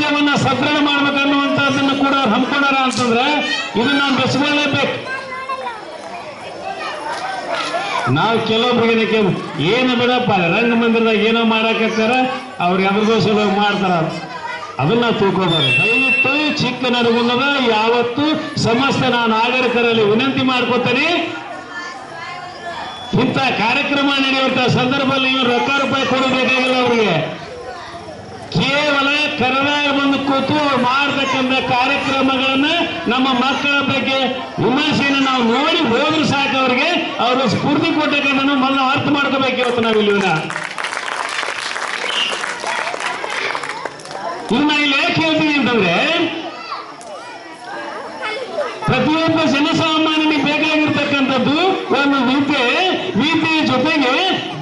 ಸಮಾಜವನ್ನ ಸದೃಢ ಮಾಡ್ಬೇಕನ್ನುವಂತದ್ದನ್ನು ಕೂಡ ಹಮ್ಮಿಕೊಂಡಾರ ಅಂತಂದ್ರೆ ಇದನ್ನ ನಾವು ಬೆಳೆಸಲೇಬೇಕು. ನಾವು ಕೆಲವೊಬ್ಬರಿಗೆ ಏನು ಬಿಡಪ್ಪ ರಂಗಮಂದಿರದಾಗ ಏನೋ ಮಾಡಾಕತ್ತಾರ ಅವ್ರು ಎದ್ರದೋ ಸಲುವಾಗಿ ಮಾಡ್ತಾರ ಅದನ್ನ ತಿಳ್ಕೊಬಾರ್ದು. ದಯವಿಟ್ಟು ಚಿಕ್ಕ ನರಗುಂದದ ಯಾವತ್ತು ಸಮಸ್ತ ನಾನು ನಾಗರಿಕರಲ್ಲಿ ವಿನಂತಿ ಮಾಡ್ಕೊತೇನೆ, ಇಂಥ ಕಾರ್ಯಕ್ರಮ ನಡೆಯುವಂತ ಸಂದರ್ಭದಲ್ಲಿ ಇವರು ರೊಕ್ಕ ರೂಪಾಯಿ ಕೊಡಬೇಕಾಗಿಲ್ಲ. ಅವರಿಗೆ ಕೇವಲ ಕರೆದಾಗ ಬಂದು ಕೂತು ಮಾಡತಕ್ಕಂಥ ಕಾರ್ಯಕ್ರಮಗಳನ್ನ ನಮ್ಮ ಮಕ್ಕಳ ಬಗ್ಗೆ ವಿಮರ್ಶೆಯನ್ನು ನಾವು ನೋಡಿ ಹೋದ್ರು ಸಾಕು. ಅವ್ರಿಗೆ ಅವರು ಸ್ಫೂರ್ತಿ ಕೊಟ್ಟಕ್ಕನ್ನು ಮೊದಲು ಅರ್ಥ ಮಾಡ್ಕೋಬೇಕು. ಇವತ್ತು ನಾವು ಇಲ್ಲಿನ ಇನ್ನು ಇಲ್ಲಿ ಯಾಕೆ ಹೇಳ್ತೀನಿ ಅಂತಂದ್ರೆ, ಪ್ರತಿಯೊಬ್ಬ ಜನಸಾಮಾನ್ಯನಿಗೆ ಬೇಕಾಗಿರ್ತಕ್ಕಂಥದ್ದು ಒಂದು ವಿದ್ಯೆಯ ಜೊತೆಗೆ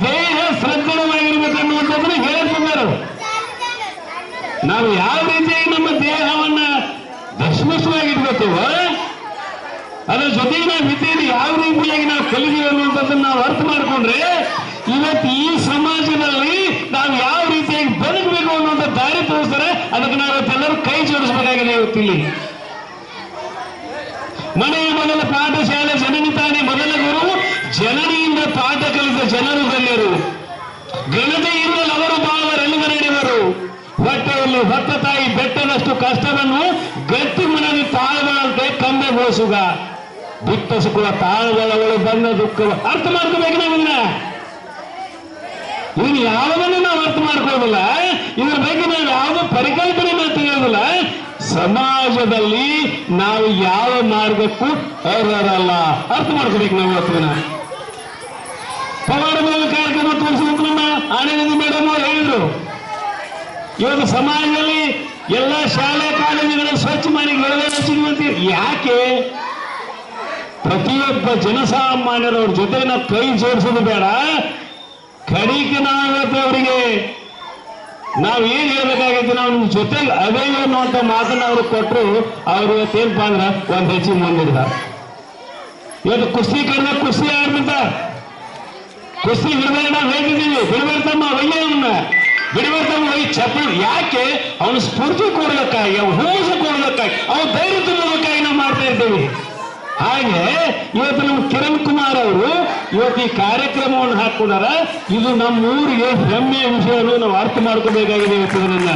ದೇಹ ಸದೃಢವಾಗಿರ್ಬೇಕನ್ನುವಂಥದ್ದನ್ನ ಹೇಳ್ತಿದ್ದಾರೆ. ನಾವು ಯಾವ ರೀತಿಯಾಗಿ ನಮ್ಮ ದೇಹವನ್ನ ದಶಮುಷ್ಟವಾಗಿರ್ಬೇಕೋ ಅದರ ಜೊತೆಗೆ ನಾವು ವಿದ್ಯೆಯನ್ನು ಯಾವ ರೀತಿಯಾಗಿ ನಾವು ಕಲಿದೀವಿ ಅನ್ನುವಂಥದ್ದನ್ನು ನಾವು ಅರ್ಥ ಮಾಡಿಕೊಂಡ್ರೆ ಇವತ್ತು ಈ ಸಮಾಜದಲ್ಲಿ ನಾವು ಯಾವ ರೀತಿಯಾಗಿ ಬದುಕಬೇಕು ಅನ್ನುವಂಥ ದಾರಿ ತೋರಿಸ್ತಾರೆ. ಅದಕ್ಕೆ ನಾವೆಲ್ಲರೂ ಕೈ ಜೋಡಿಸಬೇಕಾಗಿದೆ. ಇವತ್ತಿಲ್ಲಿ ಮನೆಯ ಮೊದಲ ಪಾಠಶಾಲೆ ಜನನಿ ತಾನೇ ಮೊದಲ ಗುರು, ಜನನಿಯಿಂದ ಪಾಠ ಕಲಿತ ಜನರು ಗಣ್ಯರು, ಗಣತೆಯಿಂದ ಅವರು ಬಾವರೆಲ್ಲೂ ನಡೆಯುವರು. ಹೊಟ್ಟೆಯಲ್ಲಿ ಹೊತ್ತ ತಾಯಿ ಬೆಟ್ಟದಷ್ಟು ಕಷ್ಟವನ್ನು ಗಟ್ಟಿ ಮನದಿ ತಾಳಗಳಂತೆ ಕಂಬೆಗೋಸುಗ ಬಿತ್ತಸುಕುವ ತಾಳಗಳವಳು ಬಂದ ದುಃಖ ಅರ್ಥ ಮಾಡ್ಕೋಬೇಕು. ನಾವಿನ್ನ ಇನ್ನು ಯಾವುದನ್ನು ನಾವು ಅರ್ಥ ಮಾಡ್ಕೊಳ್ಳೋದಿಲ್ಲ. ಇದ್ರ ಬಗ್ಗೆ ನಾವು ಯಾವುದೋ ಪರಿಕಲ್ಪನೆ ನಾವು ತಿಳಿಯೋದಿಲ್ಲ. ಸಮಾಜದಲ್ಲಿ ನಾವು ಯಾವ ಮಾರ್ಗಕ್ಕೂ ಅರ್ಹರಲ್ಲ, ಅರ್ಥ ಮಾಡ್ಕೋಬೇಕು. ನಾವು ಇವತ್ತಿನ ಪವಾಡ ಕಾರ್ಯಕ್ರಮ ತೋರಿಸುವಂತ ನಮ್ಮ ಆನಂದಿ ಮೇಡಮ್ ಅವರು ಹೇಳಿದ್ರು, ಇವತ್ತು ಸಮಾಜದಲ್ಲಿ ಎಲ್ಲ ಶಾಲೆ ಕಾಲೇಜುಗಳಲ್ಲಿ ಸ್ವಚ್ಛ ಮಾಡಿ ಗಿಡದಂತ ಯಾಕೆ? ಪ್ರತಿಯೊಬ್ಬ ಜನಸಾಮಾನ್ಯರವ್ರ ಜೊತೆ ನಾವು ಕೈ ಜೋಡಿಸೋದು ಬೇಡ. ಕಡಿಕೆ ನಾವತ್ತು ಅವರಿಗೆ ನಾವು ಏನ್ ಹೇಳ್ಬೇಕಾಗೈತಿ, ನಾವು ನಿಮ್ ಜೊತೆ ಅದೇ ಅನ್ನುವಂಥ ಮಾತನ್ನ ಅವ್ರು ಕೊಟ್ಟರು. ಅವ್ರು ಇವತ್ತೇನಪ್ಪ ಅಂದ್ರ ಒಂದ್ ಹೆಚ್ಚಿಗೆ ಮುಂದಿಡ್ದ. ಇವತ್ತು ಕುಸ್ತಿ ಕಡಿಮೆ ಕುಸ್ತಿ ಆಡ್ಬಿಟ್ಟ, ಕುಸ್ತಿ ಹಿಡಿದ್ರೆ ನಾವು ಹೇಳ್ತಿದ್ದೀವಿ, ಬಿಡಬೇಡ್ತಮ್ಮ ವಯ್ಯವನ್ನ ಬಿಡಬೇಡ್ತಮ್ಮ ವೈ ಚಪ್ಪಲ್. ಯಾಕೆ? ಅವನು ಸ್ಫೂರ್ತಿ ಕೊಡ್ಬೇಕಾಗಿ, ಅವ್ನು ಹೂಸ ಕೊಡ್ಬೇಕಾಗಿ, ಅವ್ನು ಧೈರ್ಯ ತುಂಬಬೇಕಾಗಿ ನಾವು ಮಾಡ್ತಾ ಇದ್ದೀವಿ. ಹಾಗೆ ಇವತ್ತು ನಮ್ಮ ಕಿರಣ್ ಕುಮಾರ್ ಅವರು ಇವತ್ತು ಈ ಕಾರ್ಯಕ್ರಮವನ್ನು ಹಾಕೊಂಡಾರ. ಇದು ನಮ್ಮ ಊರಿಗೆ ಹೆಮ್ಮೆಯ ವಿಷಯವನ್ನು ನಾವು ಅರ್ಥ ಮಾಡ್ಕೋಬೇಕಾಗಿದೆ. ಇವತ್ತು ಇದನ್ನ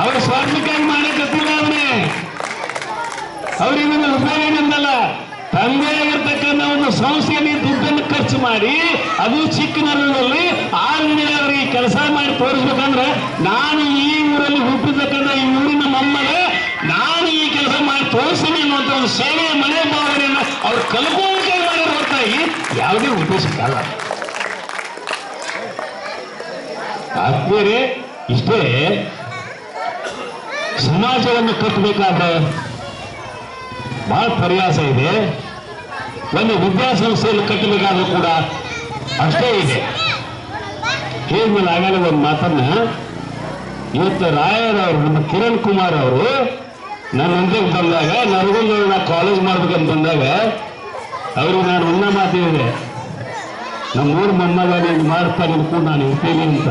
ಅವರು ಸ್ವಾರ್ಥಕ್ಕಾಗಿ ಮಾಡಕತ್ತಿಲ್ಲ. ಅವರಿಂದ ಉಪಯೋಗ ಏನಂದಲ್ಲ, ತಂದೆ ಆಗಿರ್ತಕ್ಕಂಥ ಒಂದು ಸಂಸ್ಥೆಯಲ್ಲಿ ದುಡ್ಡನ್ನು ಖರ್ಚು ಮಾಡಿ ಅದು ಚಿಕ್ಕನರಲ್ಲಿ 6 ದಿನ ಅವರಿಗೆ ಕೆಲಸ ಮಾಡಿ ತೋರಿಸ್ಬೇಕಂದ್ರೆ, ನಾನು ಈ ಊರಲ್ಲಿ ಹುಟ್ಟಿರ್ತಕ್ಕಂಥ ಈ ಊರಿನ ಮೊಮ್ಮಗ ನಾನು ಈ ಕೆಲಸ ಮಾಡಿ ತೋರಿಸ್ತೀನಿ ಅನ್ನುವಂಥ ಒಂದು ಸೇವೆಯ ಮನೆ ಭಾವನೆಯನ್ನು ಅವ್ರು ಕಲ್ಪೋಕೆ ಮಾಡಿ ಹೊರತಾಗಿ ಯಾವುದೇ ಉದ್ದೇಶಕ್ಕಲ್ಲ. ಆದ್ಮೇಲೆ ಇಷ್ಟೇ ಸಮಾಜವನ್ನು ಕಟ್ಟಬೇಕಾದ್ರೆ ಬಹಳ ಪ್ರಯಾಸ ಇದೆ. ಒಂದು ವಿದ್ಯಾಸಂಸ್ಥೆಯನ್ನು ಕಟ್ಟಬೇಕಾದ್ರೂ ಕೂಡ ಅಷ್ಟೇ ಇದೆ. ಹೇಳಿದ್ಮೇಲೆ ಆಗಲೇ ಒಂದು ಮಾತನ್ನ ಇವತ್ತು ರಾಯರವರು ನಮ್ಮ ಕಿರಣ್ ಕುಮಾರ್ ಅವರು ನನ್ನ ಅಂತ್ಯಕ್ಕೆ ಬಂದಾಗ ನರಗುಂದ ಕಾಲೇಜ್ ಮಾಡ್ಬೇಕಂತ ಬಂದಾಗ ಅವ್ರಿಗೆ ನಾನು ಒಂದ ಮಾತಿದೆ, ನಮ್ಮೂರು ಮೊಮ್ಮಗ ನೀನು ಮಾಡ್ತಾ ನಿಂತ್ಕೊಂಡು ನಾನು ಇರ್ತೀನಿ ಅಂತ.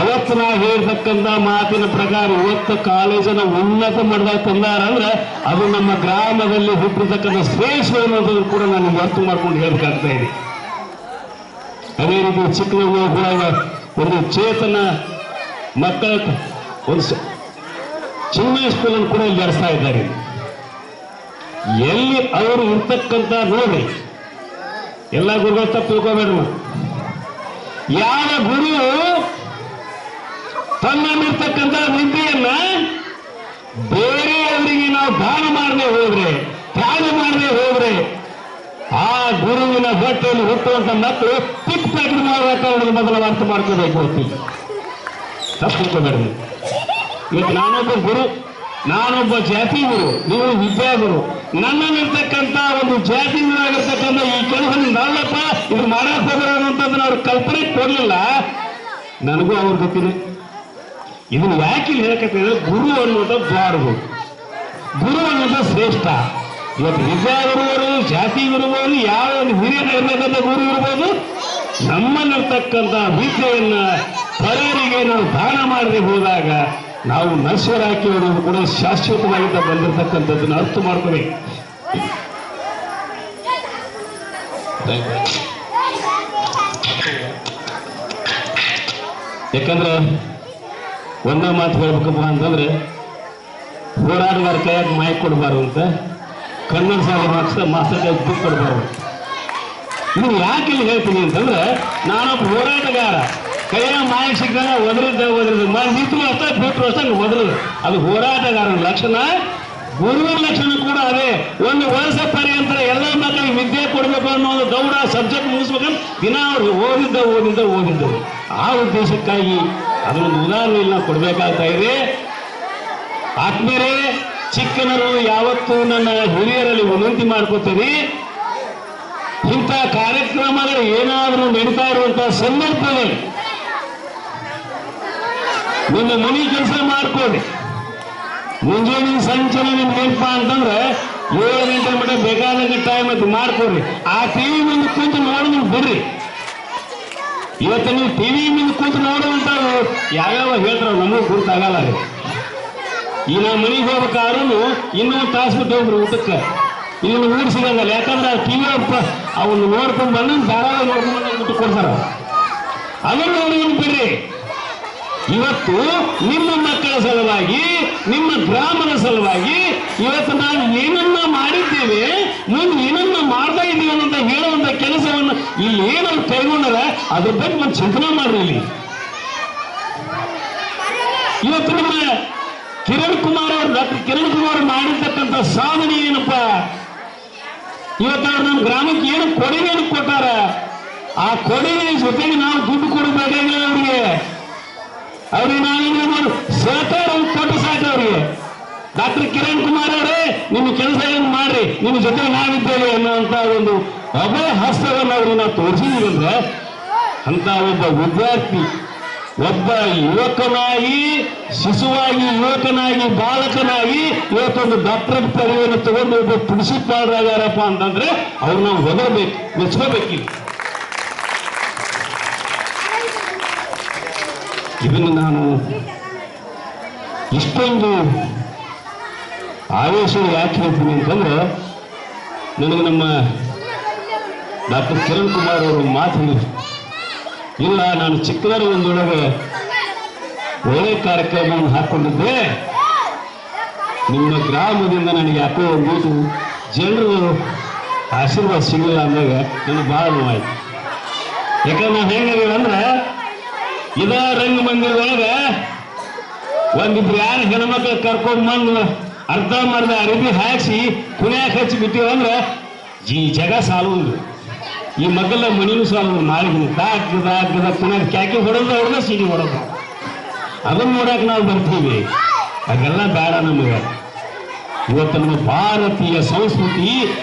ಅವತ್ತು ನಾವು ಹೇಳ್ತಕ್ಕಂಥ ಮಾತಿನ ಪ್ರಕಾರ ಇವತ್ತು ಕಾಲೇಜನ್ನು ಉನ್ನತ ಮಟ್ಟದಾಗ ತಂದಾರ ಅಂದ್ರೆ ಅದು ನಮ್ಮ ಗ್ರಾಮದಲ್ಲಿ ಹುಟ್ಟಿರ್ತಕ್ಕಂಥ ಶ್ರೇಷ್ಠ ಅನ್ನೋದನ್ನು ಕೂಡ ನಾನು ಅರ್ಥ ಮಾಡ್ಕೊಂಡು ಹೇಳ್ಬೇಕಾಗ್ತಾ ಇದೆ. ಅದೇ ರೀತಿ ಚಿಕ್ಕಮಗಳೂರು ಕೂಡ ಒಂದು ಚೇತನ ಮಕ್ಕಳ ಒಂದು ಚಿನ್ಮಯ ಸ್ಕೂಲನ್ನು ಕೂಡ ಇಲ್ಲಿ ನಡೆಸ್ತಾ ಇದ್ದಾರೆ. ಎಲ್ಲಿ ಅವರು ಇರ್ತಕ್ಕಂಥ ನೋಡ್ರಿ, ಎಲ್ಲ ಗುರುಗಳು ತಪ್ಪು ತಿಳ್ಕೋಬೇಡ್ರು. ಯಾವ ಗುರು ತನ್ನಲ್ಲಿರ್ತಕ್ಕಂಥ ವಿದ್ಯೆಯನ್ನ ಬೇರೆಯವರಿಗೆ ನಾವು ದಾನ ಮಾಡದೆ ಹೋದ್ರೆ, ತ್ಯಾಗ ಮಾಡದೆ ಹೋದ್ರೆ, ಆ ಗುರುವಿನ ಹೊಟ್ಟೆಯಲ್ಲಿ ಹುಟ್ಟುವಂತ ಮಕ್ಕಳು ಪಿಕ್ ಪ್ಯಾಕೆಟ್ ಮಾಡಬೇಕಾದ್ರೆ ಮೊದಲು ಅರ್ಥ ಮಾಡ್ಕೋಬೇಕು. ಹೋಗ್ತೀವಿ ತಪ್ಪು ತಿಳ್ಕೋಬೇಡ್ರಿ. ಇವತ್ತು ನಾನೊಬ್ಬ ಗುರು, ನಾನೊಬ್ಬ ಜಾತಿ ಗುರು, ನೀವು ವಿದ್ಯಾಗುರು. ನನ್ನಲ್ಲಿರ್ತಕ್ಕಂಥ ಒಂದು ಜಾತಿ ಗುರು ಆಗಿರ್ತಕ್ಕಂಥ ಈ ಕೆಲಸ ನಲ್ಲಪ್ಪ ಇದು ಮಾಡಕ್ ಹೋಗ್ರ ಅನ್ನೋಂಥದ್ದನ್ನ ಅವ್ರ ಕಲ್ಪನೆ ಕೊಡ್ಲಿಲ್ಲ. ನನಗೂ ಅವ್ರ ಗೊತ್ತಿದೆ. ಇದನ್ನು ಯಾಕೆ ಹೇಳಕತ್ತಿದ್ರೆ, ಗುರು ಅನ್ನೋದು ದ್ವಾರಗಳು, ಗುರು ಅನ್ನೋದು ಶ್ರೇಷ್ಠ. ಇವತ್ತು ವಿದ್ಯಾಗುರುವರು, ಜಾತಿ ಗುರುಗಳು, ಯಾವ ಒಂದು ಹಿರಿಯ ಇರತಕ್ಕಂಥ ಗುರು ಇರ್ಬೋದು, ನಮ್ಮಲ್ಲಿರ್ತಕ್ಕಂಥ ವಿದ್ಯೆಯನ್ನ ಪರರಿಗೆ ನಾವು ದಾನ ಮಾಡದೆ ಹೋದಾಗ ನಾವು ನರ್ಸರ್ ಹಾಕಿ ಅನ್ನೋದು ಕೂಡ ಶಾಶ್ವತವಾಗಿದ್ದ ಬಂದಿರತಕ್ಕಂಥದ್ದನ್ನು ಅರ್ಥ ಮಾಡ್ಕೋಬೇಕು. ಯಾಕಂದ್ರೆ ಒಂದೇ ಮಾತು ಹೇಳ್ಬೇಕಪ್ಪ ಅಂತಂದ್ರೆ ಹೋರಾಟಗಾರ ಕೈಯಾಗ ಮಾಯಿ ಕೊಡಬಾರ್ದು ಅಂತ, ಕನ್ನಡ ಶಾಲೆ ಮಾಸ್ತರ್ ಕೈ ಬುಕ್ ಕೊಡಬಾರ್ದು. ನೀವು ಯಾಕೆ ಇಲ್ಲಿ ಹೇಳ್ತೀನಿ ಅಂತಂದ್ರೆ ನಾನೊಬ್ಬ ಹೋರಾಟಗಾರ ಕೈಯಾಗ ಮಾಯಿ ಸಿಕ್ಕಾಗ ಒದರಿದ್ದ ನಿಂತರು ಅಷ್ಟ ಬಿಟ್ಟರು ಅಷ್ಟ ಒದರದು. ಅದು ಹೋರಾಟಗಾರನ ಲಕ್ಷಣ. ಗುರುವಿನ ಲಕ್ಷಣ ಕೂಡ ಅದೇ. ಒಂದು ವರ್ಷ ಪರ್ಯಂತರ ಎಲ್ಲ ಮಕ್ಕಳಿಗೆ ವಿದ್ಯೆ ಕೊಡಬೇಕು ಅನ್ನೋ ಒಂದು ದೌಡ ಸಬ್ಜೆಕ್ಟ್ ಮುಗಿಸ್ಬೇಕಂತ ದಿನ ಅವ್ರಿಗೆ ಓದಿದ್ದವು. ಆ ಉದ್ದೇಶಕ್ಕಾಗಿ ಅದೊಂದು ಉದಾಹರಣೆ ನಾವು ಕೊಡಬೇಕಾಗ್ತಾ ಇದೆ. ಆತ್ಮೀಯರೇ, ಚಿಕ್ಕನರು ಯಾವತ್ತೂ ನನ್ನ ಹಿರಿಯರಲ್ಲಿ ವಿನಂತಿ ಮಾಡ್ಕೋತೀನಿ, ಇಂಥ ಕಾರ್ಯಕ್ರಮಗಳು ಏನಾದರೂ ನಡೀತಾ ಇರುವಂತಹ ಸಂದರ್ಭದಲ್ಲಿ ನಿಮ್ಮ ಮನೆ ಕೆಲಸ ಮಾಡ್ಕೊಳ್ಳಿ. ಮುಂಜಾನೆ ಸಂಚಲನ ನಿಮ್ಗೆ ಏನಪ್ಪಾ ಅಂತಂದ್ರೆ 7 ಗಂಟೆ ಮಟ್ಟ ಬೇಕಾದಂಗೆ ಟೈಮ್ ಅದು ಮಾಡ್ಕೊಡ್ರಿ. ಆ ಟಿವಿ ಮುಂದೆ ಕೂತು ನೋಡೋದನ್ನ ಬಿಡ್ರಿ. ಇವತ್ತು ನೀವು ಟಿವಿ ಮುಂದೆ ಕೂತು ನೋಡುವಂತ ಯಾವ್ಯಾವ ಹೇಳ್ತಾರ ನಮಗೂ ಗುರ್ತಾಗಲ್ಲ. ಈ ನಾವು ಮನೆಗೆ ಹೋಗ್ಬೇಕಾದ್ರೂ ಇನ್ನೂ ತಾಸು ಬಿಟ್ಟು ಹೋಗ್ರಿ ಊಟಕ್ಕೆ. ಇನ್ನು ಊಟ ಸಿಗಲ್ಲ. ಯಾಕಂದ್ರೆ ಆ ಟಿವಿ ಅವನ್ನ ನೋಡ್ಕೊಂಡು ಬಂದು ಧಾರಾವಾಹಿ ನೋಡ್ಕೊಂಡು ಬಂದು ಊಟ ಕೊಡ್ತಾರ. ಅದನ್ನು ನೋಡೋದನ್ನು ಬಿಡ್ರಿ. ಇವತ್ತು ನಿಮ್ಮ ಮಕ್ಕಳ ಸಲುವಾಗಿ, ನಿಮ್ಮ ಗ್ರಾಮದ ಸಲುವಾಗಿ ಇವತ್ತು ನಾವು ಏನನ್ನ ಮಾಡಿದ್ದೇವೆ, ಮುಂದೆ ಏನನ್ನ ಮಾಡ್ತಾ ಇದ್ದೀವಿ ಅಂತ ಹೇಳುವಂತ ಕೆಲಸವನ್ನು ಇಲ್ಲಿ ಏನನ್ನು ಕೈಗೊಂಡರ ಅದ್ರ ಬಗ್ಗೆ ಒಂದು ಚಿಂತನೆ ಮಾಡ್ರಿ. ಇಲ್ಲಿ ಇವತ್ತು ನಮ್ಮ ಕಿರಣ್ ಕುಮಾರ್ ಅವರು, ಡಾಕ್ಟರ್ ಕಿರಣ್ ಕುಮಾರ್ ಮಾಡಿರ್ತಕ್ಕಂಥ ಸಾಧನೆ ಏನಪ್ಪ, ಇವತ್ತು ಅವ್ರು ನಮ್ಮ ಗ್ರಾಮಕ್ಕೆ ಏನು ಕೊಡುಗೆಯನ್ನು ಕೊಟ್ಟಾರ. ಆ ಕೊಡುಗೆ ಜೊತೆಗೆ ನಾವು ದುಡ್ಡು ಕೊಡಬೇಕಾಗಿಲ್ಲ. ಅವ್ರಿಗೆ ನಾವೇನು ಸಹಕಾರ ಕೊಟ್ಟು ಸಾಕು. ಅವ್ರಿಗೆ ಡಾಕ್ಟರ್ ಕಿರಣ್ ಕುಮಾರ್ ಅವರೇ, ನಿಮ್ಮ ಕೆಲಸ ಏನು ಮಾಡ್ರಿ, ನಿಮ್ಮ ಜೊತೆ ನಾವಿದ್ದೇವೆ ಅನ್ನೋಂಥ ಒಂದು ಅಭಯ ಹಸ್ತವನ್ನು ಅವ್ರಿಗೆ ನಾವು ತೋರಿಸಿದ್ವಿ ಅಂದ್ರೆ, ಅಂತ ಒಬ್ಬ ವಿದ್ಯಾರ್ಥಿ, ಒಬ್ಬ ಯುವಕನಾಗಿ, ಶಿಶುವಾಗಿ, ಯುವಕನಾಗಿ, ಬಾಲಕನಾಗಿ ಇವತ್ತೊಂದು ಡಾಕ್ಟರೇಟ್ ಪದವಿಯನ್ನು ತಗೊಂಡು ಒಬ್ಬ ಪ್ರಿನ್ಸಿಪಾಲ್ ಆಗ್ಯಾರಪ್ಪ ಅಂತಂದ್ರೆ ಅವ್ರು ನಾವು ಹೊಗಬೇಕು, ಮೆಚ್ಕೋಬೇಕಿಲ್ಲ. ಇದನ್ನು ನಾನು ಇಷ್ಟೊಂದು ಆವೇಶ ಯಾಕೆ ಹೇಳ್ತೀನಿ ಅಂತಂದ್ರೆ, ನನಗೆ ನಮ್ಮ ಡಾಕ್ಟರ್ ಕಿರಣ್ ಕುಮಾರ್ ಅವರು ಮಾತು ಇಲ್ಲ, ನಾನು ಚಿಕ್ಕದಾರ ಒಂದೊಳಗೆ ಒಳ್ಳೆ ಕಾರ್ಯಕ್ರಮವನ್ನು ಹಾಕೊಂಡಿದ್ದೆ, ನಿಮ್ಮ ಗ್ರಾಮದಿಂದ ನನಗೆ ಯಾಕೋ ಒಂದು ಜನರು ಆಶೀರ್ವಾದ ಸಿಗಲಿಲ್ಲ ಅಂದಾಗ ನನಗೆ ಭಾಳ ನೋವಾಯ್ತು. ಯಾಕಂದ್ರೆ ನಾವು ಹೆಂಗಿದೀವಿ ಅಂದ್ರೆ, ಇದ ರಂಗಮಂದಿರದೊಳಗೆ ಒಂದಿಬ್ರು ಯಾರು ಹೆಣ್ಮಕ್ಳು ಕರ್ಕೊಂಡ್ ಬಂದು ಅರ್ಧ ಮರ್ದ ಅರಿಬಿ ಹಾಕಿಸಿ ಕುಣಿಯಾಕ ಹಚ್ಚಿ ಬಿಟ್ಟಿವ ಅಂದ್ರೆ ಈ ಜಗ ಸಾಲುವುದು. ಈ ಮಗಲ ಮಣಿನೂ ಸಾಲುವುದು. ಮಾಡಿದ್ವಿ ದಾಗ್ಗದ ಕುಣಿಯಾಕ ಕ್ಯಾಕಿ ಹೊಡೆದ ಸಿಡಿ ಹೊಡೆದು ಅದನ್ನ ನೋಡಕ್ ನಾವು ಬರ್ತೀವಿ. ಅದೆಲ್ಲ ಬೇಡ ನಮಗೆ. ಇವತ್ತು ನಮ್ಮ ಭಾರತೀಯ ಸಂಸ್ಕೃತಿ,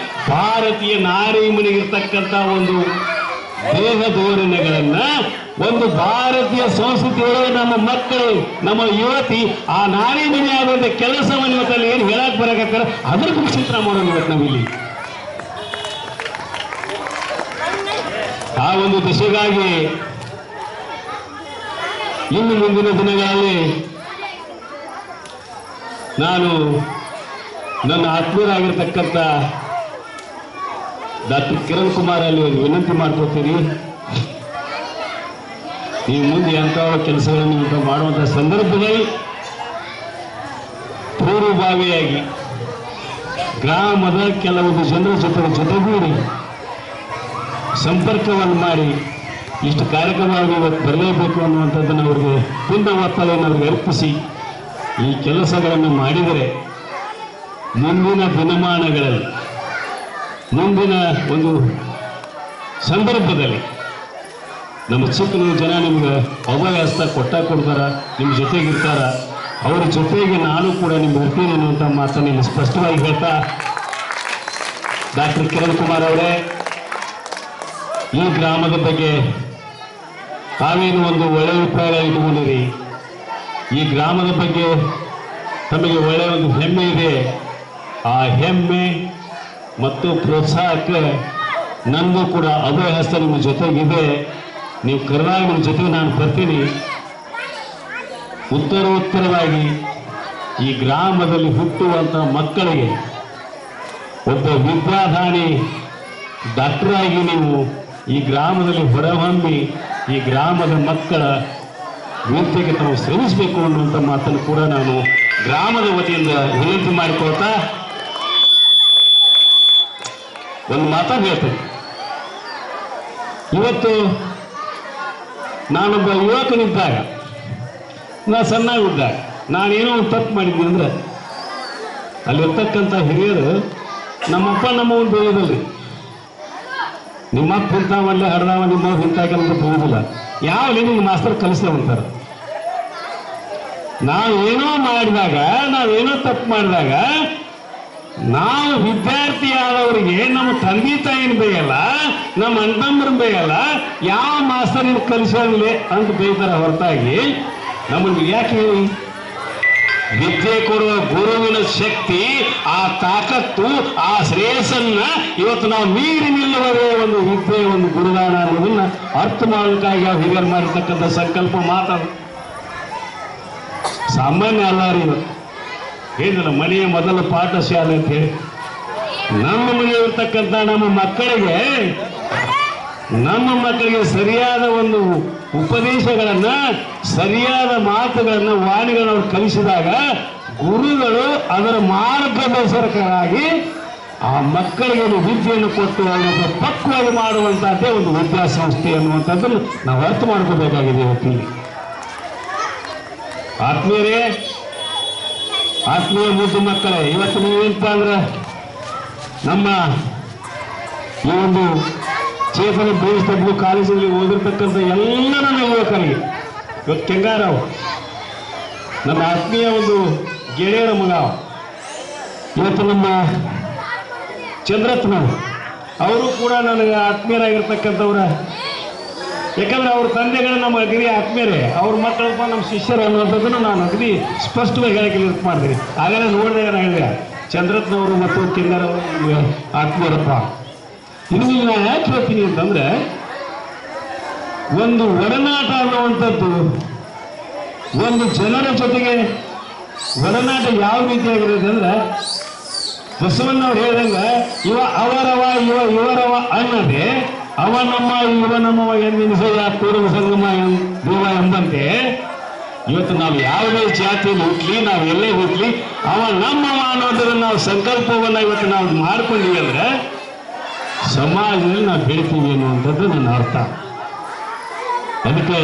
ಭಾರತೀಯ ನಾರಿ ಮನೆಗಿರ್ತಕ್ಕಂಥ ಒಂದು ದೇಹ ಧೋರಣೆಗಳನ್ನ, ಒಂದು ಭಾರತೀಯ ಸಂಸ್ಕೃತಿ ಒಳಗೆ ನಮ್ಮ ಮಕ್ಕಳು, ನಮ್ಮ ಯುವತಿ ಆ ನಾರಿ ಮನೆ ಆಗುವಂತ ಕೆಲಸವನ್ನು ಇವತ್ತಲ್ಲಿ ಏನು ಹೇಳಕ್ ಬರಕಾರೆ ಅದ್ರ ಬಗ್ಗೆ ಚಿಂತನೆ ಮಾಡೋಣ. ಇವತ್ತು ನಾವಿಲ್ಲಿ ಆ ಒಂದು ದಿಶೆಗಾಗಿ ಇನ್ನು ಮುಂದಿನ ದಿನಗಳಲ್ಲಿ ನಾನು ನನ್ನ ಆತ್ಮೀಯರಾಗಿರ್ತಕ್ಕಂಥ ಡಾಕ್ಟರ್ ಕಿರಣ್ ಕುಮಾರ್ ಅಲ್ಲಿ ವಿನಂತಿ ಮಾಡ್ಕೊಳ್ತೀನಿ, ನೀವು ಮುಂದೆ ಎಂಥ ಕೆಲಸಗಳನ್ನು ಮಾಡುವಂಥ ಸಂದರ್ಭದಲ್ಲಿ ಪೂರ್ವಭಾವಿಯಾಗಿ ಗ್ರಾಮದ ಕೆಲವೊಂದು ಜನರ ಜೊತೆಗೂಡಿ ಸಂಪರ್ಕವನ್ನು ಮಾಡಿ ಇಷ್ಟು ಕಾರ್ಯಕ್ರಮವಾಗಿ ಇವತ್ತು ಬರಲೇಬೇಕು ಅನ್ನುವಂಥದ್ದನ್ನು ಅವ್ರಿಗೆ ಪೂರ್ಣ ಒತ್ತಡವನ್ನು ಅವ್ರಿಗೆ ಅರ್ಪಿಸಿ ಈ ಕೆಲಸಗಳನ್ನು ಮಾಡಿದರೆ ಮುಂದಿನ ದಿನಮಾನಗಳಲ್ಲಿ, ಮುಂದಿನ ಒಂದು ಸಂದರ್ಭದಲ್ಲಿ ನಮ್ಮ ಚಿಕ್ಕ ಜನ ನಿಮ್ಗೆ ಅಭಯಹಸ್ತ ಕೊಡ್ತಾರ, ನಿಮ್ಮ ಜೊತೆಗಿರ್ತಾರ. ಅವರ ಜೊತೆಗೆ ನಾನು ಕೂಡ ನಿಮ್ಗೆ ಇರ್ತೀನಿ ಅನ್ನುವಂಥ ಮಾತನ್ನು ಇಲ್ಲಿ ಸ್ಪಷ್ಟವಾಗಿ ಹೇಳ್ತಾ, ಡಾಕ್ಟರ್ ಕಿರಣ್ ಕುಮಾರ್ ಅವರೇ, ಈ ಗ್ರಾಮದ ಬಗ್ಗೆ ತಾವೇನು ಒಂದು ಒಳ್ಳೆಯ ಅಭಿಪ್ರಾಯ ಇಟ್ಟುಕೊಂಡಿರಿ. ಈ ಗ್ರಾಮದ ಬಗ್ಗೆ ತಮಗೆ ಒಳ್ಳೆಯ ಒಂದು ಹೆಮ್ಮೆ ಇದೆ. ಆ ಹೆಮ್ಮೆ ಮತ್ತು ಪ್ರೋತ್ಸಾಹಕ್ಕೆ ನಂದು ಕೂಡ ಅಭಯಹಸ್ತ ನಿಮ್ಮ ಜೊತೆಗಿದೆ. ನೀವು ಕರೆದಾಗ ನಿಮ್ಮ ಜೊತೆಗೆ ನಾನು ಬರ್ತೀನಿ. ಉತ್ತರೋತ್ತರವಾಗಿ ಈ ಗ್ರಾಮದಲ್ಲಿ ಹುಟ್ಟುವಂಥ ಮಕ್ಕಳಿಗೆ ಒಬ್ಬ ವಿದ್ಯಾದಾನಿ ಡಾಕ್ಟರ್ ಆಗಿ ನೀವು ಈ ಗ್ರಾಮದಲ್ಲಿ ಹೊರಹೊಮ್ಮಿ ಈ ಗ್ರಾಮದ ಮಕ್ಕಳ ವಿದ್ಯೆಗೆ ತಾವು ಶ್ರಮಿಸಬೇಕು ಅನ್ನುವಂಥ ಮಾತನ್ನು ಕೂಡ ನಾನು ಗ್ರಾಮದ ವತಿಯಿಂದ ವಿನಂತಿ ಮಾಡಿಕೊಳ್ತಾ ಒಂದು ಮಾತನ್ನು ಹೇಳ್ತೇನೆ. ಇವತ್ತು ನಾನೊಬ್ಬ ಯುವಕನಿದ್ದಾಗ, ನಾ ಸಣ್ಣವಿದ್ದಾಗ ನಾನೇನೋ ಒಂದು ತಪ್ಪು ಮಾಡಿದ್ದೆ ಅಂದ್ರೆ ಅಲ್ಲಿರ್ತಕ್ಕಂಥ ಹಿರಿಯರು ನಮ್ಮಪ್ಪ ನಮ್ಮವನು ಬೇಯೋದಲ್ರಿ, ನಿಮ್ಮಪ್ಪ ಇಂಥವಲ್ಲೇ ಹರಿದವ ನಿಮ್ಮವ್ರು ಇಂಥ ಕೆಲಸ ಬೇಯೋದಿಲ್ಲ, ಯಾವ ನಿಮಗೆ ಮಾಸ್ತರ್ ಕಲಿಸ್ತಾವಂತಾರೆ. ನಾವೇನೋ ಮಾಡಿದಾಗ, ನಾವೇನೋ ತಪ್ಪು ಮಾಡಿದಾಗ ನಾವು ವಿದ್ಯಾರ್ಥಿ ಆದವರಿಗೆ ನಮ್ಮ ತಂದೆ ತಾಯಿನ ಬೇಯಲ್ಲ, ನಮ್ಮ ಅಣ್ಣಮ್ಮನ ಬೇಯಲ್ಲ, ಯಾವ ಮಾಸ್ತರಿನ ಕಲಿಸೋದಿಲ್ಲ ಅಂತ ಬೇಯ್ತಾರೆ ಹೊರತಾಗಿ ನಮ್ಮನ್ನು ಯಾಕೆ ಹೇಳಿ? ವಿದ್ಯೆ ಕೊಡುವ ಗುರುವಿನ ಶಕ್ತಿ, ಆ ತಾಕತ್ತು, ಆ ಶ್ರೇಯಸ್ಸನ್ನ ಇವತ್ತು ನಾವು ಮೀರಿ ನಿಲ್ಲುವರೇ ಒಂದು ವಿದ್ಯೆ, ಒಂದು ಗುರುದಾನ ಅನ್ನೋದನ್ನ ಅರ್ಥ ಮಾಡೋದಕ್ಕಾಗಿ ಆ ಹಿರಿಯರು ಮಾಡಿರ್ತಕ್ಕಂಥ ಸಂಕಲ್ಪ ಮಾತಾಡು ಸಾಮಾನ್ಯ ಅಲ್ಲ ರೀ. ಹೇಳಿಲ್ಲ ಮನೆಯ ಮೊದಲ ಪಾಠಶಾಲೆ ಅಂತ ಹೇಳಿ, ನಮ್ಮ ಮನೆಯಲ್ಲಿರ್ತಕ್ಕಂಥ ನಮ್ಮ ಮಕ್ಕಳಿಗೆ ಸರಿಯಾದ ಒಂದು ಉಪದೇಶಗಳನ್ನ, ಸರಿಯಾದ ಮಾತುಗಳನ್ನ, ವಾಣಿಗಳನ್ನು ಅವ್ರು ಕಲಿಸಿದಾಗ ಗುರುಗಳು ಅದರ ಮಾರ್ಗದರ್ಶಕರಾಗಿ ಆ ಮಕ್ಕಳಿಗೆ ಒಂದು ವಿದ್ಯೆಯನ್ನು ಕೊಟ್ಟು ಅವರನ್ನು ಪಕ್ವವಾಗಿ ಮಾಡುವಂತಹದ್ದೇ ಒಂದು ವಿದ್ಯಾಸಂಸ್ಥೆ ಅನ್ನುವಂಥದ್ದನ್ನು ನಾವು ಅರ್ಥ ಮಾಡ್ಕೋಬೇಕಾಗಿದೆ. ಇವತ್ತಿಲ್ಲಿ ಆತ್ಮೀಯ ಮುದ್ದು ಮಕ್ಕಳೇ, ಇವತ್ತು ನೀವೇನಪ್ಪ ಅಂದ್ರೆ ನಮ್ಮ ಈ ಒಂದು ಚೇತನ ಬೇಯಿಸ್ತಾ ಕಾಲೇಜಲ್ಲಿ ಓದಿರ್ತಕ್ಕಂಥ ಎಲ್ಲ ನನ್ನ ಯುವಕರಿಗೆ ಇವತ್ತು ಕೆಂಗಾರವು ನನ್ನ ಆತ್ಮೀಯ ಒಂದು ಗೆಳೆಯರ ಮಗ, ಇವತ್ತು ನಮ್ಮ ಚಂದ್ರತ್ನ ಅವರು ಕೂಡ ನನಗೆ ಆತ್ಮೀಯರಾಗಿರ್ತಕ್ಕಂಥವ್ರ. ಯಾಕಂದ್ರೆ ಅವ್ರ ತಂದೆಗಳು ನಮ್ಮ ಅಗದಿ ಆತ್ಮೀಯರೇ, ಅವ್ರ ಮಕ್ಕಳಪ್ಪ ನಮ್ಮ ಶಿಷ್ಯರು ಅನ್ನುವಂಥದ್ದನ್ನು ನಾನು ಅಗದಿ ಸ್ಪಷ್ಟವಾಗಿ ಹೇಳಕ್ಕೆ ನಿರ್ಧಾರ ಮಾಡ್ತೀನಿ. ಆಗಲೇ ನೋಡಿದಾಗ ನಾನು ಹೇಳಿದೆ ಚಂದ್ರತ್ನವರು ಮತ್ತು ಕೆಂಗಾರವರು ಆತ್ಮೀಯರಪ್ಪ. ಇದು ನಾನು ಯಾಕೆ ಹೇಳ್ತೀನಿ ಅಂತಂದ್ರೆ, ಒಂದು ಒಡನಾಟ ಅನ್ನುವಂಥದ್ದು, ಒಂದು ಜನರ ಜೊತೆಗೆ ಒಡನಾಟ ಯಾವ ರೀತಿಯಾಗಿರುತ್ತೆ ಅಂದ್ರೆ, ಬಸವಣ್ಣವ್ರು ಹೇಳಿದಂಗ ಅವರವ ಇವರವ ಅನ್ನದೆ ಅವ ನಮ್ಮ ಇವ ನಮ್ಮವ ಎಂದೆನಿಸಯ್ಯ ಕೂಡುವ ಸಂಗಮ ದೇವ ಎಂಬಂತೆ ಇವತ್ತು ನಾವು ಯಾವುದೇ ಜಾತಿಯಲ್ಲಿ ಹುಟ್ಲಿ, ನಾವು ಎಲ್ಲೇ ಹುಟ್ಲಿ, ಅವ ನಮ್ಮವ ಅನ್ನೋದನ್ನು ನಾವು ಸಂಕಲ್ಪವನ್ನು ಇವತ್ತು ನಾವು ಮಾಡ್ಕೊಂಡಿವಿ ಅಂದ್ರೆ ಸಮಾಜದಲ್ಲಿ ನಾವು ಬೆಳಿತೀವಿ ಅನ್ನುವಂಥದ್ದು ನನ್ನ ಅರ್ಥ. ಅದಕ್ಕೆ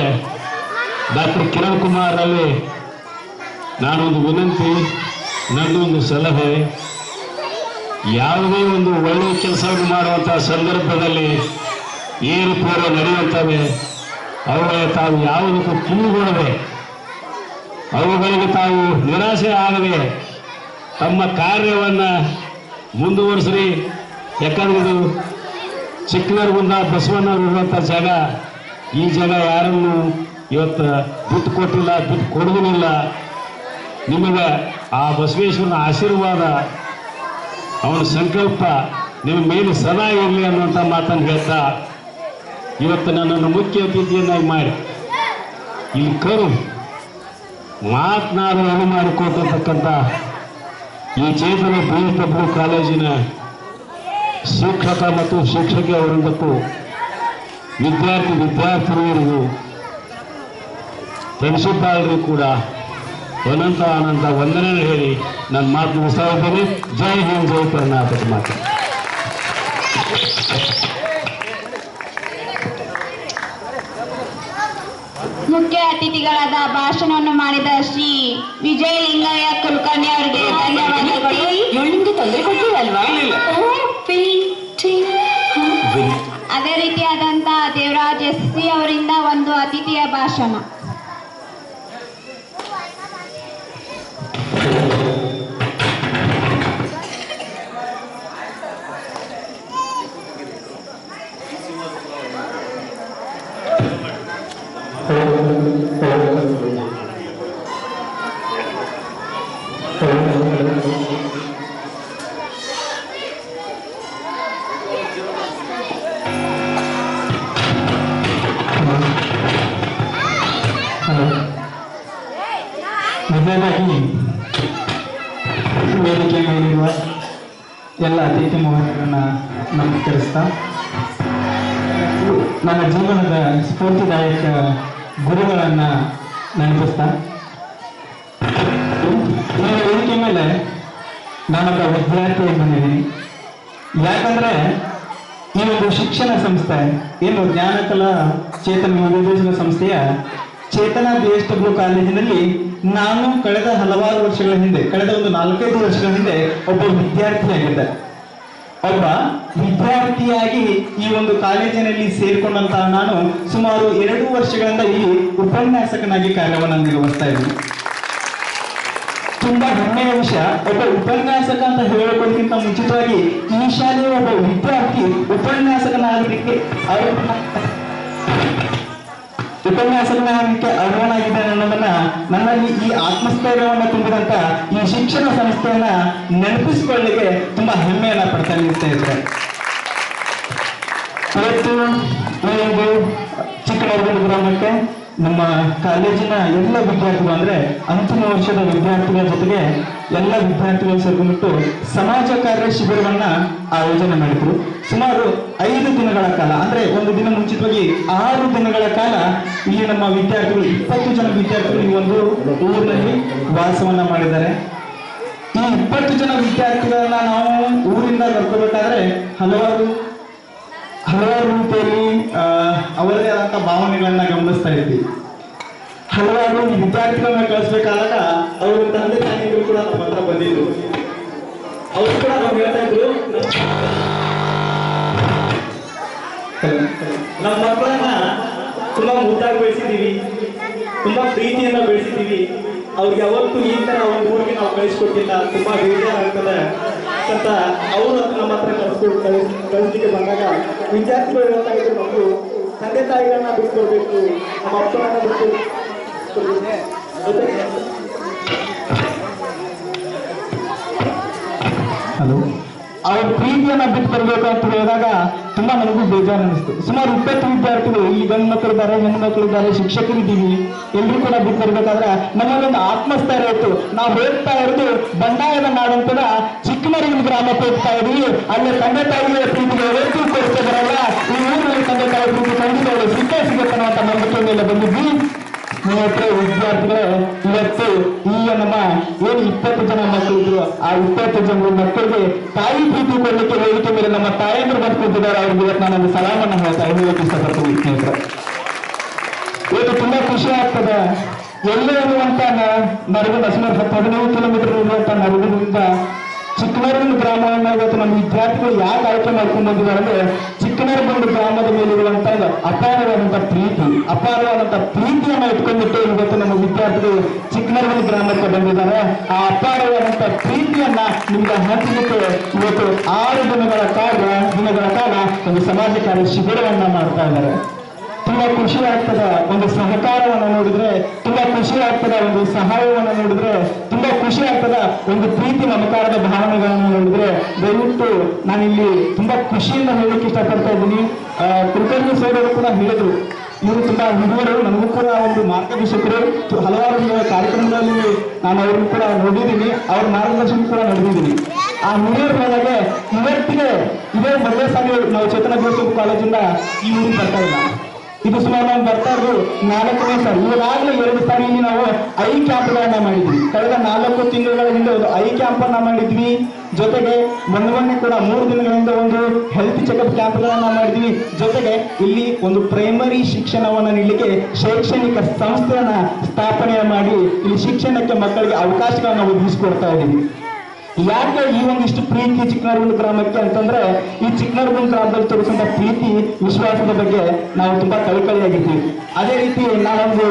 ಡಾಕ್ಟರ್ ಕಿರಣ್ ಕುಮಾರ್ ಅಲ್ಲಿ ನಾನೊಂದು ವಿನಂತಿ, ನನ್ನೊಂದು ಸಲಹೆ, ಯಾವುದೇ ಒಂದು ಒಳ್ಳೆಯ ಕೆಲಸವನ್ನು ಮಾಡುವಂತಹ ಸಂದರ್ಭದಲ್ಲಿ ಏರುಪೇರು ನಡೆಯುತ್ತವೆ, ಅವುಗಳಿಗೆ ತಾವು ಯಾವುದಕ್ಕೂ ಕಿವಿಗೊಡದೆ, ಅವುಗಳಿಗೆ ತಾವು ನಿರಾಸೆ ಆಗದೆ ತಮ್ಮ ಕಾರ್ಯವನ್ನು ಮುಂದುವರಿಸ್ರಿ. ಯಾಕಂದ್ರೆ ಇದು ಚಿಕ್ಕನರ್ಗುಂದ ಬಸವಣ್ಣವ್ರು ಇರುವಂಥ ಜಾಗ. ಈ ಜಾಗ ಯಾರನ್ನು ಇವತ್ತು ಬಿಟ್ಟು ಕೊಟ್ಟಿಲ್ಲ, ಬಿಟ್ಟು ಕೊಡುವುದಿಲ್ಲ. ನಿಮಗೆ ಆ ಬಸವೇಶ್ವರನ ಆಶೀರ್ವಾದ, ಅವನ ಸಂಕಲ್ಪ ನಿಮ್ಮ ಮೇಲೆ ಸದಾ ಇರಲಿ ಅನ್ನುವಂಥ ಮಾತನ್ನು ಹೇಳ್ತಾ ಇವತ್ತು ನನ್ನನ್ನು ಮುಖ್ಯ ಅತಿಥಿಯನ್ನಾಗಿ ಮಾಡಿ ಇಲ್ಲಿ ಕರು ಮಾತನಾಡಲು ಅನುಮಾಡಿಕೊಳ್ತಕ್ಕಂಥ ಈ ಚೇತನ BSW ಕಾಲೇಜಿನ ಶಿಕ್ಷಕ ಮತ್ತು ಶಿಕ್ಷಕಿಯವರಿಂದಕ್ಕೂ ವಿದ್ಯಾರ್ಥಿನಿಯರಿಗೂ ಪ್ರಿನ್ಸಿಪಾಲರಿಗೂ ಕೂಡ ಅನಂತ ವಂದನೆ ಹೇಳಿ ನನ್ನ ಮಾತು ಮುಗಿಸ್ತಾ ಇದ್ದೇನೆ. ಜೈ ಹಿಂದ್, ಜೈ ಕರ್ನಾಟಕ ಮಾತು. ಮುಖ್ಯ ಅತಿಥಿಗಳಾದ ಭಾಷಣವನ್ನು ಮಾಡಿದ ಶ್ರೀ ವಿಜಯಲಿಂಗಯ್ಯ ಕುಲಕರ್ಣಿ ಅವರಿಗೆ ಧನ್ಯವಾದಗಳು. ನಿಮ್ಗೆ ತೊಂದರೆ ಕೊಟ್ಟಿರಲ್ವಾ? ಅದೇ ರೀತಿಯಾದಂತ ದೇವರಾಜ್ SC ಅವರಿಂದ ಒಂದು ಅತಿಥಿಯ ಭಾಷಣ. ಮೊದಲನೇದಾಗಿ ವೇದಿಕೆ ಮೇಲಿರುವ ಎಲ್ಲ ಅತಿಥಿ ಮಹೋದಯರನ್ನ ನಮಸ್ಕರಿಸ್ತಾ ನನ್ನ ಜೀವನದ ಸ್ಫೂರ್ತಿದಾಯಕ ಗುರುಗಳನ್ನ ನೆನಪಿಸ್ತಾ ಈ ವೇದಿಕೆ ಮೇಲೆ ನಾನೊಬ್ಬ ವಿದ್ಯಾರ್ಥಿಯಾಗಿ ಬಂದಿದ್ದೀನಿ. ಯಾಕಂದ್ರೆ ಈ ಒಂದು ಶಿಕ್ಷಣ ಸಂಸ್ಥೆ ಏನು ಜ್ಞಾನಕಲಾ ಚೇತನ ವಿಭಜನ ಸಂಸ್ಥೆಯ ಚೇತನ BSW ಕಾಲೇಜಿನಲ್ಲಿ ನಾನು ಕಳೆದ ಹಲವಾರು ವರ್ಷಗಳ ಹಿಂದೆ, ಕಳೆದ ಒಂದು 4-5 ವರ್ಷಗಳ ಹಿಂದೆ ಒಬ್ಬ ವಿದ್ಯಾರ್ಥಿಯಾಗಿದ್ದೆ. ಒಬ್ಬ ವಿದ್ಯಾರ್ಥಿಯಾಗಿ ಈ ಒಂದು ಕಾಲೇಜಿನಲ್ಲಿ ಸೇರ್ಕೊಂಡಂತಹ ನಾನು ಸುಮಾರು 2 ವರ್ಷಗಳಿಂದ ಇಲ್ಲಿ ಉಪನ್ಯಾಸಕನಾಗಿ ಕಾರ್ಯವನ್ನು ನಿರ್ವಹಿಸ್ತಾ ಇದ್ದೀನಿ. ತುಂಬಾ ಹೆಮ್ಮೆಯ ವಿಷಯ, ಒಬ್ಬ ಉಪನ್ಯಾಸಕ ಅಂತ ಹೇಳೋದಕ್ಕಿಂತ ಮುಂಚಿತವಾಗಿ ಈ ಶಾಲೆಯ ಒಬ್ಬ ವಿದ್ಯಾರ್ಥಿ ಉಪನ್ಯಾಸಕನಾಗಲಿಕ್ಕೆ ಅರ್ಹನಾಗಿದ್ದಾನೆ ಅನ್ನೋದನ್ನ ನನ್ನಲ್ಲಿ ಈ ಆತ್ಮಸ್ಥೈರ್ಯವನ್ನ ತುಂಬಿದಂತ ಈ ಶಿಕ್ಷಣ ಸಂಸ್ಥೆಯನ್ನ ನೆನಪಿಸಿಕೊಳ್ಳಲಿಕ್ಕೆ ತುಂಬಾ ಹೆಮ್ಮೆಯನ್ನ ಪಡ್ತಾ ಇದ್ದಾರೆ. ಇವತ್ತು ಈ ಒಂದು ಚಿಕ್ಕಮಗಳೂರು ಗ್ರಾಮಕ್ಕೆ ನಮ್ಮ ಕಾಲೇಜಿನ ಎಲ್ಲ ವಿದ್ಯಾರ್ಥಿಗಳು ಅಂದ್ರೆ ಅಂತಿಮ ವರ್ಷದ ವಿದ್ಯಾರ್ಥಿಗಳ ಜೊತೆಗೆ ಎಲ್ಲ ವಿದ್ಯಾರ್ಥಿಗಳು ಸೇರ್ಕೊಂಡ್ಬಿಟ್ಟು ಸಮಾಜ ಕಾರ್ಯ ಶಿಬಿರವನ್ನ ಆಯೋಜನೆ ಮಾಡಿದ್ರು. ಸುಮಾರು 5 ದಿನಗಳ ಕಾಲ, ಅಂದ್ರೆ ಒಂದು ದಿನ ಮುಂಚಿತವಾಗಿ 6 ದಿನಗಳ ಕಾಲ ಇಲ್ಲಿ ನಮ್ಮ ವಿದ್ಯಾರ್ಥಿಗಳು 20 ಜನ ವಿದ್ಯಾರ್ಥಿಗಳು ಈ ಒಂದು ಊರಿನಲ್ಲಿ ವಾಸವನ್ನ ಮಾಡಿದ್ದಾರೆ. ಈ 20 ಜನ ವಿದ್ಯಾರ್ಥಿಗಳನ್ನ ನಾವು ಊರಿಂದ ಕರ್ಕೋಬೇಕಾದ್ರೆ ಹಲವಾರು ರೀತಿಯಲ್ಲಿ ಅವರದೇ ಆದಂತಹ ಭಾವನೆಗಳನ್ನ ಗಮನಿಸ್ತಾ ಇರ್ತೀವಿ. ಹಲವಾರು ವಿದ್ಯಾರ್ಥಿಗಳನ್ನ ಕಳಿಸ್ಬೇಕಾದಾಗ ಅವ್ರ ತಂದೆ ತಾಯಿಗಳು ಕೂಡ ನಮ್ಮ ಹತ್ರ ಬಂದಿದ್ರು. ಅವರು ಕೂಡ ನಾವು ಹೇಳ್ತಾ ಇದ್ರು, ನಮ್ಮ ಮಕ್ಕಳನ್ನ ತುಂಬಾ ಮುದ್ದಾಗಿ ಬೆಳೆಸಿದೀವಿ, ತುಂಬಾ ಪ್ರೀತಿಯನ್ನ ಬೆಳೆಸಿದೀವಿ, ಅವ್ರಿಗೆ ಯಾವತ್ತು ಈ ತರ ಒಂದು ಊರಿಗೆ ನಾವು ಕಳಿಸ್ಕೊಟ್ಟಿಲ್ಲ, ತುಂಬಾ ಬೇಜಾರಾಗ್ತದೆ ಅಂತ ಅವರು ನಮ್ಮ ಹತ್ರ ಕಳಿಸ್ಲಿಕ್ಕೆ ಬಂದಾಗ ವಿದ್ಯಾರ್ಥಿಗಳು ಹೇಳ್ತಾ ಇದ್ರು, ಮಕ್ಕಳು ತಂದೆ ತಾಯಿಗಳನ್ನ ಬಿಟ್ಕೊಡ್ಬೇಕು, ನಮ್ಮ ಅಪ್ಪನನ್ನ ಬಿಟ್ಟು ಹಲೋ ಅವ್ರ ಪ್ರೀತಿಯನ್ನ ಬಿಟ್ಟು ಬರ್ಬೇಕು ಅಂತ ಹೇಳಿದಾಗ ತುಂಬಾ ನನಗೂ ಬೇಜಾರು ಅನಿಸ್ತು. ಸುಮಾರು 20 ವಿದ್ಯಾರ್ಥಿಗಳು, ಇಲ್ಲಿ ಗಂಡು ಮಕ್ಕಳಿದ್ದಾರೆ, ಹೆಣ್ಣು ಮಕ್ಕಳಿದ್ದಾರೆ, ಶಿಕ್ಷಕರಿದ್ದೀವಿ, ಎಲ್ಲರೂ ಕೂಡ ಬಿಟ್ಟು ಬರ್ಬೇಕಾದ್ರೆ ನಮ್ಮಲ್ಲೊಂದು ಆತ್ಮಸ್ಥೈರ್ಯ ಇತ್ತು. ನಾವು ಹೋಗ್ತಾ ಇರೋದು ಬಂಡಾಯದ ನಾಡಂತದ ಚಿಕ್ಕಮಗಳೂರು ಗ್ರಾಮಕ್ಕೆ ಹೋಗ್ತಾ ಇದೀವಿ. ಅಲ್ಲಿ ತಂದೆ ತಾಯಿಗಳ ಪ್ರೀತಿಗೆ ಯಾವತ್ತೂ ಕೊರತೆ ಬರಲ್ಲ. ಈ ಊರಿನಲ್ಲಿ ತಂದೆ ತಾಯಿ ಪ್ರೀತಿ ಖಂಡಿತ ಸಿಗುತ್ತೆ ಅನ್ನೋ ನಂಬಿಕೆ ಮೇಲೆ ಬಂದಿದ್ವಿ. ವಿದ್ಯಾರ್ಥಿಗಳೇ, ಇವತ್ತು ಈ ನಮ್ಮ ಏನು 20 ಜನ ಮಕ್ಕಳು ಇದ್ರು, ಆ 20 ಜನ ಮಕ್ಕಳಿಗೆ ತಾಯಿ ಪ್ರೀತಿ ಕೊಡ್ಲಿಕ್ಕೆ ವೇದಿಕೆ ಮೇಲೆ ನಮ್ಮ ತಾಯಂದ್ರು ಬಂದ್ಕೊಟ್ಟಿದ್ದಾರೆ. ಅವ್ರಿಗೆ ಇವತ್ತು ನಾನೊಂದು ಸಲಾಮನ್ನ ಹೇಳಕ್ಕೆ ಇಷ್ಟಪಡ್ತೀನಿ ಸ್ನೇಹಿತರೆ. ಇವತ್ತು ತುಂಬಾ ಖುಷಿ ಆಗ್ತದೆ. ಎಲ್ಲೇ ಇರುವಂತ ನರಗುಂದ ಸುಮಾರು 15 ಕಿಲೋಮೀಟರ್ ಇರುವಂತ ನರಗುಂದದಿಂದ ಚಿಕ್ಕಮಗಳೂರು ಗ್ರಾಮವನ್ನ ಇವತ್ತು ನಮ್ಮ ವಿದ್ಯಾರ್ಥಿಗಳು ಯಾಕೆ ಆಯ್ಕೆ ಮಾಡ್ಕೊಂಡು ಬಂದಿದ್ದಾರೆ ಅಂದ್ರೆ, ಚಿಕ್ಕಮಗಳೂರು ಗ್ರಾಮದ ಮೇಲಿರುವಂತ ಅಪಾರವಾದಂತಹ ಪ್ರೀತಿಯನ್ನ ಇಟ್ಕೊಂಡ್ಬಿಟ್ಟು ಇವತ್ತು ನಮ್ಮ ವಿದ್ಯಾರ್ಥಿಗಳು ಚಿಕ್ಕಮಗಳೂರು ಗ್ರಾಮಕ್ಕೆ ಬಂದಿದ್ದಾರೆ. ಆ ಅಪಾರವಾದಂತಹ ಪ್ರೀತಿಯನ್ನ ನಿಮ್ಗೆ ಹಂಚಲಿಕ್ಕೆ ಇವತ್ತು 6 ದಿನಗಳ ಕಾಲ ಒಂದು ಸಮಾಜ ಕಾರ್ಯ ಶಿಬಿರವನ್ನ ಮಾಡ್ತಾ ಇದ್ದಾರೆ. ತುಂಬಾ ಖುಷಿ ಆಗ್ತದೆ. ಒಂದು ಸಹಕಾರವನ್ನು ನೋಡಿದ್ರೆ ತುಂಬಾ ಖುಷಿ ಆಗ್ತದೆ. ಒಂದು ಸಹಾಯವನ್ನು ನೋಡಿದ್ರೆ ತುಂಬಾ ಖುಷಿ ಆಗ್ತದ. ಒಂದು ಪ್ರೀತಿ ಮಮಕಾರದ ಭಾವನೆಗಳನ್ನು ನೋಡಿದ್ರೆ ದಯವಿಟ್ಟು ನಾನಿಲ್ಲಿ ತುಂಬಾ ಖುಷಿಯಿಂದ ಹೇಳಲಿಕ್ಕೆ ಇಷ್ಟಪಡ್ತಾ ಇದ್ದೀನಿ. ಕುಲಕರ್ಣಿ ಸರ್ ಅವರು ಕೂಡ ಹೇಳಿದ್ರು, ಇವರು ತುಂಬಾ ಹಿರಿಯರು, ನನಗೂ ಕೂಡ ಒಂದು ಮಾರ್ಗದರ್ಶಕರು. ಹಲವಾರು ಕಾರ್ಯಕ್ರಮಗಳಲ್ಲಿ ನಾನು ಅವ್ರನ್ನು ಕೂಡ ನೋಡಿದ್ದೀನಿ, ಅವ್ರ ಮಾರ್ಗದರ್ಶನ ಕೂಡ ನಡೆದಿದ್ದೀನಿ. ಆ ಹಿರಿಯರ ಒಳಗೆ ಇವತ್ತಿಗೆ ಇದೇ ಮೊದಲೇ ಸಾರಿ ನಾವು ಚೇತನ BSW ಕಾಲೇಜಿಂದ ಈ ಊರಿಗೆ ಬರ್ತಾ ಇಲ್ಲ. ಇದು ಸುಮಾರು ನಾವು ಬರ್ತಾ ಇರೋದು 4ನೇ ಸಾರಿ. ಇವಾಗಲೇ 2 ಸಾರಿ ಇಲ್ಲಿ ನಾವು ಐ ಕ್ಯಾಂಪ್ಗಳನ್ನ ಮಾಡಿದ್ವಿ. ಕಳೆದ 4 ತಿಂಗಳ ಹಿಂದೆ ಒಂದು ಐ ಕ್ಯಾಂಪ್ ಅನ್ನ ಮಾಡಿದ್ವಿ. ಜೊತೆಗೆ ಮೊನ್ನೆ ಕೂಡ 3 ದಿನಗಳಿಂದ ಒಂದು ಹೆಲ್ತ್ ಚೆಕಪ್ ಕ್ಯಾಂಪ್ಗಳನ್ನ ಮಾಡಿದ್ವಿ. ಜೊತೆಗೆ ಇಲ್ಲಿ ಒಂದು ಪ್ರೈಮರಿ ಶಿಕ್ಷಣವನ್ನ ನೀಡಲಿಕ್ಕೆ ಶೈಕ್ಷಣಿಕ ಸಂಸ್ಥೆಯನ್ನ ಸ್ಥಾಪನೆ ಮಾಡಿ ಇಲ್ಲಿ ಶಿಕ್ಷಣಕ್ಕೆ ಮಕ್ಕಳಿಗೆ ಅವಕಾಶಗಳನ್ನ ಒದಗಿಸಿಕೊಡ್ತಾ ಇದ್ದೀವಿ. ಯಾಕೆ ಈ ಒಂದಿಷ್ಟು ಪ್ರೀತಿ ಚಿಕ್ಕಮಗಳೂರು ಗ್ರಾಮಕ್ಕೆ ಅಂತಂದ್ರೆ, ಈ ಚಿಕ್ಕಮಗಳೂರು ಗ್ರಾಮದಲ್ಲಿ ತೋರಿಸುವಂತ ಪ್ರೀತಿ ವಿಶ್ವಾಸದ ಬಗ್ಗೆ ನಾವು ತುಂಬಾ ಕಳಕಳಿಯಾಗಿದ್ದೀವಿ. ಅದೇ ರೀತಿ ನಾವೊಂದು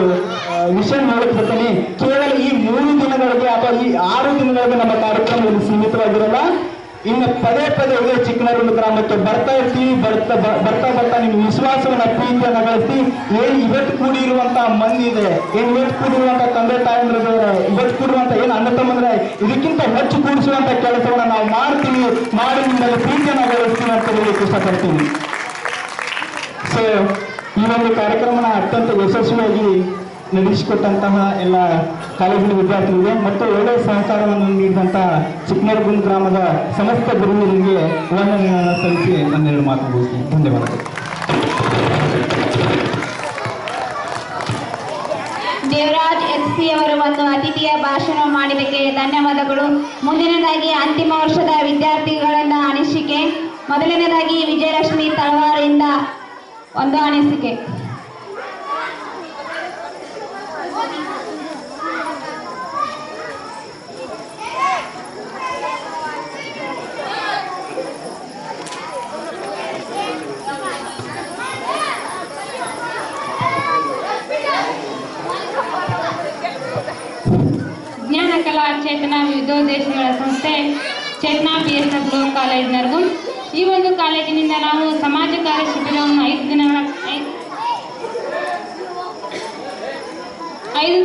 ವಿಷಯ ನೋಡಕ್ ಬರ್ತೀನಿ. ಕೇವಲ ಈ 3 ದಿನಗಳಿಗೆ ಅಥವಾ ಈ 6 ದಿನಗಳಿಗೆ ನಮ್ಮ ಕಾರ್ಯಕ್ರಮ ಸೀಮಿತವಾಗಿರಲ್ಲ. ಇನ್ನು ಪದೇ ಇದೇ ಚಿಕ್ಕಮಗಳೂರು ಗ್ರಾಮಕ್ಕೆ ಬರ್ತಾ ಇರ್ತೀವಿ. ಬರ್ತಾ ನಿಮ್ಮ ವಿಶ್ವಾಸವನ್ನ ಪ್ರೀತಿಯನ್ನ ಗಳಿಸಿ ಏನ್ ಇವತ್ತು ಕೂಡಿರುವಂತಹ ಮಂದಿ ಇದೆ, ಏನ್ ಇವತ್ತು ಕೂಡಿರುವಂತಹ ತಂದೆ ತಾಯಂದ್ರೆ, ಇವತ್ತು ಕೂಡಿರುವಂತ ಏನ್ ಅಣ್ಣ ತಮ್ಮಂದ್ರೆ, ಇದಕ್ಕಿಂತ ಹೆಚ್ಚು ಕೂಡಿಸುವಂತ ಕೆಲಸವನ್ನ ನಾವು ಮಾಡ್ತೀವಿ. ಮಾಡಿ ನಿಮ್ಮಲ್ಲಿ ಪ್ರೀತಿಯನ್ನ ಗಳಿಸ್ತೀವಿ ಅಂತ ಹೇಳಲಿಕ್ಕೆ ಇಷ್ಟಪಡ್ತೀವಿ. ಸೊ ಈ ಒಂದು ಕಾರ್ಯಕ್ರಮನ ಅತ್ಯಂತ ಯಶಸ್ವಿಯಾಗಿ ನಡೆಸಿಕೊಟ್ಟಂತಹ ಎಲ್ಲ ಕಾಲೇಜಿನ ವಿದ್ಯಾರ್ಥಿಗಳಿಗೆ ಮತ್ತು ಒಳ್ಳೆಯ ಸಹಕಾರವನ್ನು ನೀಡಿದಂತಹ ಚಿಕ್ಕನರಗುಂದ ಗ್ರಾಮದ ಸಮಸ್ತ ಗುರುಗಳಿಗೆ ವಂದನೆಗಳನ್ನು ಸಲ್ಲಿಸಿ ನನ್ನೆರಡು ಮಾತು ಮುಗಿಸ್ತೀನಿ. ಧನ್ಯವಾದಗಳು. ದೇವರಾಜ್ ಎಸ್.ಸಿ. ಅವರು ಒಂದು ಅತಿಥಿಯ ಭಾಷಣ ಮಾಡಿದ್ದಕ್ಕೆ ಧನ್ಯವಾದಗಳು. ಮುಂದಿನದಾಗಿ ಅಂತಿಮ ವರ್ಷದ ವಿದ್ಯಾರ್ಥಿಗಳಿಂದ ಅನಿಸಿಕೆ. ಮೊದಲನೇದಾಗಿ ವಿಜಯಲಕ್ಷ್ಮಿ ತಳವಾರಿಂದ ಒಂದು ಅನಿಸಿಕೆ. ಜ್ಞಾನ ಕಲಾ ಚೇತನ ವಿವಿಧೋದ್ದೇಶಗಳ ಸಂಸ್ಥೆ ಚೇತನ PSF ಲೋ ಕಾಲೇಜ್ ನರಗುಂದ. ಈ ಒಂದು ಕಾಲೇಜಿನಿಂದ ನಾವು ಸಮಾಜ ಕಾರ್ಯ ಶಿಬಿರವನ್ನು 5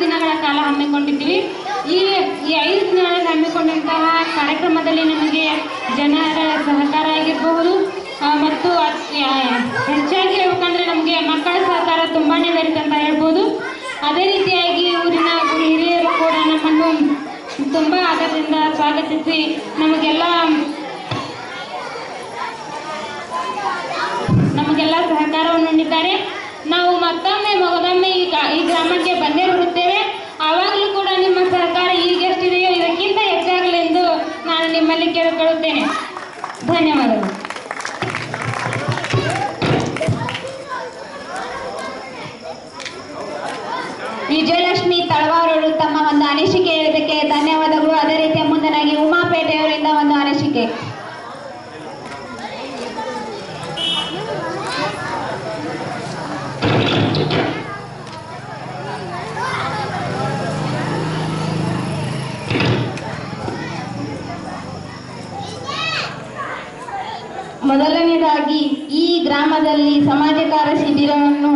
ದಿನಗಳ ಕಾಲ ಹಮ್ಮಿಕೊಂಡಿದ್ದೀವಿ. ಈ 5 ದಿನಗಳಲ್ಲಿ ಹಮ್ಮಿಕೊಂಡಂತಹ ಕಾರ್ಯಕ್ರಮದಲ್ಲಿ ನಮಗೆ ಜನರ ಸಹಕಾರ ಆಗಿರಬಹುದು ಮತ್ತು ಹೆಚ್ಚಾಗಿ ಹೇಳ್ಬೇಕಂದ್ರೆ ನಮಗೆ ಮಕ್ಕಳ ಸಹಕಾರ ತುಂಬಾನೇ ದೊರೀತು ಅಂತ ಹೇಳ್ಬೋದು. ಅದೇ ರೀತಿಯಾಗಿ ಊರಿನ ಹಿರಿಯರು ಕೂಡ ನಮ್ಮನ್ನು ತುಂಬ ಆದರದಿಂದ ಸ್ವಾಗತಿಸಿ ನಮಗೆಲ್ಲ ಸಹಕಾರವನ್ನು ನೀಡಿದ್ದಾರೆ. ನಾವು ಮತ್ತೊಮ್ಮೆ ಈ ಗ್ರಾಮಕ್ಕೆ ಬಂದೇ ಬರುತ್ತೇವೆ. ಆವಾಗಲೂ ಕೂಡ ನಿಮ್ಮ ಸಹಕಾರ ಈಗೆಷ್ಟಿದೆಯೋ ಇದಕ್ಕಿಂತ ಹೆಚ್ಚಾಗಲಿ ಎಂದು ನಾನು ನಿಮ್ಮಲ್ಲಿ ಕೇಳಿಕೊಳ್ಳುತ್ತೇನೆ. ಧನ್ಯವಾದಗಳು. ವಿಜಯಲಕ್ಷ್ಮಿ ತಳವಾರರು ತಮ್ಮ ಒಂದು ಅನಿಸಿಕೆ ಹೇಳಿದ್ದಕ್ಕೆ ಧನ್ಯವಾದಗಳು. ಅದೇ ರೀತಿಯ ಮುಂದನಾಗಿ ಉಮಾಪೇಟೆಯವರಿಂದ ಒಂದು ಅನಿಸಿಕೆ. ಮೊದಲನೇದಾಗಿ ಈ ಗ್ರಾಮದಲ್ಲಿ ಸಮಾಜ ಕಾರ್ಯ ಶಿಬಿರವನ್ನು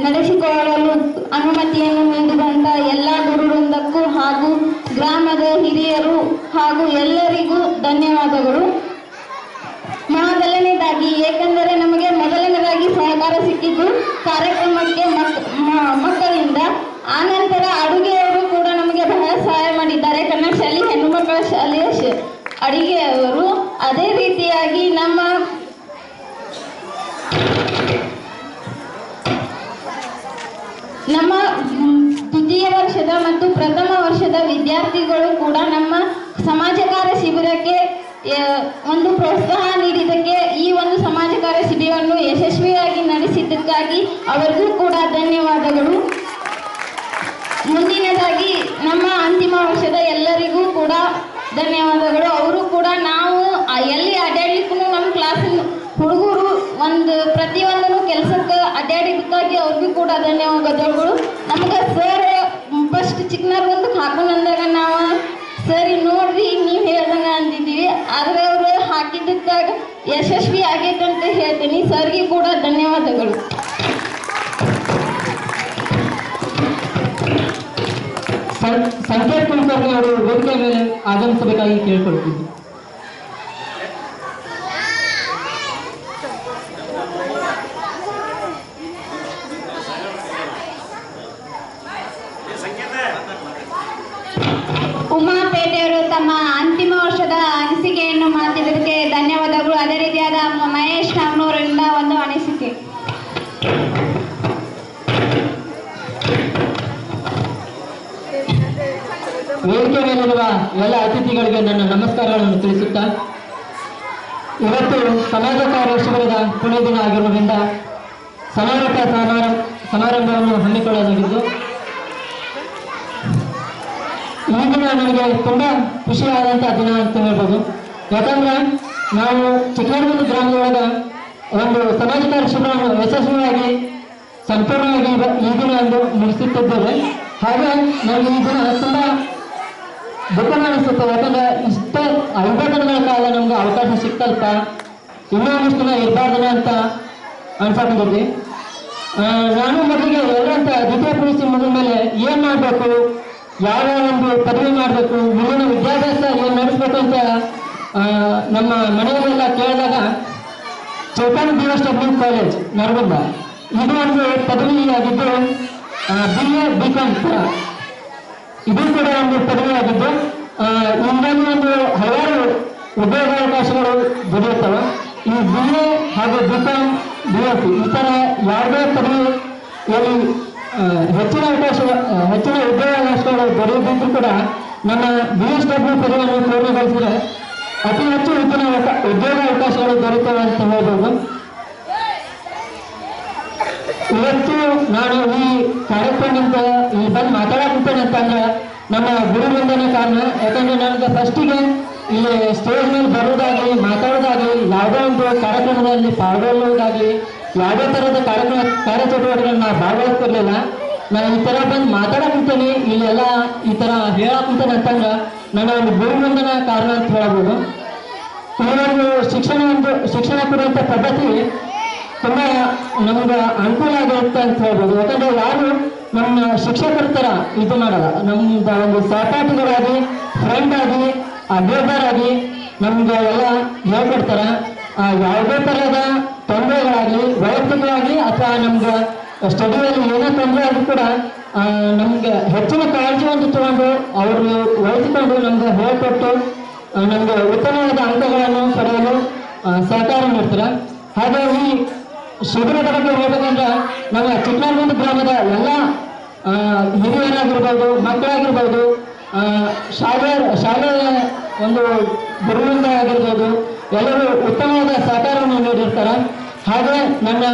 ನಡೆಸಿಕೊಳ್ಳಲು ಅನುಮತಿಯನ್ನು ನೀಡಿದಂಥ ಎಲ್ಲ ಗುರುವೃಂದಕ್ಕೂ ಹಾಗೂ ಗ್ರಾಮದ ಹಿರಿಯರು ಹಾಗೂ ಎಲ್ಲರಿಗೂ ಧನ್ಯವಾದಗಳು. ಮೊದಲನೇದಾಗಿ ಏಕೆಂದರೆ ನಮಗೆ ಮೊದಲನೇದಾಗಿ ಸಹಕಾರ ಸಿಕ್ಕಿದ್ದು ಕಾರ್ಯಕ್ರಮಕ್ಕೆ ಮಕ್ಕಳಿಂದ. ಆನಂತರ ಅಡುಗೆಯವರು ಕೂಡ ನಮಗೆ ಬಹಳ ಸಹಾಯ ಮಾಡಿದ್ದಾರೆ. ಕನ್ನಡ ಶಾಲೆ ಹೆಣ್ಣು ಮಕ್ಕಳ ಶಾಲೆಯ ಅಡುಗೆಯವರು. ಅದೇ ರೀತಿಯಾಗಿ ನಮ್ಮ ದ್ವಿತೀಯ ವರ್ಷದ ಮತ್ತು ಪ್ರಥಮ ವರ್ಷದ ವಿದ್ಯಾರ್ಥಿಗಳು ಕೂಡ ನಮ್ಮ ಸಮಾಜ ಕಾರ್ಯ ಶಿಬಿರಕ್ಕೆ ಒಂದು ಪ್ರೋತ್ಸಾಹ ನೀಡಿದ್ದಕ್ಕೆ, ಈ ಒಂದು ಸಮಾಜ ಕಾರ್ಯ ಶಿಬಿರವನ್ನು ಯಶಸ್ವಿಯಾಗಿ ನಡೆಸಿದ್ದಕ್ಕಾಗಿ ಅವರಿಗೂ ಕೂಡ ಧನ್ಯವಾದಗಳು. ಮುಂದಿನದಾಗಿ ನಮ್ಮ ಅಂತಿಮ ವರ್ಷದ ಎಲ್ಲರಿಗೂ ಕೂಡ ಧನ್ಯವಾದಗಳು. ಅವರು ಕೂಡ ನಾವು ಎಲ್ಲಿ ಅಡ್ಡಾಡ್ಲಿಕ್ಕೂ ನಮ್ಮ ಕ್ಲಾಸಿನ ಹುಡುಗರು ಪ್ರತಿಯೊಂದನ್ನು ಕೆಲಸಕ್ಕೆ ಅಡ್ಡಾಡಿದ್ದಕ್ಕಾಗಿ ಅವ್ರಿಗೂ ಕೂಡ ಧನ್ಯವಾದಗಳು. ನಮ್ಗೆ ಸರ್ ಫಸ್ಟ್ ಚಿಕ್ಕನರಗುಂದಕ್ಕೆ ಹಾಕೊಂಡಂದಾಗ ನಾವು ಸರಿ ನೋಡ್ರಿ ನೀವು ಹೇಳ್ದಂಗೆ ಅಂದಿದ್ದೀವಿ, ಆದರೆ ಅವರು ಹಾಕಿದ್ದಕ್ಕಾಗ ಯಶಸ್ವಿ ಆಗೈತೆ ಅಂತ ಹೇಳ್ತೀನಿ. ಸರ್ಗೆ ಕೂಡ ಧನ್ಯವಾದಗಳು. ಸಂಕೇತ್ ಕುಲಕರ್ಣಿ ಅವರು ವೇದಿಕೆ ಮೇಲೆ ಆಗಮಿಸಬೇಕಾಗಿ ಕೇಳಿಕೊಳ್ತೀವಿ. ಉಮಾಪೇಟೆಯವರು ತಮ್ಮ ಅಂತಿಮ ವರ್ಷದ ಅನಿಸಿಕೆಯನ್ನು ಮಾತಿದ್ದಕ್ಕೆ ಧನ್ಯವಾದಗಳು. ಅದೇ ರೀತಿಯಾದ ಮಹೇಶ್ ನಾಗ್ನೂರಿಂದ ಒಂದು ಅನಿಸಿಕೆ. ವೇದಿಕೆ ಮೇಲಿರುವ ಎಲ್ಲ ಅತಿಥಿಗಳಿಗೆ ನನ್ನ ನಮಸ್ಕಾರಗಳನ್ನು ತಿಳಿಸುತ್ತಾ, ಇವತ್ತು ಸಮಾಜ ಕಾರ್ಯ ಶಿಬಿರದ ಕೊನೆಯ ದಿನ ಆಗಿರುವುದರಿಂದ ಸಮಾರಂಭವನ್ನು ಹಮ್ಮಿಕೊಳ್ಳಲಾಗಿದ್ದು, ಈ ದಿನ ನನಗೆ ತುಂಬಾ ಖುಷಿಯಾದಂತಹ ದಿನ ಅಂತ ಹೇಳ್ಬೋದು. ಯಾಕಂದ್ರೆ ನಾವು ಚಿಕ್ಕನರಗುಂದ ಗ್ರಾಮದೊಳಗ ಒಂದು ಸಮಾಜ ಕಾರ್ಯ ಶಿಬಿರವನ್ನು ಯಶಸ್ವಿಯಾಗಿ ಸಂಪೂರ್ಣವಾಗಿ ಈ ದಿನ ಎಂದು ಮುಗಿಸುತ್ತಿದ್ದೇವೆ. ಹಾಗೆ ನನಗೆ ಈ ದಿನ ತುಂಬಾ ದುಃಖ ಅನಿಸುತ್ತೆ. ಯಾಕಂದ್ರೆ ಇಷ್ಟ 5 ದಿನಗಳ ಕಾಲ ನಮ್ಗೆ ಅವಕಾಶ ಸಿಕ್ತಲ್ಪ, ಇನ್ನೊಂದಿಷ್ಟು ದಿನ ಇರಬಾರ್ದಿನ ಅಂತ ಅನ್ಸಕೊಂಡಿದ್ದೆ. ನಾನು ಮೊದಲಿಗೆ ಎಲ್ಲರಂತ ದ್ವಿತೀಯ PUC ಮುಗಿದ ಮೇಲೆ ಏನ್ ಮಾಡಬೇಕು, ಯಾವ ಒಂದು ಪದವಿ ಮಾಡಬೇಕು, ಮುಂದಿನ ವಿದ್ಯಾಭ್ಯಾಸ ಏನು ನಡೆಸಬೇಕು ಅಂತ ನಮ್ಮ ಮನೆಯಲ್ಲೆಲ್ಲ ಕೇಳಿದಾಗ ಚೈತನ್ಯ BSW ಕಾಲೇಜ್ ನರಗುಂದ ಇದು ಒಂದು ಪದವಿ ಆಗಿದ್ದು, BA BCom ಇದು ಕೂಡ ಒಂದು ಪದವಿಯಾಗಿದ್ದು ಹೀಗಾಗಿ ಒಂದು ಹಲವಾರು ಉದ್ಯೋಗಾವಕಾಶಗಳು ದೊರೆಯುತ್ತವೆ. ಈ BA ಹಾಗೂ BCom BSc ಈ ಥರ ಯಾವುದೇ ಪದವಿಯಲ್ಲಿ ಹೆಚ್ಚಿನ ಉದ್ಯೋಗಾವಕಾಶಗಳು ದೊರೆಯದಿದ್ದರೂ ಕೂಡ ನಮ್ಮ BSW ಪದವಿಯನ್ನು ಪೂರ್ಣಗೊಳಿಸಿದರೆ ಅತಿ ಹೆಚ್ಚು ಉದ್ಯೋಗಾವಕಾಶಗಳು ದೊರೆಯುತ್ತವೆ ಅಂತ ಹೇಳ್ಬೋದು. ಇವತ್ತು ನಾನು ಈ ಕಾರ್ಯಕ್ರಮದಿಂದ ಇಲ್ಲಿ ಬಂದು ಮಾತಾಡಕುತ್ತೇನೆ ಅಂತಂದ್ರೆ ನಮ್ಮ ಗುರುವೃಂದನೇ ಕಾರಣ. ಯಾಕಂದ್ರೆ ನನಗೆ ಫಸ್ಟಿಗೆ ಇಲ್ಲಿ ಸ್ಟೇಜ್ ಮೇಲೆ ಬರೋದಾಗಲಿ ಮಾತಾಡೋದಾಗಲಿ ಯಾವುದೇ ಒಂದು ಕಾರ್ಯಕ್ರಮದಲ್ಲಿ ಪಾಲ್ಗೊಳ್ಳುವುದಾಗಲಿ ಯಾವುದೇ ಥರದ ಕಾರ್ಯಚಟುವಟಿಕೆಗಳನ್ನ ನಾವು ಭಾಗವಹಿಸ್ತಿರ್ಲಿಲ್ಲ. ನಾನು ಈ ಥರ ಬಂದು ಮಾತಾಡಕುತ್ತೇನೆ ಇಲ್ಲೆಲ್ಲ ಈ ಥರ ಹೇಳಕುತ್ತೇನೆ ಅಂತಂದ್ರೆ ನನ್ನ ಒಂದು ಗುರುವೃಂದನ ಕಾರಣ ಅಂತ ಹೇಳ್ಬೋದು. ಈ ಒಂದು ಶಿಕ್ಷಣ ಕೊಡುವಂಥ ಪದ್ಧತಿ ತುಂಬ ನಮ್ಗೆ ಅನುಕೂಲ ಆಗಿರುತ್ತೆ ಅಂತ ಹೇಳ್ಬೋದು. ಯಾಕಂದ್ರೆ ಯಾರು ನಮ್ಮ ಶಿಕ್ಷಕರ ಥರ ಇದು ಮಾಡಲ್ಲ, ನಮ್ದು ಒಂದು ಸಹಪಾಠಿಗಳಾಗಿ ಫ್ರೆಂಡ್ ಆಗಿ ಅಡ್ವೈಸರ್ ನಮ್ಗೆ ಎಲ್ಲ ಹೇಳ್ಕೊಡ್ತಾರೆ. ಯಾವುದೇ ಥರದ ತೊಂದರೆಗಳಾಗಲಿ ವೈಯಕ್ತಿಕವಾಗಿ ಅಥವಾ ನಮ್ಗೆ ಸ್ಟಡಿಯಲ್ಲಿ ಏನೇ ತೊಂದರೆ ಆದರೂ ಕೂಡ ನಮ್ಗೆ ಹೆಚ್ಚಿನ ಕಾಳಜಿ ಒಂದು ತಗೊಂಡು ಅವರು ವಹಿಸಿಕೊಂಡು ನಮ್ಗೆ ಹೇಳ್ಕೊಟ್ಟು ನಮ್ಗೆ ಉತ್ತಮವಾದ ಅಂಕಗಳನ್ನು ಪಡೆಯಲು ಸಹಕಾರ ನೀಡ್ತಾರೆ. ಹಾಗಾಗಿ ಶಿಬಿರದ ಬಗ್ಗೆ ಹೇಳ್ಬೇಕಂದ್ರೆ ನಮ್ಮ ಚಿಕ್ಕನಗುಂದ ಗ್ರಾಮದ ಎಲ್ಲ ಹಿರಿಯರಾಗಿರ್ಬೋದು, ಮಕ್ಕಳಾಗಿರ್ಬೋದು, ಶಾಲೆಯ ಒಂದು ಗುರುವಿಂದ ಆಗಿರ್ಬೋದು, ಎಲ್ಲರೂ ಉತ್ತಮವಾದ ಸಹಕಾರವನ್ನು ನೀಡಿರ್ತಾರೆ. ಹಾಗೆ ನನ್ನ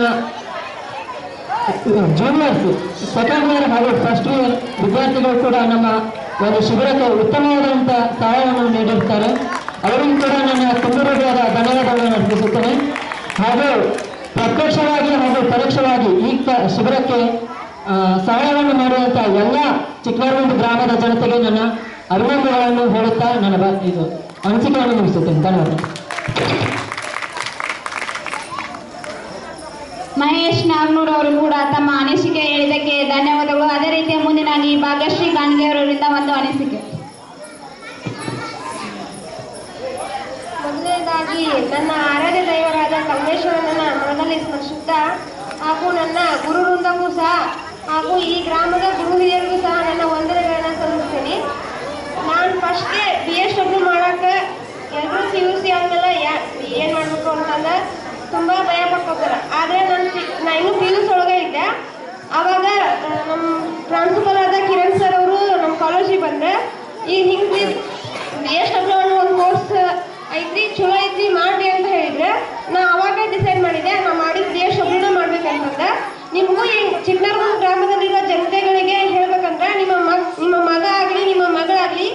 ಜೂನಿಯರ್ಸ್, ಸೆಕೆಂಡ್ ಇಯರ್ ಹಾಗೂ ಫಸ್ಟ್ ಇಯರ್ ವಿದ್ಯಾರ್ಥಿಗಳು ಕೂಡ ನಮ್ಮ ಒಂದು ಶಿಬಿರಕ್ಕೆ ಉತ್ತಮವಾದಂಥ ಸಹಾಯವನ್ನು ನೀಡಿರ್ತಾರೆ. ಅವರಿಗೂ ಕೂಡ ನನ್ನ ತುಂಬುರುವಾದ ಧನ್ಯವಾದಗಳನ್ನು ಅರ್ಪಿಸುತ್ತೇನೆ. ಹಾಗೂ ಪ್ರತ್ಯಕ್ಷವಾಗಿ ಹಾಗೂ ಪರೋಕ್ಷವಾಗಿ ಈ ಶಿಬಿರಕ್ಕೆ ಸಹಾಯವನ್ನು ಮಾಡುವಂಥ ಎಲ್ಲ ಚಿಕ್ಕನಗುಂದ ಗ್ರಾಮದ ಜನತೆಗೆ ನನ್ನ ಅಭಿನಂದನೆಗಳನ್ನು ಹೇಳುತ್ತಾ ನನ್ನ ಇದು ಅನಿಸಿಕೆಯನ್ನು ಮುಗಿಸುತ್ತೇನೆ. ಧನ್ಯವಾದ. ಮಹೇಶ್ ನಾಗ್ನೂರ್ ಅವರು ಕೂಡ ತಮ್ಮ ಅನಿಸಿಕೆ ಹೇಳಿದ್ದಕ್ಕೆ ಧನ್ಯವಾದಗಳು. ಅದೇ ರೀತಿಯ ಮುಂದಿನಾಗಿ ಭಾಗ್ಯಶ್ರೀ ಗಾನ್ಗೆ ಅವರಿಂದ ಒಂದು ಅನಿಸಿಕೆ. ಮೊದಲನೇದಾಗಿ ನನ್ನ ಆರಾಧ್ಯ ದೈವರಾದ ಕಲ್ಮೇಶ್ವರನನ್ನ ಮನದಲ್ಲಿ ಸ್ಮರಿಸುತ್ತಾ ಹಾಗೂ ನನ್ನ ಗುರುವೃಂದಕ್ಕೂ ಸಹ ಹಾಗೂ ಈ ಗ್ರಾಮದ ಗುರು ಹಿರಿಯರಿಗೂ ಸಹ ನನ್ನ ವಂದನೆಗಳನ್ನು ಸಲ್ಲಿಸ್ತೀನಿ. ನಾನು ಫಸ್ಟ್ಗೆ BSW ಮಾಡೋಕ್ಕೆ ಎಲ್ಲರೂ PUC ಆದಮೇಲೆ ಏನು ಮಾಡಬೇಕು ಅಂತಂದ್ರೆ ತುಂಬ ಭಯ ಪಡ್ಕೋತಾರೆ. ಆದರೆ ನಾನು ಇನ್ನೂ PUC ಒಳಗೆ ಇದ್ದೆ. ಆವಾಗ ನಮ್ಮ ಪ್ರಿನ್ಸಿಪಲ್ ಆದ ಕಿರಣ್ ಸರ್ ಅವರು ನಮ್ಮ ಕಾಲೇಜಿಗೆ ಬಂದರೆ ಈಗ ಹಿಂಗೆ BSW ಅನ್ನೋ ಒಂದು ಕೋರ್ಸ್ ಐತ್ರಿ, ಚಲೋ ಐತ್ರಿ, ಮಾಡಿ ಅಂತ ಹೇಳಿದ್ರೆ ನಾ ಅವಾಗ ಡಿಸೈಡ್ ಮಾಡಿದೆ ನಾ ಮಾಡಿದ BSW ಮಾಡ್ಬೇಕಂತಂದ್ರೆ. ನಿಮಗೂ ಈ ಚಿಕ್ಕನಗುಂದ ಗ್ರಾಮದಲ್ಲಿರೋ ಜನತೆಗಳಿಗೆ ಹೇಳ್ಬೇಕಂದ್ರೆ ನಿಮ್ಮ ಮಗ ಆಗಲಿ ನಿಮ್ಮ ಮಗಳಾಗಲಿ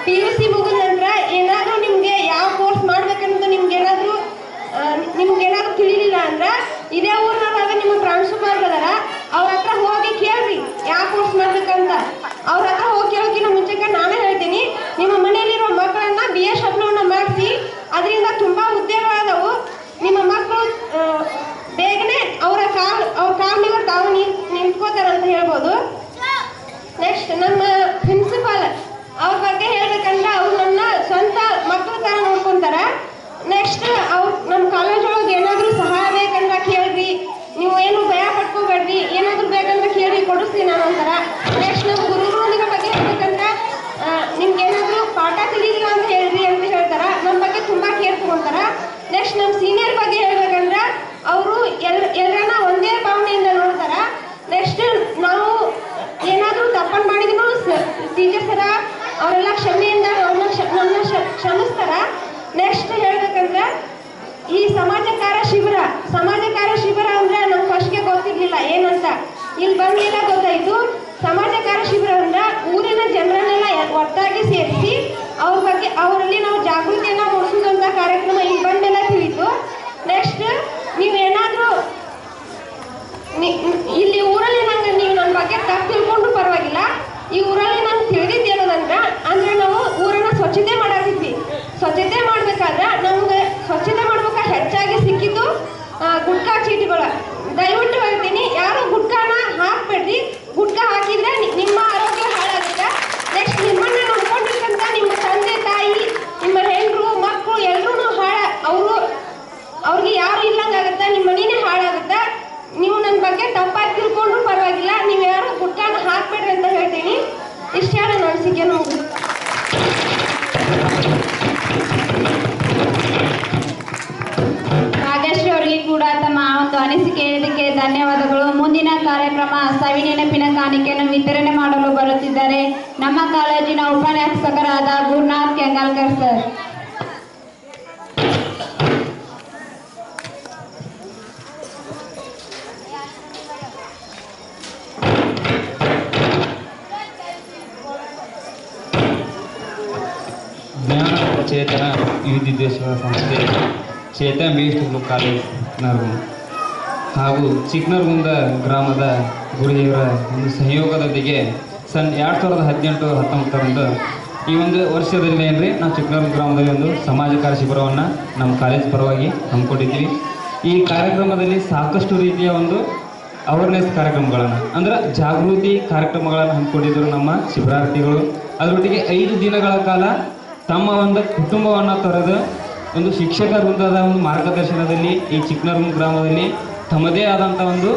PUC ಮುಗಿದ ನಂತರ ಏನಾದರೂ ನಿಮಗೆ ಯಾವ ಕೋರ್ಸ್ ಮಾಡ್ಬೇಕಂತ ನಿಮ್ಗೇನಾದರೂ ತಿಳಿಲಿಲ್ಲ ಅಂದ್ರೆ ಇದೇ ಊರಿನಾಗ ನಿಮ್ಮ ಪ್ರಿನ್ಸಿಪಾಲ್ ಅದಾರ, ಅವ್ರ ಹತ್ರ ಹೋಗಿ ಕೇಳ್ರಿ ಯಾವ ಕೋರ್ಸ್ ಮಾಡ್ಬೇಕಂತ. ಅವ್ರ ಹತ್ರ ಹೋಗಿ ಕೇಳೋಕ್ಕಿಂತ ಮುಂಚೆಗೆ ನಾನೇ ಹೇಳ್ತೀನಿ, ನಿಮ್ಮ ಮನೆಯಲ್ಲಿರೋ ಮಕ್ಕಳನ್ನ BSW ಮಾಡಿಸಿ, ಅದರಿಂದ ತುಂಬ ಉದ್ಯೋಗಗಳಾದವು. ನಿಮ್ಮ ಮಕ್ಕಳು ಬೇಗನೆ ಅವ್ರ ಕಾಲ ಮೇಲೆ ತಾವು ನಿಂತ್ಕೋತಾರಂತ ಹೇಳ್ಬೋದು. ನೆಕ್ಸ್ಟ್ ನಮ್ಮ ಪ್ರಿನ್ಸಿಪಾಲ್ ಅವ್ರ ಬಗ್ಗೆ ಹೇಳ್ಬೇಕಂದ್ರೆ ಅವ್ರು ನನ್ನ ಸ್ವಂತ ಮಕ್ಕಳ ಥರ ನೋಡ್ಕೊತಾರೆ. ನೆಕ್ಸ್ಟ್ ಅವ್ರು ನಮ್ಮ ಕಾಲೇಜ್ ಒಳಗೆ ಏನಾದರೂ ಸಹಾಯ ಬೇಕಂದ್ರೆ ಕೇಳ್ರಿ, ನೀವು ಏನು ಭಯ ಪಡ್ಕೋಬೇಡ್ರಿ, ಏನಾದರೂ ಬೇಕಂದ್ರೆ ಕೇಳಿ ಕೊಡಿಸ್ತೀನಿ ನಾನು ಅಂತಾರ. ನೆಕ್ಸ್ಟ್ ನಮ್ಮ ಗುರುಗಳ ಬಗ್ಗೆ ಹೇಳ್ಬೇಕಂದ್ರೆ ನಿಮ್ಗೆ ಏನಾದರೂ ಪಾಠ ತಿಳಿಲಿಲ್ಲ ಅಂತ ಹೇಳ್ರಿ ಅಂತ ಹೇಳ್ತಾರೆ. ನಮ್ಮ ಬಗ್ಗೆ ತುಂಬ ಕೇರ್ ತಗೊಂತಾರ. ನೆಕ್ಸ್ಟ್ ನಮ್ಮ ಸೀನಿಯರ್ ಬಗ್ಗೆ ಹೇಳ್ಬೇಕಂದ್ರೆ ಅವರು ಎಲ್ಲರನ್ನ ಒಂದೇ ಭಾವನೆಯಿಂದ ನೋಡ್ತಾರ. ನೆಕ್ಸ್ಟ್ ನಾವು ಏನಾದರೂ ತಪ್ಪನ್ನು ಮಾಡಿದ್ರು ಟೀಚರ್ಸ್ ಸರ ಅವರೆಲ್ಲ ಕ್ಷಮೆಯಿಂದ ನನ್ನ ಕ್ಷಮಿಸ್ತಾರ. ನೆಕ್ಸ್ಟ್ ಹೇಳ್ಬೇಕಂದ್ರೆ ಈ ಸಮಾಜ ಕಾರ್ಯ ಶಿಬಿರ ಅಂದ್ರೆ ನಮ್ಗೆ ಫಸ್ಟ್ಗೆ ಗೊತ್ತಿರ್ಲಿಲ್ಲ ಏನಂತ, ಇಲ್ಲಿ ಬಂದಿಲ್ಲ ಗೊತ್ತಾಯ್ತು. ಸಮಾಜ ಕಾರ್ಯ ಶಿಬಿರ ಅಂದ್ರೆ ಊರಿನ ಜನರನ್ನೆಲ್ಲ ಒಟ್ಟಾಗಿ ಸೇರಿಸಿ ಅವರಲ್ಲಿ ನಾವು ಜಾಗೃತಿಯನ್ನು ಮೂಡಿಸೋದಂಥ ಕಾರ್ಯಕ್ರಮ ಇಲ್ಲಿ ಬಂದೆಲ್ಲ ತಿಳಿತು. ನೆಕ್ಸ್ಟ್ ನೀವೇನಾದರೂ ಇಲ್ಲಿ ಊರಲ್ಲಿ ನೀವು ನನ್ನ ಬಗ್ಗೆ ತಪ್ಪು ತಿಳ್ಕೊಂಡು ಪರವಾಗಿಲ್ಲ, ಈ ಊರಲ್ಲಿ ನಂಗೆ ತಿಳಿದಿದ್ದೇನೋದಂದ್ರೆ ಅಂದ್ರೆ ನಾವು ಊರನ್ನ ಸ್ವಚ್ಛತೆ ಮಾಡಾಕಿದ್ವಿ. ಸ್ವಚ್ಛತೆ ಮಾಡ್ಬೇಕಾದ್ರೆ ನಮ್ಗೆ ಸ್ವಚ್ಛತೆ ಮಾಡ್ಬೇಕಾದ್ರೆ ಹೆಚ್ಚಾಗಿ ಸಿಕ್ಕಿದ್ದು ಗುಟ್ಕಾ ಚೀಟಿಗಳು. ದಯವಿಟ್ಟು ಹೇಳ್ತೀನಿ, ಯಾರು ಗುಟ್ಕಾನ ಹಾಕ್ಬೇಡ್ರಿ. ಗುಟ್ಕಾ ಹಾಕಿದ್ರೆ ನಿಮ್ಮ ಆರೋಗ್ಯ ಹಾಳಾಗುತ್ತೆ. ನೆಕ್ಸ್ಟ್ ನಿಮ್ಮನ್ನ ನೋಡ್ಕೊಂಡಿರ್ತಂತ ನಿಮ್ಮ ತಂದೆ ತಾಯಿ, ನಿಮ್ಮ ಹೆಂಡರು ಮಕ್ಕಳು ಎಲ್ಲರೂ ಅವ್ರಿಗೆ ಯಾರು ಇಲ್ಲಂಗಾಗುತ್ತೆ, ನಿಮ್ಮ ಮನೇನೆ ಹಾಳಾಗುತ್ತೆ. ನೀವು ನನ್ನ ಬಗ್ಗೆ ತಪ್ಪಾಗಿ ತಿಳ್ಕೊಂಡ್ರು ಪರವಾಗಿಲ್ಲ, ನೀವು ಯಾರು ಗುಟ್ಕಾ ನಾಗೇಶ್ವರಿ ಅವರಿಗೆ ಕೂಡ ತಮ್ಮ ಒಂದು ಅನಿಸಿಕೆ ಹೇಳಿದ್ದಕ್ಕೆ ಧನ್ಯವಾದಗಳು. ಮುಂದಿನ ಕಾರ್ಯಕ್ರಮ ಸವಿ ನೆನಪಿನ ಕಾಣಿಕೆಯನ್ನು ವಿತರಣೆ ಮಾಡಲು ಬರುತ್ತಿದ್ದಾರೆ ನಮ್ಮ ಕಾಲೇಜಿನ ಉಪನ್ಯಾಸಕರಾದ ಗುರುನಾಥ್ ಕೆಂಗಾಲ್ಕರ್ ಸರ್. ಜ್ಞಾನ ಚೇತನ ವಿವಿಧೋದ್ದೇಶಗಳ ಸಂಸ್ಥೆ ಚೇತನ ಮೇಷ್ಟ್ರು ಕಾಲೇಜ್ ನರಗುಂದ ಹಾಗೂ ಚಿಕ್ಕನರಗುಂದ ಗ್ರಾಮದ ಗುರುಹಿಯರ ಒಂದು ಸಹಯೋಗದೊಂದಿಗೆ 2018-19 ಈ ಒಂದು ವರ್ಷದಲ್ಲಿ ಏನ್ರಿ ನಾವು ಚಿಕ್ಕನರಗುಂದ ಗ್ರಾಮದಲ್ಲಿ ಒಂದು ಸಮಾಜ ಕಾರ್ಯ ಶಿಬಿರವನ್ನು ನಮ್ಮ ಕಾಲೇಜ್ ಪರವಾಗಿ ಹಮ್ಮಿಕೊಂಡಿದ್ದೀವಿ. ಈ ಕಾರ್ಯಕ್ರಮದಲ್ಲಿ ಸಾಕಷ್ಟು ರೀತಿಯ ಒಂದು ಅವೇರ್ನೆಸ್ ಕಾರ್ಯಕ್ರಮಗಳನ್ನು ಅಂದ್ರೆ ಜಾಗೃತಿ ಕಾರ್ಯಕ್ರಮಗಳನ್ನು ಹಮ್ಮಿಕೊಂಡಿದ್ದರು ನಮ್ಮ ಶಿಬಿರಾರ್ಥಿಗಳು. ಅದರೊಟ್ಟಿಗೆ 5 ದಿನಗಳ ಕಾಲ ತಮ್ಮ ಒಂದು ಕುಟುಂಬವನ್ನು ತೊರೆದು ಒಂದು ಶಿಕ್ಷಕ ವೃಂದದ ಒಂದು ಮಾರ್ಗದರ್ಶನದಲ್ಲಿ ಈ ಚಿಕ್ಕನರಗುಂದ ಗ್ರಾಮದಲ್ಲಿ ತಮ್ಮದೇ ಆದಂಥ ಒಂದು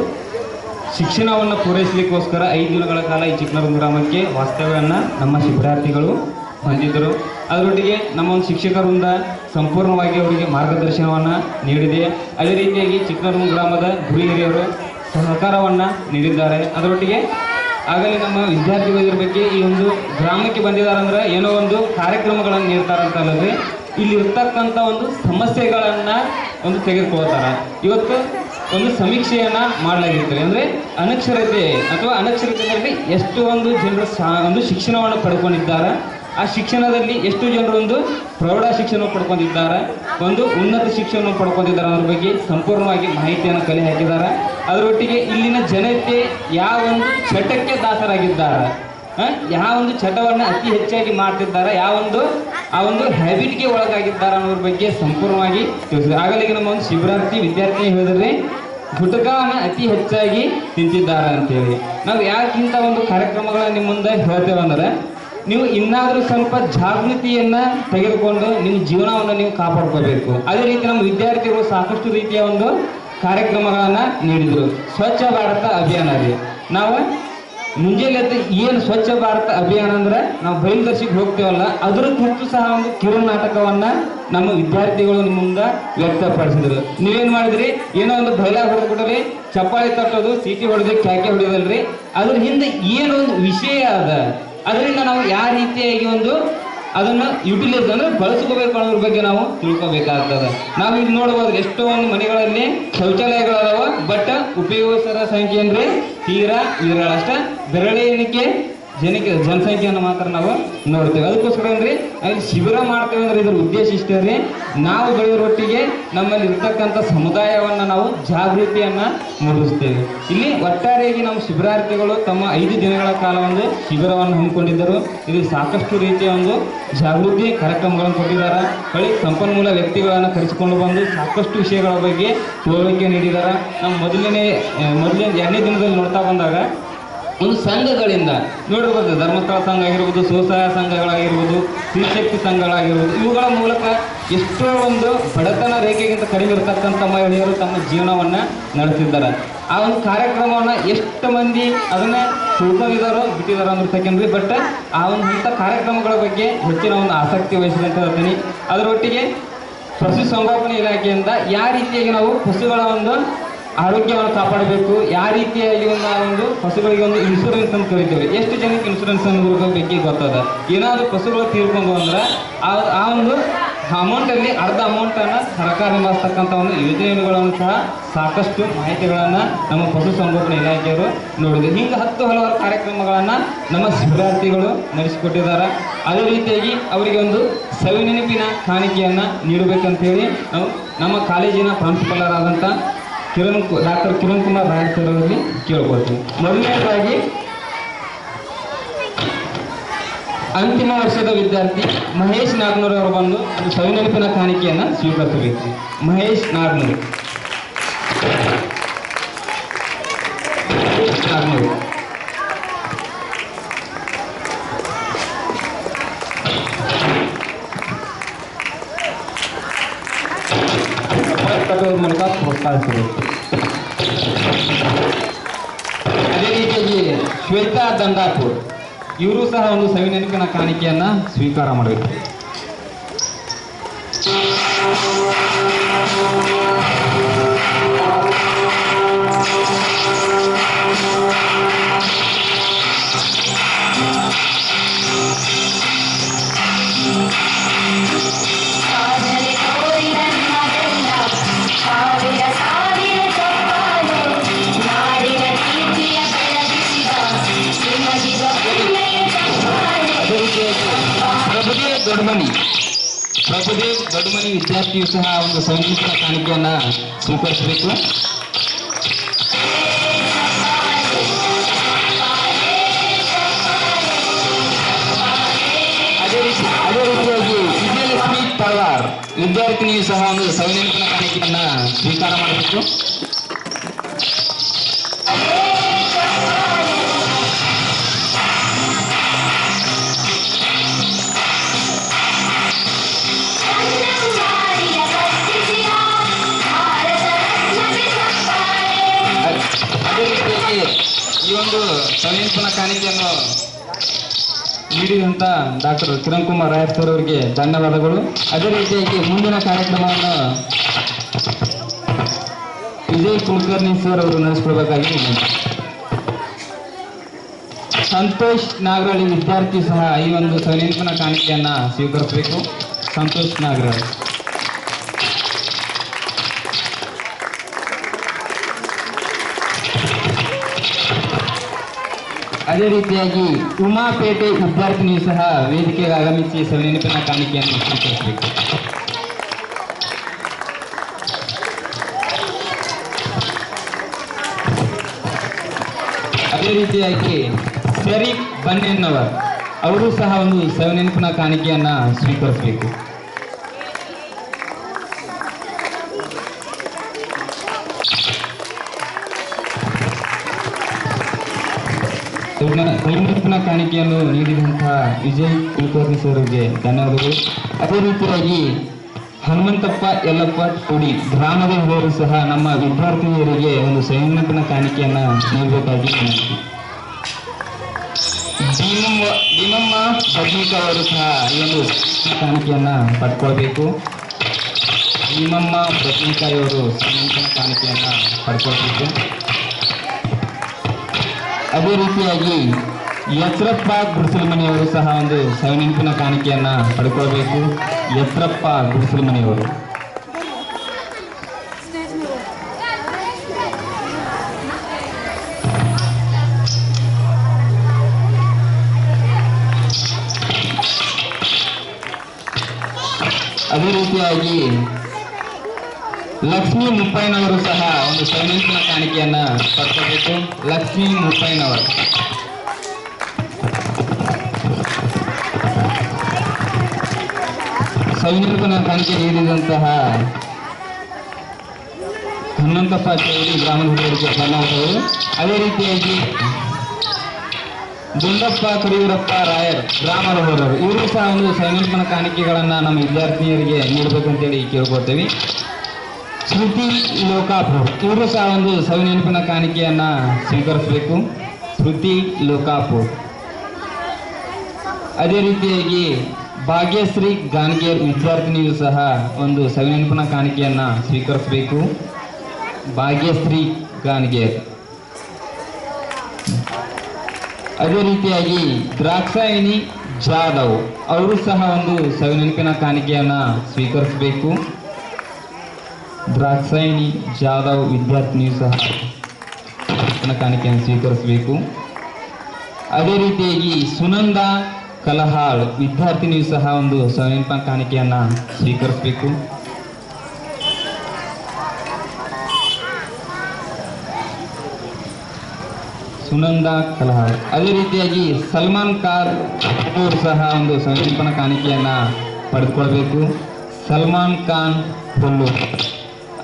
ಶಿಕ್ಷಣವನ್ನು ಪೂರೈಸಲಿಕ್ಕೋಸ್ಕರ 5 ದಿನಗಳ ಕಾಲ ಈ ಚಿಕ್ಕನರಗುಂದ ಗ್ರಾಮಕ್ಕೆ ವಾಸ್ತವ್ಯವನ್ನು ನಮ್ಮ ಶಿಬಿರಾರ್ಥಿಗಳು ಹೊಂದಿದ್ದರು. ಅದರೊಟ್ಟಿಗೆ ನಮ್ಮ ಒಂದು ಶಿಕ್ಷಕ ವೃಂದ ಸಂಪೂರ್ಣವಾಗಿ ಅವರಿಗೆ ಮಾರ್ಗದರ್ಶನವನ್ನು ನೀಡಿದೆ. ಅದೇ ರೀತಿಯಾಗಿ ಚಿಕ್ಕನರಗುಂದ ಗ್ರಾಮದ ಗುರು ಹಿರಿಯರು ಸಹಕಾರವನ್ನು ನೀಡಿದ್ದಾರೆ. ಅದರೊಟ್ಟಿಗೆ ಆಗಲೇ ನಮ್ಮ ವಿದ್ಯಾರ್ಥಿಗಳ ಬಗ್ಗೆ ಈ ಒಂದು ಗ್ರಾಮಕ್ಕೆ ಬಂದಿದ್ದಾರೆ ಅಂದ್ರೆ ಏನೋ ಒಂದು ಕಾರ್ಯಕ್ರಮಗಳನ್ನು ನೀಡ್ತಾರಂತ ಅಲ್ಲದೆ ಇಲ್ಲಿ ಇರ್ತಕ್ಕಂಥ ಒಂದು ಸಮಸ್ಯೆಗಳನ್ನು ಒಂದು ತೆಗೆದುಕೊಳ್ತಾರೆ. ಇವತ್ತು ಒಂದು ಸಮೀಕ್ಷೆಯನ್ನು ಮಾಡಲಾಗಿರ್ತದೆ. ಅಂದರೆ ಅನಕ್ಷರತೆ ಅಥವಾ ಅನಕ್ಷರತೆಯಲ್ಲಿ ಎಷ್ಟು ಒಂದು ಜನರು ಒಂದು ಶಿಕ್ಷಣವನ್ನು ಪಡ್ಕೊಂಡಿದ್ದಾರೆ, ಆ ಶಿಕ್ಷಣದಲ್ಲಿ ಎಷ್ಟು ಜನರು ಒಂದು ಪ್ರೌಢ ಶಿಕ್ಷಣ ಪಡ್ಕೊಂಡಿದ್ದಾರೆ, ಒಂದು ಉನ್ನತ ಶಿಕ್ಷಣ ಪಡ್ಕೊಂಡಿದ್ದಾರೆ ಅನ್ನೋದ್ರ ಬಗ್ಗೆ ಸಂಪೂರ್ಣವಾಗಿ ಮಾಹಿತಿಯನ್ನು ಕಲೆ ಹಾಕಿದ್ದಾರೆ. ಅದರೊಟ್ಟಿಗೆ ಇಲ್ಲಿನ ಜನತೆ ಯಾವ ಒಂದು ಚಟಕ್ಕೆ ದಾಸರಾಗಿದ್ದಾರೆ, ಯಾವ ಒಂದು ಚಟವನ್ನು ಅತಿ ಹೆಚ್ಚಾಗಿ ಮಾಡ್ತಿದ್ದಾರೆ, ಆ ಒಂದು ಹ್ಯಾಬಿಟ್ಗೆ ಒಳಗಾಗಿದ್ದಾರೆ ಅನ್ನೋದ್ರ ಬಗ್ಗೆ ಸಂಪೂರ್ಣವಾಗಿ ತಿಳಿಸಿದ್ದಾರೆ. ಆಗಲೇ ನಮ್ಮ ಒಂದು ಶಿಬಿರಾರ್ಥಿ ವಿದ್ಯಾರ್ಥಿ ಹೇಳಿದ್ರೆ ಗುಟಕವನ್ನು ಅತಿ ಹೆಚ್ಚಾಗಿ ತಿಂತಿದ್ದಾರೆ ಅಂತೇಳಿ. ನಾವು ಯಾಕಿಂತ ಒಂದು ಕಾರ್ಯಕ್ರಮಗಳನ್ನ ನಿಮ್ಮ ಮುಂದೆ ಹೇಳ್ತೇವೆ ಅಂದ್ರೆ ನೀವು ಇನ್ನಾದರೂ ಸ್ವಲ್ಪ ಜಾಗೃತಿಯನ್ನು ತೆಗೆದುಕೊಂಡು ನಿಮ್ಮ ಜೀವನವನ್ನು ನೀವು ಕಾಪಾಡ್ಕೋಬೇಕು. ಅದೇ ರೀತಿ ನಮ್ಮ ವಿದ್ಯಾರ್ಥಿಗಳು ಸಾಕಷ್ಟು ರೀತಿಯ ಒಂದು ಕಾರ್ಯಕ್ರಮಗಳನ್ನು ನೀಡಿದರು. ಸ್ವಚ್ಛ ಭಾರತ ಅಭಿಯಾನ ರೀ, ನಾವು ಮುಂಜಾನೆ ಏನು ಸ್ವಚ್ಛ ಭಾರತ ಅಭಿಯಾನ ಅಂದ್ರೆ ನಾವು ಬಯಲುದರ್ಶಿಗೆ ಹೋಗ್ತೇವಲ್ಲ ಅದರ ಕುರಿತು ಸಹ ಒಂದು ಕಿರು ನಾಟಕವನ್ನು ನಮ್ಮ ವಿದ್ಯಾರ್ಥಿಗಳು ನಿಮ್ಮ ಮುಂದೆ ವ್ಯಕ್ತಪಡಿಸಿದ್ರು. ನೀವೇನು ಮಾಡಿದ್ರಿ, ಏನೋ ಒಂದು ಬಯಲಾಗ ಹೊಡೆದ್ಬಿಟ್ರಿ, ಚಪ್ಪಾಳಿ ತಟ್ಟೋದು, ಸೀಟಿ ಹೊಡೆದು ಕ್ಯಾಕೆ ಹೊಡೆಯೋದಲ್ರಿ, ಅದ್ರ ಹಿಂದೆ ಏನೋ ಒಂದು ವಿಷಯ ಅದ, ಅದರಿಂದ ನಾವು ಯಾವ ರೀತಿಯಾಗಿ ಒಂದು ಅದನ್ನು ಯುಟಿಲೈಸ್ ಅಂದರೆ ಬಳಸ್ಕೋಬೇಕು ಅನ್ನೋದ್ರ ಬಗ್ಗೆ ನಾವು ತಿಳ್ಕೊಬೇಕಾಗ್ತದೆ. ನಾವು ಈಗ ನೋಡ್ಬೋದು ಎಷ್ಟೋ ಒಂದು ಮನೆಗಳಲ್ಲಿ ಶೌಚಾಲಯಗಳದಾವ, ಬಟ್ ಉಪಯೋಗಿಸೋರ ಸಂಖ್ಯೆ ಅಂದರೆ ತೀರಾ ವಿರಳ, ಅಷ್ಟ ಬೆರಳೆ ಎಣಿಕೆ ಜನಸಂಖ್ಯೆಯನ್ನು ಮಾತ್ರ ನಾವು ನೋಡ್ತೇವೆ. ಅದಕ್ಕೋಸ್ಕರ ಅಂದ್ರೆ ಅಲ್ಲಿ ಶಿಬಿರ ಮಾಡ್ತೇವೆ ಅಂದ್ರೆ ಇದ್ರ ಉದ್ದೇಶ ಇಷ್ಟೇ ರೀ, ನಾವು ಬೆಳೆಯೋರೊಟ್ಟಿಗೆ ನಮ್ಮಲ್ಲಿ ಇರ್ತಕ್ಕಂಥ ಸಮುದಾಯವನ್ನು ನಾವು ಜಾಗೃತಿಯನ್ನು ಮೂಡಿಸ್ತೇವೆ. ಇಲ್ಲಿ ಒಟ್ಟಾರೆಯಾಗಿ ನಮ್ಮ ಶಿಬಿರಾರ್ಥಿಗಳು ತಮ್ಮ 5 ದಿನಗಳ ಕಾಲ ಒಂದು ಶಿಬಿರವನ್ನು ಹಮ್ಮಿಕೊಂಡಿದ್ದರು. ಇದು ಸಾಕಷ್ಟು ರೀತಿಯ ಒಂದು ಜಾಗೃತಿ ಕಾರ್ಯಕ್ರಮಗಳನ್ನು ಕೊಟ್ಟಿದ್ದಾರೆ. ಬಳಿ ಸಂಪನ್ಮೂಲ ವ್ಯಕ್ತಿಗಳನ್ನು ಕರೆಸಿಕೊಂಡು ಬಂದು ಸಾಕಷ್ಟು ವಿಷಯಗಳ ಬಗ್ಗೆ ತಿಳುವಳಿಕೆ ನೀಡಿದ್ದಾರೆ. ನಾವು ಮೊದಲನೇ 2ನೇ ದಿನದಲ್ಲಿ ನೋಡ್ತಾ ಬಂದಾಗ ಒಂದು ಸಂಘಗಳಿಂದ ನೋಡಿರ್ಬೋದು, ಧರ್ಮಸ್ಥಳ ಸಂಘ ಆಗಿರ್ಬೋದು, ಸ್ವಸಹಾಯ ಸಂಘಗಳಾಗಿರ್ಬೋದು, ಸ್ತ್ರೀಶಕ್ತಿ ಸಂಘಗಳಾಗಿರ್ಬೋದು, ಇವುಗಳ ಮೂಲಕ ಎಷ್ಟೋ ಒಂದು ಬಡತನ ರೇಖೆಗಿಂತ ಕಡಿಮೆ ಇರತಕ್ಕಂಥ ಮಹಿಳೆಯರು ತಮ್ಮ ಜೀವನವನ್ನು ನಡೆಸಿದ್ದಾರೆ. ಆ ಒಂದು ಕಾರ್ಯಕ್ರಮವನ್ನು ಎಷ್ಟು ಮಂದಿ ಅದನ್ನು ತಿಳ್ಕೊಂಡಿದ್ದಾರೋ ಬಿಟ್ಟಿದ್ದಾರೋ ಅಂದ್ರೆ ಸೆಕೆಂಡ್ರಿ, ಬಟ್ ಆ ಒಂದು ಇಂಥ ಕಾರ್ಯಕ್ರಮಗಳ ಬಗ್ಗೆ ಹೆಚ್ಚಿನ ಒಂದು ಆಸಕ್ತಿ ವಹಿಸಿದಂತ ಹೇಳ್ತೀನಿ. ಅದರೊಟ್ಟಿಗೆ ಪಶುಸಂಗೋಪನಾ ಇಲಾಖೆಯಿಂದ ಯಾವ ರೀತಿಯಾಗಿ ನಾವು ಪಶುಗಳ ಒಂದು ಆರೋಗ್ಯವನ್ನು ಕಾಪಾಡಬೇಕು, ಯಾವ ರೀತಿಯಾಗಿ ಒಂದು ಪಶುಗಳಿಗೆ ಒಂದು ಇನ್ಶೂರೆನ್ಸ್ ಅಂತ ಕರಿತೀವಿ. ಎಷ್ಟು ಜನಕ್ಕೆ ಇನ್ಶೂರೆನ್ಸ್ ಅನ್ನೋದ್ರ ಬಗ್ಗೆ ಗೊತ್ತದ. ಏನಾದರೂ ಪಶುಗಳು ತೀರ್ಕೊಂಡು ಅಂದ್ರೆ ಆ ಒಂದು ಅಮೌಂಟಲ್ಲಿ ಅರ್ಧ ಅಮೌಂಟನ್ನು ಸರ್ಕಾರ ನಿಭಾಯಿಸ್ತಕ್ಕಂಥ ಒಂದು ಯೋಜನೆಗಳನ್ನು ಸಹ ಸಾಕಷ್ಟು ಮಾಹಿತಿಗಳನ್ನು ನಮ್ಮ ಪಶುಸಂಗೋಪನಾ ಇಲಾಖೆಯವರು ನೋಡಿದೆ. ಹೀಗೆ 10 ಹಲವಾರು ಕಾರ್ಯಕ್ರಮಗಳನ್ನು ನಮ್ಮ ಶಿಬಿರಾರ್ಥಿಗಳು ನಡೆಸಿಕೊಟ್ಟಿದ್ದಾರೆ. ಅದೇ ರೀತಿಯಾಗಿ ಅವರಿಗೆ ಒಂದು ಸವಿನೆನಪಿನ ಕಾಣಿಕೆಯನ್ನು ನೀಡಬೇಕಂತೇಳಿ ನಾವು ನಮ್ಮ ಕಾಲೇಜಿನ ಪ್ರಾಂಶುಪಾಲರಾದಂಥ ಡಾಕ್ಟರ್ ಕಿರಣ್ ಕುಮಾರ್ ರಾಯ್ ಸರ್ ಅವರಲ್ಲಿ ಕೇಳ್ಕೊಳ್ತೀವಿ. ಮೊದಲನೇದಾಗಿ ಅಂತಿಮ ವರ್ಷದ ವಿದ್ಯಾರ್ಥಿ ಮಹೇಶ್ ನಾಗ್ನೂರ್ ಅವರು ಬಂದು ಸವಿನೆನಪಿನ ಕಾಣಿಕೆಯನ್ನು ಸ್ವೀಕರಿಸಬೇಕು. ಮಹೇಶ್ ನಾಗ್ನೂರ್ ಮೂಲಕ ಪ್ರೋತ್ಸಾಹಿಸಬೇಕು. ಅದೇ ರೀತಿಯಾಗಿ ಶ್ವೇತಾ ದಂಡಾಪುರ್ ಇವರು ಸಹ ಒಂದು ಸವಿನೆನಪಿನ ಕಾಣಿಕೆಯನ್ನು ಸ್ವೀಕಾರ ಮಾಡಬೇಕು. ಪ್ರಭುದೇವ್ ದೊಡ್ಡಮನಿ ವಿದ್ಯಾರ್ಥಿಯು ಸಹ ಒಂದು ಸಂಗೀತ ಕಾಣಿಕೆಯನ್ನ ಸ್ವೀಕರಿಸಬೇಕು. ಅದೇ ರೀತಿಯಾಗಿ ವಿಜಯಲಕ್ಷ್ಮಿ ತಳವಾರ್ ವಿದ್ಯಾರ್ಥಿನಿಯು ಸಹ ಒಂದು ಸಂಗೀತ ಕಾಣಿಕೆಯನ್ನ ಸ್ವೀಕಾರ ಮಾಡಬೇಕು. ಈ ಒಂದು ಸಂಗೀತ ಕಾಣಿಕೆಯನ್ನು ನೀಡಿದಂತ ಡಾಕ್ಟರ್ ಕಿರಣ್ ಕುಮಾರ್ ರಾಯ್ ಸರ್ ಅವರಿಗೆ ಧನ್ಯವಾದಗಳು. ಅದೇ ರೀತಿಯಾಗಿ ಮುಂದಿನ ಕಾರ್ಯಕ್ರಮವನ್ನು ವಿಜಯ್ ಕುಲಕರ್ಣಿ ಸರ್ ಅವರು ನಡೆಸಿಕೊಳ್ಬೇಕಾಗಿ ಸಂತೋಷ್ ನಾಗರಳ್ಳಿ ವಿದ್ಯಾರ್ಥಿ ಸಹ ಈ ಒಂದು ಸಂಗೀತ ಕಾಣಿಕೆಯನ್ನ ಸ್ವೀಕರಿಸಬೇಕು. ಸಂತೋಷ್ ನಾಗರಳ್ಳಿ. ಅದೇ ರೀತಿಯಾಗಿ ಉಮಾಪೇಟೆ ವಿದ್ಯಾರ್ಥಿನಿಯು ಸಹ ವೇದಿಕೆಗೆ ಆಗಮಿಸಿ ಸವಿನೆನಪಿನ ಕಾಣಿಕೆಯನ್ನು ಸ್ವೀಕರಿಸಬೇಕು. ಅದೇ ರೀತಿಯಾಗಿ ಶರೀಫ್ ಬನ್ನೆನ್ನವರ್ ಅವರು ಸಹ ಒಂದು ಸವಿನೆನಪಿನ ಕಾಣಿಕೆಯನ್ನ ಸ್ವೀಕರಿಸಬೇಕು. ಸಂಗೀತ ಕಾಣಿಕೆಯನ್ನು ನೀಡಿದಂತಹ ವಿಜಯ್ ಕುಲಕರ್ಣಿ ಸರ್ ಅವರಿಗೆ ಧನ್ಯವಾದಗಳು. ಅದೇ ರೀತಿಯಾಗಿ ಹನುಮಂತಪ್ಪ ಯಲ್ಲಪ್ಪ ಟುಡಿ ಗ್ರಾಮದ ಹಿರಿಯರು ಸಹ ನಮ್ಮ ವಿದ್ಯಾರ್ಥಿನಿಯರಿಗೆ ಒಂದು ಸಂಗೀತ ಕಾಣಿಕೆಯನ್ನ ನೀಡಬೇಕಾಗಿ ಭೀಮಮ್ಮ ಬದ್ನಿಕ ಅವರು ಸಹ ಈ ಒಂದು ಕಾಣಿಕೆಯನ್ನ ಪಡ್ಕೊಳ್ಬೇಕು. ಭೀಮಮ್ಮ ಬದ್ನಿಕಾಯಿ ಅವರು ಸಂಗೀತ ಕಾಣಿಕೆಯನ್ನ ಪಡ್ಕೊಳ್ಬೇಕು. ಅದೇ ರೀತಿಯಾಗಿ ಯತ್ರಪ್ಪ ಗುಡಿಸಲಮನೆಯವರು ಸಹ ಒಂದು ಸವಿನೆನಪಿನ ಕಾಣಿಕೆಯನ್ನ ಪಡ್ಕೊಳ್ಬೇಕು. ಯತ್ರಪ್ಪ ಗುಡಿಸಲಮನೆಯವರು. ಅದೇ ರೀತಿಯಾಗಿ ಲಕ್ಷ್ಮೀ ಮುಪ್ಪಯ್ಯನವರು ಸಹ ಒಂದು ಸವಿನೆನಪಿನ ಕಾಣಿಕೆಯನ್ನ ಪಡ್ಕೋಬೇಕು. ಲಕ್ಷ್ಮೀ ಮುಪ್ಪಯ್ಯನವರು. ಸವಿನೆನಪಿನ ಕಾಣಿಕೆ ನೀಡಿದಂತಹ ಹನುಮಂತಪ್ಪ ಚೌಡಿ ಗ್ರಾಮದ ಹುಡುಗರಿಗೆ ಧನ್ಯವಾದಗಳು. ಅದೇ ರೀತಿಯಾಗಿ ದುಂಡಪ್ಪ ಕರಿಯೂರಪ್ಪ ರಾಯರ್ ಗ್ರಾಮದ ಹೋರರು ಇವರು ಸಹ ಒಂದು ಸವಿನೆನಪಿನ ಕಾಣಿಕೆಗಳನ್ನ ನಮ್ಮ ವಿದ್ಯಾರ್ಥಿನಿಯರಿಗೆ ನೀಡಬೇಕಂತೇಳಿ ಕೇಳ್ಕೊಳ್ತೇವೆ. ಶ್ರುತಿ ಲೋಕಾಪುರ್ ಇವರು ಸಹ ಒಂದು ಸವಿನೆನಪಿನ ಕಾಣಿಕೆಯನ್ನ ಸ್ವೀಕರಿಸಬೇಕು. ಶ್ರುತಿ ಲೋಕಾಪುರ್. ಅದೇ ರೀತಿಯಾಗಿ ಭಾಗ್ಯಶ್ರೀ ಗಾನ್ಗೇರ್ ವಿದ್ಯಾರ್ಥಿನಿಯು ಸಹ ಒಂದು ಸವಿನೆನಪಿನ ಕಾಣಿಕೆಯನ್ನ ಸ್ವೀಕರಿಸಬೇಕು. ಭಾಗ್ಯಶ್ರೀ ಗಾನ್ಗೇರ್. ಅದೇ ರೀತಿಯಾಗಿ ದ್ರಾಕ್ಷಾಯಿಣಿ ಜಾಧವ್ ಅವರು ಸಹ ಒಂದು ಸವಿನೆನಪಿನ ಕಾಣಿಕೆಯನ್ನ ಸ್ವೀಕರಿಸಬೇಕು. ದ್ರಾಕ್ಷಾಯಿಣಿ ಜಾಧವ್ ವಿದ್ಯಾರ್ಥಿನಿಯು ಸಹ ಕಾಣಿಕೆಯನ್ನು ಸ್ವೀಕರಿಸಬೇಕು. ಅದೇ ರೀತಿಯಾಗಿ ಸುನಂದ ಕಲಹಾಳ್ ವಿದ್ಯಾರ್ಥಿನಿಯು ಸಹ ಒಂದು ಸವಿನೆನಪಿನ ಕಾಣಿಕೆಯನ್ನ ಸ್ವೀಕರಿಸಬೇಕು. ಸುನಂದ ಕಲಹಾಳ್. ಅದೇ ರೀತಿಯಾಗಿ ಸಲ್ಮಾನ್ ಖಾನ್ ಅವರು ಸಹ ಒಂದು ಸವಿನೆನಪಿನ ಕಾಣಿಕೆಯನ್ನ ಪಡೆದುಕೊಳ್ಬೇಕು. ಸಲ್ಮಾನ್ ಖಾನ್ ಹುಲ್ಲು.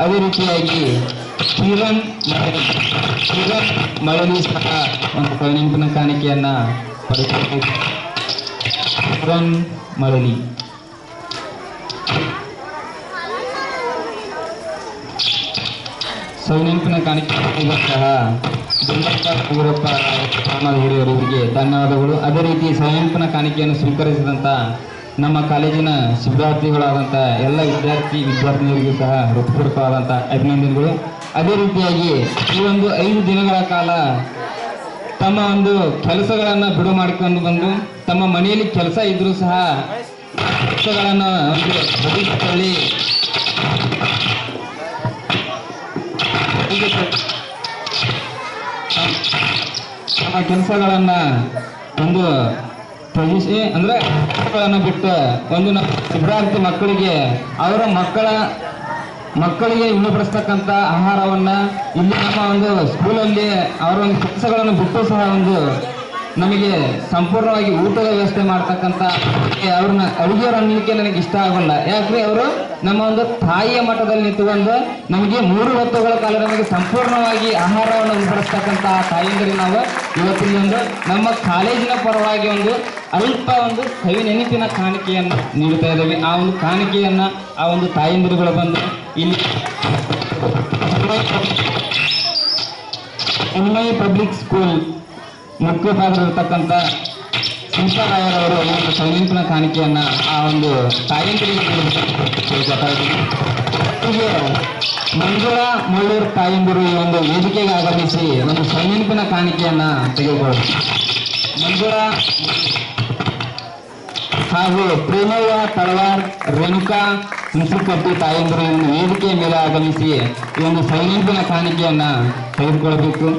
ಅದೇ ರೀತಿಯಾಗಿ ಕಿರಣ್ ಮಳಲಿ ಸಹ ಒಂದು ಸವಿನೆನಪಿನ ಕಾಣಿಕೆಯನ್ನ ಪಡೆದುಕೊಳ್ಬೇಕು. ಕಿರಣ್ ಮಳಲಿ. ಸವಿನೆನಪಿನ ಕಾಣಿಕೆ ಸಹ ದುಂಡಪ್ಪ ಕರಿಯೂರಪ್ಪ ಗ್ರಾಮದ ಹಿರಿಯರು ಇವರಿಗೆ ಧನ್ಯವಾದಗಳು. ಅದೇ ರೀತಿ ಸವಿನೆನಪಿನ ಕಾಣಿಕೆಯನ್ನು ಸ್ವೀಕರಿಸಿದಂಥ ನಮ್ಮ ಕಾಲೇಜಿನ ಶಿಬಿರಾರ್ಥಿಗಳಾದಂಥ ಎಲ್ಲ ವಿದ್ಯಾರ್ಥಿನಿಯರಿಗೂ ಸಹ ಹೃತ್ಪೂರ್ವಕವಾದಂಥ ಅಭಿನಂದನೆಗಳು. ಅದೇ ರೀತಿಯಾಗಿ ಈ ಒಂದು 5 ದಿನಗಳ ಕಾಲ ತಮ್ಮ ಒಂದು ಕೆಲಸಗಳನ್ನು ಬಿಡು ಮಾಡಿಕೊಂಡು ಬಂದು ತಮ್ಮ ಮನೆಯಲ್ಲಿ ಕೆಲಸ ಇದ್ರೂ ಸಹ ಕೆಲಸಗಳನ್ನು ಒಂದು ಬದಿಗೊತ್ತಿ ತಮ್ಮ ಕೆಲಸಗಳನ್ನು ಒಂದು ತ್ಯಜಿಸಿ ಅಂದರೆ ಕೆಲಸಗಳನ್ನು ಬಿಟ್ಟು ಒಂದು ನಮ್ಮ ವಿದ್ಯಾರ್ಥಿ ಮಕ್ಕಳಿಗೆ ಅವರ ಮಕ್ಕಳಿಗೆ ಉಣಬಡಿಸ್ತಕ್ಕಂಥ ಆಹಾರವನ್ನು ಇಲ್ಲಿ ನಮ್ಮ ಒಂದು ಸ್ಕೂಲಲ್ಲಿ ಅವರ ಒಂದು ಕೆಲಸಗಳನ್ನು ಬಿಟ್ಟು ಸಹ ಒಂದು ನಮಗೆ ಸಂಪೂರ್ಣವಾಗಿ ಊಟದ ವ್ಯವಸ್ಥೆ ಮಾಡ್ತಕ್ಕಂಥ ಅವ್ರನ್ನ ಅಡುಗೆಯವ್ರು ಅನ್ನಲಿಕ್ಕೆ ನನಗೆ ಇಷ್ಟ ಆಗೋಲ್ಲ. ಯಾಕ್ರಿ ಅವರು ನಮ್ಮ ಒಂದು ತಾಯಿಯ ಮಟ್ಟದಲ್ಲಿ ನಿಂತುಕೊಂಡು ನಮಗೆ 3 ಹೊತ್ತುಗಳ ಕಾಲ ನಮಗೆ ಸಂಪೂರ್ಣವಾಗಿ ಆಹಾರವನ್ನು ಉಣಬಡಿಸ್ತಕ್ಕಂಥ ತಾಯಿಯಂದರಿಗೆ ನಾವು ಇವತ್ತಿನ ಒಂದು ನಮ್ಮ ಕಾಲೇಜಿನ ಪರವಾಗಿ ಒಂದು ಅಲ್ಪ ಒಂದು ಕವಿ ನೆನಪಿನ ಕಾಣಿಕೆಯನ್ನು ನೀಡ್ತಾ ಇದ್ದೇವೆ. ಆ ಒಂದು ಕಾಣಿಕೆಯನ್ನು ಆ ಒಂದು ತಾಯಂದಿರುಗಳು ಬಂದು ಇಲ್ಲಿ ಎನ್ಮೈ ಪಬ್ಲಿಕ್ ಸ್ಕೂಲ್ ಮುಖ್ಯೋಪಾಧ್ಯಾಯರಿರ್ತಕ್ಕಂಥ ಶಿಲ್ಪಾರಾಯರವರು ಒಂದು ಸಂಗೀತನ ಕಾಣಿಕೆಯನ್ನು ಆ ಒಂದು ತಾಯಂದಿರಿಗೆ ಹೀಗೆ ಮಂಜುಳಾ ಮಳ್ಳೂರು ತಾಯಂದಿರು ಈ ಒಂದು ವೇದಿಕೆಗೆ ಆಗಮಿಸಿ ಒಂದು ಸಂಗೀತನ ಕಾಣಿಕೆಯನ್ನು ತೆಗೆದುಕೊಳ್ಳಿ. ಮಂಜುಳಾ ಹಾಗೂ ಪ್ರೇಮವ್ವ ತಳವಾರ್, ರೇಣುಕಾ ಹುಣಸಿಕಟ್ಟಿ ತಾಯಂದಿರು ಈ ಒಂದು ವೇದಿಕೆಯ ಮೇಲೆ ಆಗಮಿಸಿ ಈ ಒಂದು ಸಂಗೀತನ ಕಾಣಿಕೆಯನ್ನು ತೆಗೆದುಕೊಳ್ಳಬೇಕು.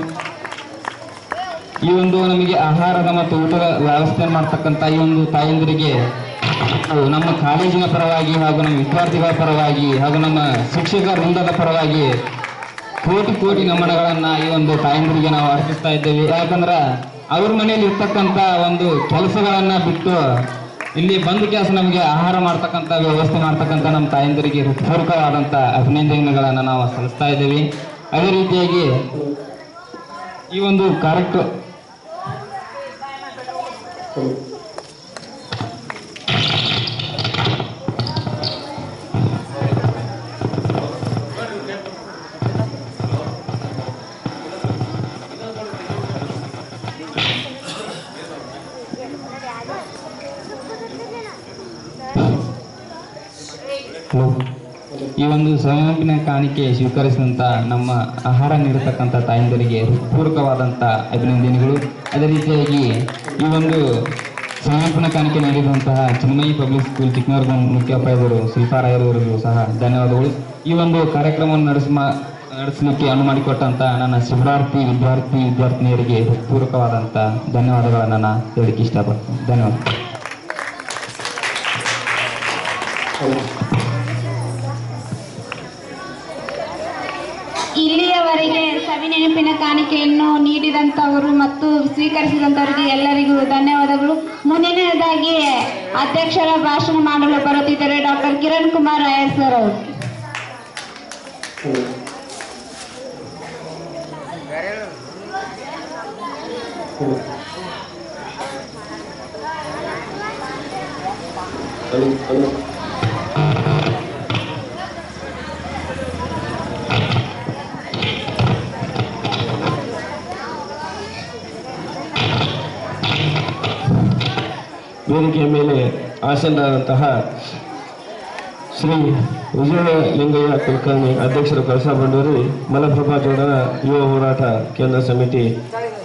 ಈ ಒಂದು ನಮಗೆ ಆಹಾರದ ಮತ್ತು ಊಟದ ವ್ಯವಸ್ಥೆ ಮಾಡ್ತಕ್ಕಂಥ ಈ ಒಂದು ತಾಯಂದಿರಿಗೆ ನಮ್ಮ ಕಾಲೇಜಿನ ಪರವಾಗಿ ಹಾಗೂ ನಮ್ಮ ವಿದ್ಯಾರ್ಥಿಗಳ ಪರವಾಗಿ ಹಾಗೂ ನಮ್ಮ ಶಿಕ್ಷಕ ವೃಂದದ ಪರವಾಗಿ ಕೋಟಿ ನಮನಗಳನ್ನು ಈ ಒಂದು ತಾಯಂದಿರಿಗೆ ನಾವು ಅರ್ಪಿಸ್ತಾ ಇದ್ದೇವೆ. ಯಾಕಂದ್ರೆ ಅವ್ರ ಮನೆಯಲ್ಲಿ ಇರ್ತಕ್ಕಂಥ ಒಂದು ಕೆಲಸಗಳನ್ನು ಬಿಟ್ಟು ಇಲ್ಲಿ ಬಂದು ಕೆಲಸ ನಮಗೆ ಆಹಾರ ಮಾಡ್ತಕ್ಕಂಥ ವ್ಯವಸ್ಥೆ ಮಾಡ್ತಕ್ಕಂಥ ನಮ್ಮ ತಾಯಂದಿರಿಗೆ ಹೃತ್ಪೂರ್ವಕವಾದಂಥ ಅಭಿನಂದನೆಗಳನ್ನು ನಾವು ಸಲ್ಲಿಸ್ತಾ ಇದ್ದೇವೆ. ಅದೇ ರೀತಿಯಾಗಿ ಈ ಒಂದು ಕಾರ್ಯಕ್ರಮ ಈ ಒಂದು ಸಮರ್ಪಣೆ ಕಾಣಿಕೆ ಸ್ವೀಕರಿಸಿದಂಥ ನಮ್ಮ ಆಹಾರ ನೀಡತಕ್ಕಂಥ ತಾಯಂದಿರಿಗೆ ಪೂರಕವಾದಂಥ ಅಭಿನಂದನೆಗಳು. ಅದೇ ರೀತಿಯಾಗಿ ಈ ಒಂದು ಸಮರ್ಪಣೆ ಕಾಣಿಕೆ ನೀಡಿದಂತಹ ಚಿನ್ಮಯಿ ಪಬ್ಲಿಕ್ ಸ್ಕೂಲ್ ಚಿಕ್ಕನೂರು ಮುಖ್ಯೋಪಾಧ್ಯಾಯರು ಶಿಲ್ಪಾರಾಯರವರಿಗೂ ಸಹ ಧನ್ಯವಾದಗಳು. ಈ ಒಂದು ಕಾರ್ಯಕ್ರಮವನ್ನು ನಡೆಸಲಿಕ್ಕೆ ಅನುವು ಮಾಡಿಕೊಟ್ಟಂಥ ನನ್ನ ವಿದ್ಯಾರ್ಥಿನಿಯರಿಗೆ ಪೂರಕವಾದಂಥ ಧನ್ಯವಾದಗಳನ್ನು ನಾನು ಹೇಳಲಿಕ್ಕೆ ಇಷ್ಟಪಡ್ತೀನಿ. ಧನ್ಯವಾದ. ಇಲ್ಲಿಯವರೆಗೆ ಸವಿನೆನಪಿನ ಕಾಣಿಕೆಯನ್ನು ನೀಡಿದಂಥವರು ಮತ್ತು ಸ್ವೀಕರಿಸಿದಂಥವರಿಗೆ ಎಲ್ಲರಿಗೂ ಧನ್ಯವಾದಗಳು. ಮುಂದಿನದಾಗಿ ಅಧ್ಯಕ್ಷರ ಭಾಷಣ ಮಾಡಲು ಬರುತ್ತಿದ್ದಾರೆ ಡಾಕ್ಟರ್ ಕಿರಣ್ ಕುಮಾರ್ ರಾಯರ್ ಸರ್ ಅವರು. ವೇದಿಕೆಯ ಮೇಲೆ ಆಸೀನರಾದಂತಹ ಶ್ರೀ ವಿಜಯಲಿಂಗಯ್ಯ ಕುಲಕರ್ಣಿ ಅಧ್ಯಕ್ಷರು ಕಳಸಾ ಬಂಡೂರಿ, ಮಲಪ್ರಭಾ ಜೋಡನ ಯುವ ಹೋರಾಟ ಕೇಂದ್ರ ಸಮಿತಿ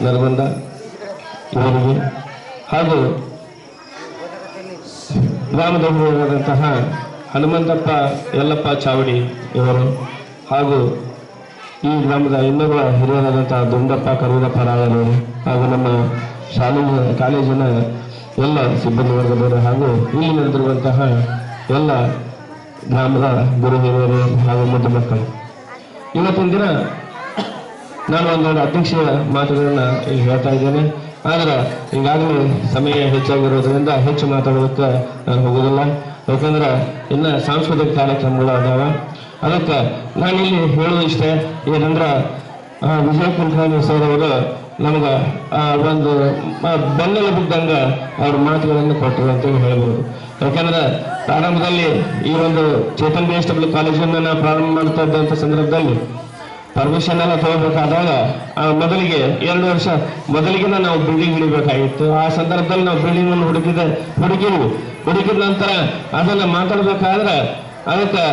ನರಗುಂದ ಇವರಿಗೆ ಹಾಗೂ ಗ್ರಾಮದ ಹಿರಿಯರಾದಂತಹ ಹನುಮಂತಪ್ಪ ಯಲ್ಲಪ್ಪ ಚಾವಡಿ ಇವರು ಹಾಗೂ ಈ ಗ್ರಾಮದ ಇನ್ನೊಬ್ಬ ಹಿರಿಯರಾದಂತಹ ದುಂಡಪ್ಪ ಕರುದಪ್ಪ ರಾಯರು ಹಾಗೂ ನಮ್ಮ ಕಾಲೇಜಿನ ಎಲ್ಲ ಸಿಬ್ಬಂದಿ ವರ್ಗದವರು ಹಾಗೂ ಇಲ್ಲಿ ನಡೆದಿರುವಂತಹ ಎಲ್ಲ ಗ್ರಾಮದ ಗುರು ಹಿರಿಯರು ಹಾಗೂ ಮುದ್ದು ಮಕ್ಕಳು, ಇವತ್ತಿನ ದಿನ ನಾನು ಒಂದೆರಡು ಅಧ್ಯಕ್ಷೀಯ ಮಾತುಗಳನ್ನ ಇಲ್ಲಿ ಹೇಳ್ತಾ ಇದ್ದೇನೆ. ಆದರೆ ಈಗಾಗಲೇ ಸಮಯ ಹೆಚ್ಚಾಗಿರೋದ್ರಿಂದ ಹೆಚ್ಚು ಮಾತಾಡೋದಕ್ಕೆ ನಾನು ಹೋಗೋದಿಲ್ಲ. ಯಾಕಂದ್ರೆ ಇನ್ನು ಸಾಂಸ್ಕೃತಿಕ ಕಾರ್ಯಕ್ರಮಗಳು ಅದಾವ. ಅದಕ್ಕೆ ನಾನಿಲ್ಲಿ ಹೇಳೋದು ಇಷ್ಟೇ ಏನಂದ್ರೆ ವಿಜಯ ಕುಲಕರ್ಣಿ ಸರ್ ಅವರು ನಮ್ಗೆ ಒಂದು ಬೆನ್ನೆಲುಬಿದ್ದಂಗೆ ಅವ್ರ ಮಾತುಗಳನ್ನು ಕೊಟ್ಟರು ಅಂತೇಳಿ ಹೇಳ್ಬೋದು. ಯಾಕಂದ್ರೆ ಪ್ರಾರಂಭದಲ್ಲಿ ಈ ಒಂದು ಚೇತನ್ BSW ಕಾಲೇಜನ್ನು ನಾವು ಪ್ರಾರಂಭ ಮಾಡ್ತಾ ಇದ್ದಂಥ ಸಂದರ್ಭದಲ್ಲಿ ಪರ್ಮಿಷನ್ ಎಲ್ಲ ತಗೋಬೇಕಾದಾಗ ಮೊದಲಿಗೆ 2 ವರ್ಷ ಮೊದಲಿಗೆ ನಾವು ಬಿಲ್ಡಿಂಗ್ ಹಿಡಿಬೇಕಾಗಿತ್ತು. ಆ ಸಂದರ್ಭದಲ್ಲಿ ನಾವು ಬಿಲ್ಡಿಂಗ್ ಅನ್ನು ಹುಡುಕಿದ್ವಿ. ಹುಡುಕಿದ ನಂತರ ಅದನ್ನ ಮಾತಾಡ್ಬೇಕಾದ್ರೆ ಅದಕ್ಕೆ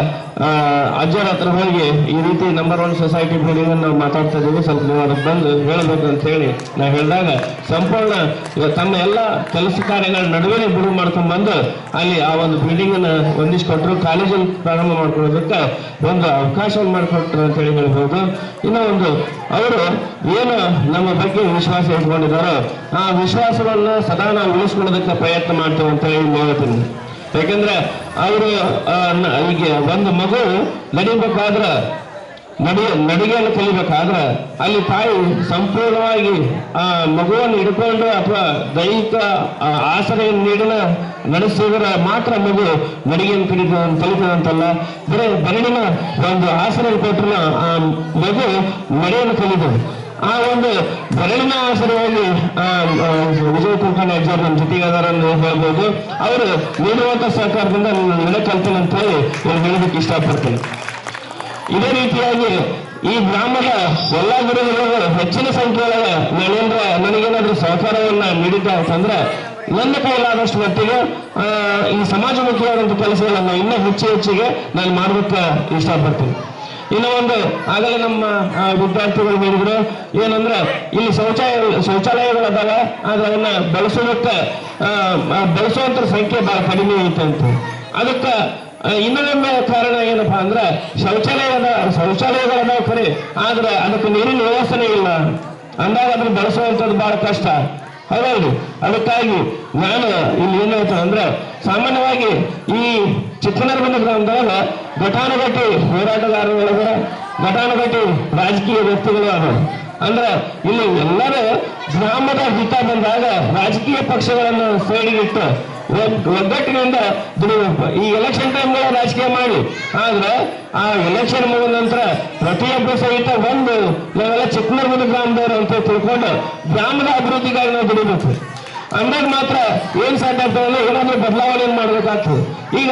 ಅಜ್ಜರ ಹತ್ರ ಹೋಗಿ ಈ ರೀತಿ ನಂಬರ್ 1 ಸೊಸೈಟಿ ಬಿಲ್ಡಿಂಗ್ ನಾವು ಮಾತಾಡ್ತಾ ಇದ್ದೀವಿ, ಸ್ವಲ್ಪ ನೀವು ಅದಕ್ಕೆ ಬಂದು ಹೇಳಬೇಕು ಅಂತ ಹೇಳಿ ನಾ ಹೇಳಿದಾಗ ಸಂಪೂರ್ಣ ತಮ್ಮ ಎಲ್ಲ ಕೆಲಸ ಕಾರ್ಯಗಳ ನಡುವೆ ಬಿಡುವು ಮಾಡ್ಕೊಂಡು ಬಂದು ಅಲ್ಲಿ ಆ ಒಂದು ಬಿಲ್ಡಿಂಗ್ ಅನ್ನು ಹೊಂದಿಸಿ ಕೊಟ್ಟರು. ಕಾಲೇಜಲ್ಲಿ ಪ್ರಾರಂಭ ಮಾಡ್ಕೊಳ್ಳೋದಕ್ಕೆ ಒಂದು ಅವಕಾಶವನ್ನು ಮಾಡಿಕೊಟ್ರು ಅಂತ ಹೇಳಿ ಹೇಳ್ಬೋದು. ಇನ್ನೂ ಒಂದು ಅವರು ಏನು ನಮ್ಮ ಬಗ್ಗೆ ವಿಶ್ವಾಸ ಇಟ್ಕೊಂಡಿದ್ದಾರೋ ಆ ವಿಶ್ವಾಸವನ್ನು ಸದಾ ನಾವು ಉಳಿಸ್ಕೊಳ್ಳೋದಕ್ಕೆ ಪ್ರಯತ್ನ ಮಾಡ್ತೇವೆ ಅಂತ ಹೇಳಿ ಹೇಳ್ತೀನಿ. ಯಾಕಂದ್ರೆ ಅವರು ಈಗ ಒಂದು ಮಗು ನಡಿಬೇಕಾದ್ರೆ ನಡಿಗೆಯನ್ನು ಕಲಿಬೇಕಾದ್ರೆ ಅಲ್ಲಿ ತಾಯಿ ಸಂಪೂರ್ಣವಾಗಿ ಆ ಮಗುವನ್ನು ಹಿಡ್ಕೊಂಡು ಅಥವಾ ದೈಹಿಕ ಆಸರೆಯನ್ನು ನೀಡಿನ ನಡೆಸಿದ್ರೆ ಮಾತ್ರ ಮಗು ನಡಿಗೆಯನ್ನು ಕಲಿತದಂತಲ್ಲ. ಬರೀ ಬೆರಳಿನ ಒಂದು ಆಸರೆ ಕೊಟ್ಟರೆ ಆ ಮಗು ನಡೆಯನ್ನು ಕಲಿತದೆ. ಆ ಒಂದು ಬೆರಳಿನ ಆಸರೆಯಲ್ಲಿ ವಿಜಯ ಕುಲಕರ್ಣಿ ಅಜ್ಜರು ನಮ್ಮ ಜೊತೆಗೆ ಅದರನ್ನು ಹೇಳ್ಬೋದು. ಅವರು ನೀಡುವಂತ ಸಹಕಾರದಿಂದ ನಡೆ ಕಲ್ತೀನಿ ಅಂತ ಹೇಳಿ ಹೇಳೋದಕ್ಕೆ ಇಷ್ಟಪಡ್ತೀನಿ. ಇದೇ ರೀತಿಯಾಗಿ ಈ ಗ್ರಾಮದ ಎಲ್ಲ ಗುರುಗಳು ಹೆಚ್ಚಿನ ಸಂಖ್ಯೆಯೊಳಗೆ ನನಗೇನಾದ್ರೂ ಸಹಕಾರವನ್ನ ನೀಡಿದ್ದ ಅಂತಂದ್ರೆ ನನ್ನ ಕೈಲಾದಷ್ಟು ಮಟ್ಟಿಗೆ ಈ ಸಮಾಜಮುಖಿಯಾದಂಥ ಕೆಲಸಗಳನ್ನು ಇನ್ನೂ ಹೆಚ್ಚಿಗೆ ನಾನು ಮಾಡೋದಕ್ಕೆ ಇಷ್ಟಪಡ್ತೀನಿ. ಇನ್ನು ಒಂದು ಆಗಲೇ ನಮ್ಮ ವಿದ್ಯಾರ್ಥಿಗಳು ಹೇಳಿದ್ರು ಏನಂದ್ರೆ ಇಲ್ಲಿ ಶೌಚಾಲಯಗಳದಾವ, ಆದ್ರೆ ಅವನ್ನ ಬಳಸುವಂತ ಸಂಖ್ಯೆ ಬಹಳ ಕಡಿಮೆ ಐತಂತ. ಅದಕ್ಕೆ ಇನ್ನೊಮ್ಮೆ ಕಾರಣ ಏನಪ್ಪಾ ಅಂದ್ರೆ ಶೌಚಾಲಯಗಳದಾವ ಖರೆ, ಆದ್ರೆ ಅದಕ್ಕೆ ನೀರಿನ ವ್ಯವಸ್ಥೆನೇ ಇಲ್ಲ ಅಂದಾಗ ಅದನ್ನ ಬಳಸುವಂಥದ್ದು ಬಹಳ ಕಷ್ಟ. ಹೌದಲ್ರಿ? ಅದಕ್ಕಾಗಿ ನಾನು ಇಲ್ಲಿ ಏನ್ ಹೇಳ್ತೇನೆ ಅಂದ್ರೆ ಸಾಮಾನ್ಯವಾಗಿ ಈ ಚಿಕ್ಕನರಬಂದ ಗ್ರಾಮದೊಳಗ ಘಟಾನುಘಟಿ ಹೋರಾಟಗಾರರೊಳಗ ಘಟಾನುಘಟಿ ರಾಜಕೀಯ ವ್ಯಕ್ತಿಗಳು ಅದಾವ. ಅಂದ್ರೆ ಇಲ್ಲಿ ಎಲ್ಲರೂ ಗ್ರಾಮದ ಹಿತ ಬಂದಾಗ ರಾಜಕೀಯ ಪಕ್ಷಗಳನ್ನು ಸೈಡಿಗಿಟ್ಟು ಒಗ್ಗಟ್ಟಿನಿಂದ ದುಡಿಬೇಕು. ಈ ಎಲೆಕ್ಷನ್ ಟೈಮ್ಗಳ ರಾಜಕೀಯ ಮಾಡಿ, ಆದ್ರೆ ಆ ಎಲೆಕ್ಷನ್ ಮುಗಿದ ನಂತರ ಪ್ರತಿಯೊಬ್ಬರು ಸಹಿತ ಒಂದು ನಾವೆಲ್ಲ ಚಿಕ್ಕನರಬಂದ ಗ್ರಾಮದವರು ಅಂತ ತಿಳ್ಕೊಂಡು ಗ್ರಾಮದ ಅಭಿವೃದ್ಧಿಗಾಗಿ ನಾವು ದುಡಿಬೇಕು. ಅಂದಾಗ ಮಾತ್ರ ಏನ್ ಸಾಧ್ಯ ಆಗ್ತದೆ, ಏನಾದ್ರೂ ಬದಲಾವಣೆ ಮಾಡ್ಬೇಕಾಗ್ತದೆ. ಈಗ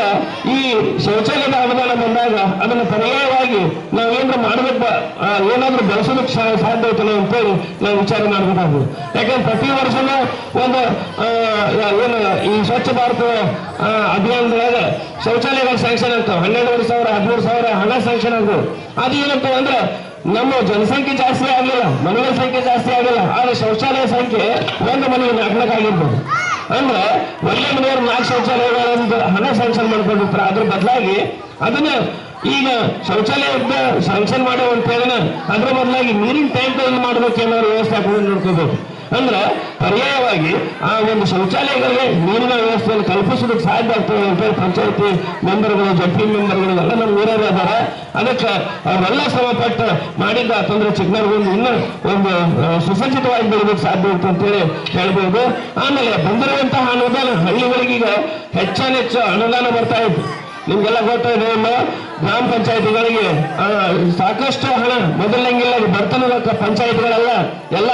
ಈ ಶೌಚಾಲಯದ ಅನುದಾನ ಬಂದಾಗ ಅದನ್ನು ಪರ್ಯಾಯವಾಗಿ ನಾವೇನಾದ್ರೂ ಮಾಡ್ಬೇಕು, ಏನಾದ್ರೂ ಬಳಸೋದಕ್ಕೆ ಸಾಧ್ಯ ಐತಲ್ಲ ಅಂತೇಳಿ ನಾವು ವಿಚಾರ ಮಾಡ್ಬೇಕಾಗ್ತದೆ. ಯಾಕಂದ್ರೆ ಪ್ರತಿ ವರ್ಷನೂ ಒಂದು ಏನು ಈ ಸ್ವಚ್ಛ ಭಾರತ ಅಭಿಯಾನದೊಳಗೆ ಶೌಚಾಲಯಗಳು ಸ್ಯಾಂಕ್ಷನ್ ಆಗ್ತಾವೆ. 12,000 13,000 ಹಣ ಸ್ಯಾಂಕ್ಷನ್ ಆಗ್ತವೆ. ಅದು ಏನಂತ ಅಂದ್ರೆ ನಮ್ಮ ಜನಸಂಖ್ಯೆ ಜಾಸ್ತಿ ಆಗಲಿಲ್ಲ, ಮನೆಗಳ ಸಂಖ್ಯೆ ಜಾಸ್ತಿ ಆಗಿಲ್ಲ, ಆದ್ರೆ ಶೌಚಾಲಯ ಸಂಖ್ಯೆ ಒಂದು ಮನೆಗೆ 4 ಆಗಿರ್ಬೋದು. ಅಂದ್ರೆ ಒಳ್ಳೆ ಮನೆಯವರು 4 ಶೌಚಾಲಯಗಳನ್ನು ಹಣ ಸ್ಯಾಂಕ್ಷನ್ ಮಾಡ್ಕೊಂಡಿರ್ತಾರೆ. ಅದ್ರ ಬದಲಾಗಿ ಅದನ್ನ ಈಗ ಶೌಚಾಲಯದ ಸ್ಯಾಂಕ್ಷನ್ ಮಾಡೋ ಅಂತ ಹೇಳಿನ ಅದ್ರ ಬದಲಾಗಿ ನೀರಿನ ಟ್ಯಾಂಕ್ಗಳನ್ನು ಮಾಡ್ಬೇಕು ಏನಾದ್ರು ವ್ಯವಸ್ಥೆ ಹಾಕೊಂಡು ನೋಡ್ಕೋಬೇಕು. ಅಂದ್ರೆ ಪರ್ಯಾಯವಾಗಿ ಆ ಒಂದು ಶೌಚಾಲಯಗಳಿಗೆ ನೀರಿನ ವ್ಯವಸ್ಥೆಯನ್ನು ಕಲ್ಪಿಸೋದಕ್ಕೆ ಸಾಧ್ಯ ಆಗ್ತದೆ ಅಂತ ಹೇಳಿ ಪಂಚಾಯತಿ ಮೆಂಬರ್ಗಳು, ಜಡ್ಪಿ ಮೆಂಬರ್ಗಳು ಎಲ್ಲ ನಮ್ಮ ಊರಲ್ಲಿ ಅದಾರ. ಅದಕ್ಕೆ ಅವರೆಲ್ಲ ಶ್ರಮಪಟ್ಟು ಮಾಡಿದ್ದ ಅಂತಂದ್ರೆ ಚಿಕ್ಕನರಬಂದ ಇನ್ನೂ ಒಂದು ಸುಸಜ್ಜಿತವಾಗಿ ಬೆಳೀಬೇಕು ಸಾಧ್ಯ ಇತ್ತು ಅಂತೇಳಿ ಹೇಳ್ಬೋದು. ಆಮೇಲೆ ಬಂದಿರುವಂತಹ ಅನುದಾನ ಹಳ್ಳಿಗಳಿಗೀಗ ಹೆಚ್ಚು ಅನುದಾನ ಬರ್ತಾ ಇತ್ತು. ನಿಮ್ಗೆಲ್ಲ ಗೊತ್ತಿದೆ, ಗ್ರಾಮ ಪಂಚಾಯತಿಗಳಿಗೆ ಸಾಕಷ್ಟು ಹಣ ಮೊದಲಂಗಿಲ್ಲ ಬರ್ತನದ ಪಂಚಾಯತ್ಗಳೆಲ್ಲ ಎಲ್ಲ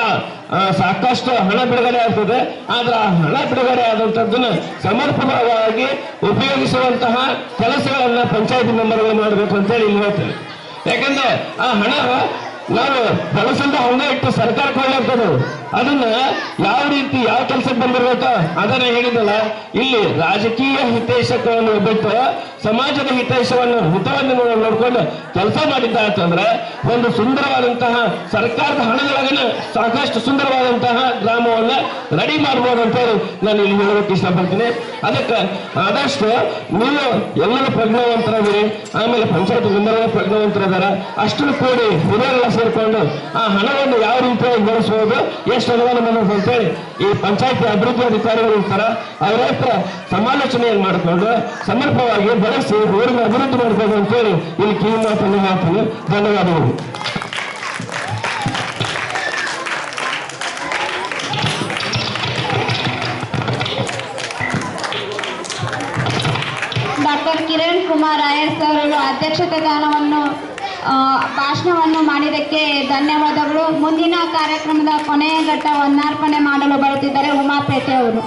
ಸಾಕಷ್ಟು ಹಣ ಬಿಡುಗಡೆ ಆಗ್ತದೆ. ಆದ್ರೆ ಆ ಹಣ ಬಿಡುಗಡೆ ಆದಂಥದ್ದನ್ನ ಸಮರ್ಪಕವಾಗಿ ಉಪಯೋಗಿಸುವಂತಹ ಕೆಲಸಗಳನ್ನ ಪಂಚಾಯತಿ ಮೆಂಬರ್ಗಳು ಮಾಡಬೇಕು ಅಂತೇಳಿ ಇಲ್ಲಿ ಹೇಳ್ತೇನೆ. ಯಾಕಂದ್ರೆ ಆ ಹಣ ನಾವು ಬಳಸಂತ ಹಂಗ ಇಟ್ಟು ಸರ್ಕಾರ ಕೊಳ್ಳಿರ್ತದೆ. ಅದನ್ನ ಯಾವ ರೀತಿ ಯಾವ ಕೆಲಸಕ್ಕೆ ಬಂದಿರ್ಬೇಕೋ ಅದನ್ನ ಹೇಳಿದಲ್ಲ, ಇಲ್ಲಿ ರಾಜಕೀಯ ಹಿತೈಷಗಳನ್ನು ಬಿಟ್ಟು ಸಮಾಜದ ಹಿತವನ್ನು ನೋಡ್ಕೊಂಡು ಕೆಲಸ ಮಾಡಿದ್ದ ಅಂತಂದ್ರೆ ಒಂದು ಸುಂದರವಾದಂತಹ ಸರ್ಕಾರದ ಹಣದೊಳಗನ ಸಾಕಷ್ಟು ಸುಂದರವಾದಂತಹ ಗ್ರಾಮವನ್ನ ರೆಡಿ ಮಾಡ್ಬೋದು ಅಂತೇಳಿ ನಾನು ಇಲ್ಲಿ ಹೇಳೋದಕ್ಕೆ ಇಷ್ಟಪಡ್ತೀನಿ. ಅದಕ್ಕೆ ಆದಷ್ಟು ನೀವು ಎಲ್ಲರೂ ಪ್ರಜ್ಞಾವಂತರಾಗಿರಿ, ಆಮೇಲೆ ಪಂಚಾಯತ್ ಮೆಂಬರ್ಗಳು ಪ್ರಜ್ಞಾವಂತರಿದಾರ, ಅಷ್ಟನ್ನು ಕೂಡಿ ಹಿರಿಯರೆಲ್ಲ ಸೇರ್ಕೊಂಡು ಆ ಹಣವನ್ನು ಯಾವ ರೀತಿಯಾಗಿ ಬಳಸಬಹುದು, ಎಷ್ಟು ಅನುದಾನ ಮಾಡೋದು ಅಂತೇಳಿ ಈ ಪಂಚಾಯತಿ ಅಭಿವೃದ್ಧಿ ಅಧಿಕಾರಿಗಳು ಇರ್ತಾರ, ಅವರ ಹತ್ರ ಸಮಾಲೋಚನೆಯನ್ನು ಮಾಡಿಕೊಂಡು ಸಮರ್ಪಕವಾಗಿ ಬಳಸಿ ಊರಿನ ಅಭಿವೃದ್ಧಿ ಮಾಡ್ಬೋದು ಅಂತೇಳಿ ಇಲ್ಲಿ ಕಿವಿ ಮಾತನ್ನು ಹೇಳ್ತೀನಿ. ಧನ್ಯವಾದಗಳು. ಡಾಕ್ಟರ್ ಕಿರಣ್ ಕುಮಾರ್ ಆಯರ್ ಸರ್ ಅವರು ಅಧ್ಯಕ್ಷತೆ ಭಾಷಣವನ್ನು ಮಾಡಿದ್ದಕ್ಕೆ ಧನ್ಯವಾದಗಳು. ಮುಂದಿನ ಕಾರ್ಯಕ್ರಮದ ಕೊನೆಯ ಘಟ್ಟ ವಂದನಾರ್ಪಣೆ ಮಾಡಲು ಬರುತ್ತಿದ್ದಾರೆ ಉಮಾಪೇಟೆ ಅವರು.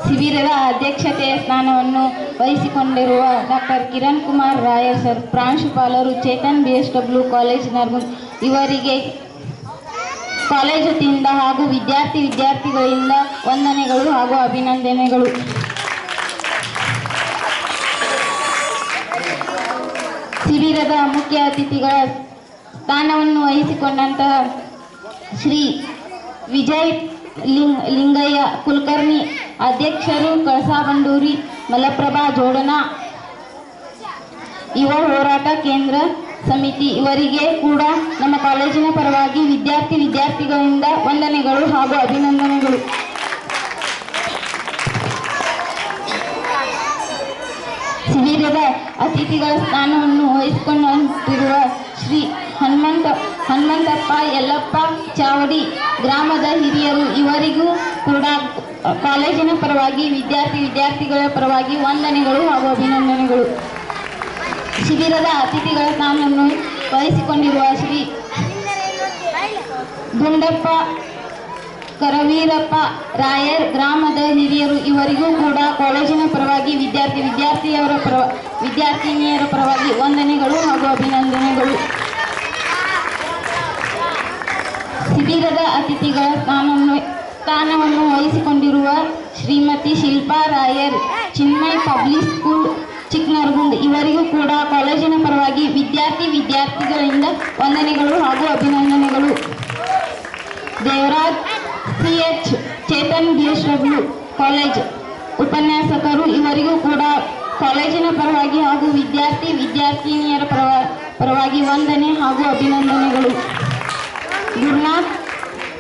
ಶಿಬಿರದ ಅಧ್ಯಕ್ಷತೆಯ ಸ್ಥಾನವನ್ನು ವಹಿಸಿಕೊಂಡಿರುವ ಡಾಕ್ಟರ್ ಕಿರಣ್ ಕುಮಾರ್ ರಾಯರ್ ಸರ್, ಪ್ರಾಂಶುಪಾಲರು ಚೇತನ್ BSW ಕಾಲೇಜ್ ನರಗುಂದ ಇವರಿಗೆ ಕಾಲೇಜ್ ವತಿಯಿಂದ ಹಾಗೂ ವಿದ್ಯಾರ್ಥಿಗಳಿಂದ ವಂದನೆಗಳು ಹಾಗೂ ಅಭಿನಂದನೆಗಳು. ಶಿಬಿರದ ಮುಖ್ಯ ಅತಿಥಿಗಳ ಸ್ಥಾನವನ್ನು ವಹಿಸಿಕೊಂಡಂತಹ ಶ್ರೀ ವಿಜಯ್ ಲಿಂಗಯ್ಯ ಕುಲಕರ್ಣಿ, ಅಧ್ಯಕ್ಷರು ಕಳಸಾ ಬಂಡೂರಿ ಮಲಪ್ರಭಾ ಜೋಡಣಾ ಯುವ ಹೋರಾಟ ಕೇಂದ್ರ ಸಮಿತಿ ಇವರಿಗೆ ಕೂಡ ನಮ್ಮ ಕಾಲೇಜಿನ ಪರವಾಗಿ ವಿದ್ಯಾರ್ಥಿಗಳಿಂದ ವಂದನೆಗಳು ಹಾಗೂ ಅಭಿನಂದನೆಗಳು. ಶಿಬಿರದ ಅತಿಥಿಗಳ ಸ್ಥಾನವನ್ನು ವಹಿಸಿಕೊಂಡಿರುವ ಶ್ರೀ ಹನುಮಂತಪ್ಪ ಯಲ್ಲಪ್ಪ ಚಾವಡಿ ಗ್ರಾಮದ ಹಿರಿಯರು ಇವರಿಗೂ ಕೂಡ ಕಾಲೇಜಿನ ಪರವಾಗಿ ವಿದ್ಯಾರ್ಥಿಗಳ ಪರವಾಗಿ ವಂದನೆಗಳು ಹಾಗೂ ಅಭಿನಂದನೆಗಳು. ಶಿಬಿರದ ಅತಿಥಿಗಳ ಸ್ಥಾನವನ್ನು ವಹಿಸಿಕೊಂಡಿರುವ ಶ್ರೀ ಗುಂಡಪ್ಪ ಕರವೀರಪ್ಪ ರಾಯರ್ ಗ್ರಾಮದ ಹಿರಿಯರು ಇವರಿಗೂ ಕೂಡ ಕಾಲೇಜಿನ ಪರವಾಗಿ ವಿದ್ಯಾರ್ಥಿನಿಯರ ಪರವಾಗಿ ವಂದನೆಗಳು ಹಾಗೂ ಅಭಿನಂದನೆಗಳು. ಶಿಬಿರದ ಅತಿಥಿಗಳ ಸ್ಥಾನವನ್ನು ವಹಿಸಿಕೊಂಡಿರುವ ಶ್ರೀಮತಿ ಶಿಲ್ಪಾ ರಾಯರ್, ಚಿನ್ಮಯ್ ಪಬ್ಲಿಕ್ ಸ್ಕೂಲ್ ಚಿಕ್ಕನರಗುಂದ ಇವರಿಗೂ ಕೂಡ ಕಾಲೇಜಿನ ಪರವಾಗಿ ವಿದ್ಯಾರ್ಥಿಗಳಿಂದ ವಂದನೆಗಳು ಹಾಗೂ ಅಭಿನಂದನೆಗಳು. Devaraj CH Chetan BSW college ಉಪನ್ಯಾಸಕರು ಇವರಿಗೂ ಕೂಡ ಕಾಲೇಜಿನ ಪರವಾಗಿ ಹಾಗೂ ವಿದ್ಯಾರ್ಥಿನಿಯರ ಪರವಾಗಿ ವಂದನೆ ಹಾಗೂ ಅಭಿನಂದನೆಗಳು. ಗುರುನಾಥ್